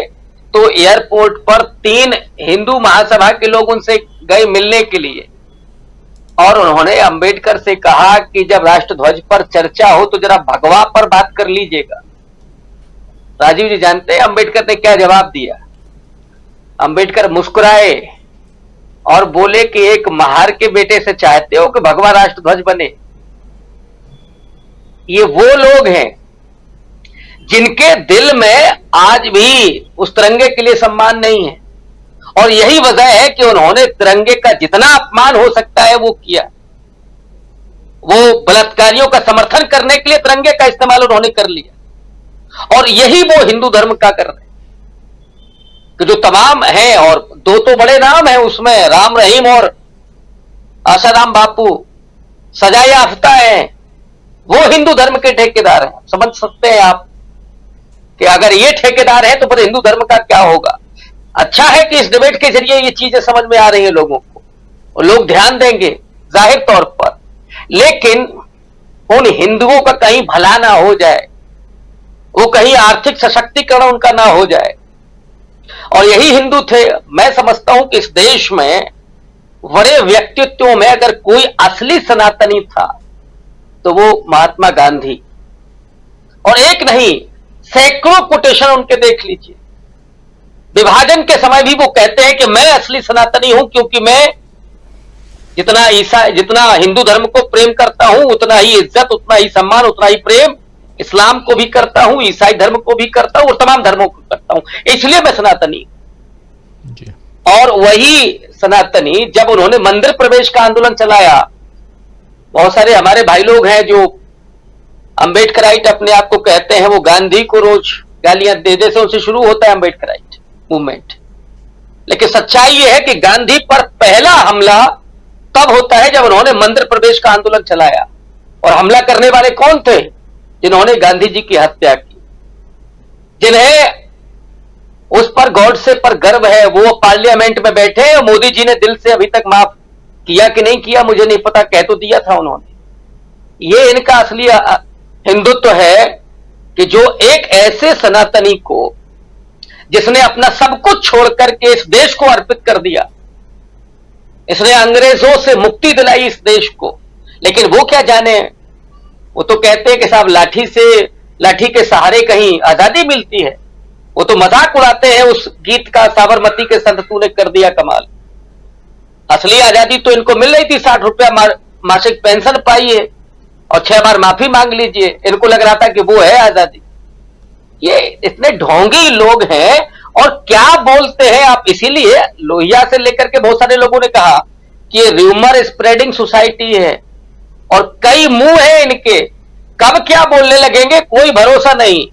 तो एयरपोर्ट पर 3 हिंदू महासभा के लोग उनसे गए मिलने के लिए, और उन्होंने अंबेडकर से कहा कि जब राष्ट्रध्वज पर चर्चा हो तो जरा भगवा पर बात कर लीजिएगा। राजीव जी जानते हैं अंबेडकर ने क्या जवाब दिया? अंबेडकर मुस्कुराए और बोले कि एक महार के बेटे से चाहते हो कि भगवा राष्ट्रध्वज बने? ये वो लोग हैं जिनके दिल में आज भी उस तिरंगे के लिए सम्मान नहीं है। और यही वजह है कि उन्होंने तिरंगे का जितना अपमान हो सकता है वो किया। वो बलात्कारियों का समर्थन करने के लिए तिरंगे का इस्तेमाल उन्होंने कर लिया। और यही वो हिंदू धर्म का कर रहे हैं कि जो तमाम हैं, और 2 तो बड़े नाम हैं उसमें, राम रहीम और आसाराम बापू, सजा याफ्ता हैं, वो हिंदू धर्म के ठेकेदार हैं। समझ सकते हैं आप कि अगर ये ठेकेदार है तो फिर हिंदू धर्म का क्या होगा। अच्छा है कि इस डिबेट के जरिए ये चीजें समझ में आ रही है लोगों को, और लोग ध्यान देंगे जाहिर तौर पर। लेकिन उन हिंदुओं का कहीं भला ना हो जाए, वो कहीं आर्थिक सशक्तिकरण उनका ना हो जाए। और यही हिंदू थे। मैं समझता हूं कि इस देश में बड़े व्यक्तित्वों में अगर कोई असली सनातनी था तो वो महात्मा गांधी। और एक नहीं, सैकड़ों कोटेशन उनके देख लीजिए। विभाजन के समय भी वो कहते हैं कि मैं असली सनातनी हूं, क्योंकि मैं जितना हिंदू धर्म को प्रेम करता हूं, उतना ही इज्जत, उतना ही सम्मान, उतना ही प्रेम इस्लाम को भी करता हूं, ईसाई धर्म को भी करता हूं, और तमाम धर्मों को करता हूं, इसलिए मैं सनातनी। और वही सनातनी जब उन्होंने मंदिर प्रवेश का आंदोलन चलाया, बहुत सारे हमारे भाई लोग हैं जो अंबेडकराइट अपने आप को कहते हैं, वो गांधी को रोज गालियां दे दे से उनसे शुरू होता है अंबेडकराइट मूवमेंट। लेकिन सच्चाई यह है कि गांधी पर पहला हमला तब होता है जब उन्होंने मंदिर प्रवेश का आंदोलन चलाया। और हमला करने वाले कौन थे? जिन्होंने गांधी जी की हत्या की, जिन्हें उस पर गॉडसे पर गर्व है। वो पार्लियामेंट में बैठे और मोदी जी ने दिल से अभी तक माफ किया कि नहीं किया मुझे नहीं पता, कह तो दिया था उन्होंने। ये इनका असली हिंदुत्व है कि जो एक ऐसे सनातनी को, जिसने अपना सब कुछ छोड़ करके इस देश को अर्पित कर दिया, इसने अंग्रेजों से मुक्ति दिलाई इस देश को, लेकिन वो क्या जाने, वो तो कहते हैं कि साहब लाठी के सहारे कहीं आजादी मिलती है। वो तो मजाक उड़ाते हैं उस गीत का, साबरमती के संत तूने कर दिया कमाल। असली आजादी तो इनको मिल रही थी, 60 रुपया मासिक पेंशन पाइए और 6 बार माफी मांग लीजिए। इनको लग रहा था कि वो है आजादी। ये इतने ढोंगी लोग हैं और क्या बोलते हैं आप। इसीलिए लोहिया से लेकर के बहुत सारे लोगों ने कहा कि ये र्यूमर स्प्रेडिंग सोसाइटी है और कई मुंह है इनके, कब क्या बोलने लगेंगे कोई भरोसा नहीं।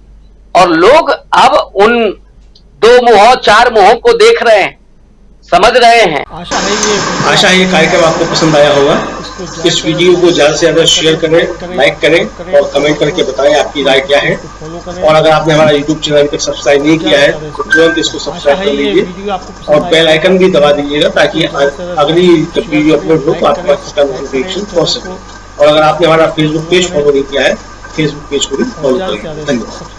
और लोग अब उन 2 मुंहों 4 मुंहों को देख रहे हैं, समझ रहे हैं। आशा है ये कार्यक्रम आपको पसंद आया होगा। इस वीडियो को ज्यादा से ज्यादा शेयर करें, लाइक करें और कमेंट करके बताएं आपकी राय क्या है। और अगर आपने हमारा यूट्यूब चैनल अभी तक सब्सक्राइब नहीं किया है तो तुरंत इसको सब्सक्राइब कर लीजिए और बेल आइकन भी दबा दीजिएगा ताकि अगली जब वीडियो अपलोड हो तो आपके पास इसका नोटिफिकेशन पहुंच सके। और अगर आपने हमारा फेसबुक पेज फॉलो नहीं किया है, फेसबुक पेज को भी फॉलो करें। धन्यवाद।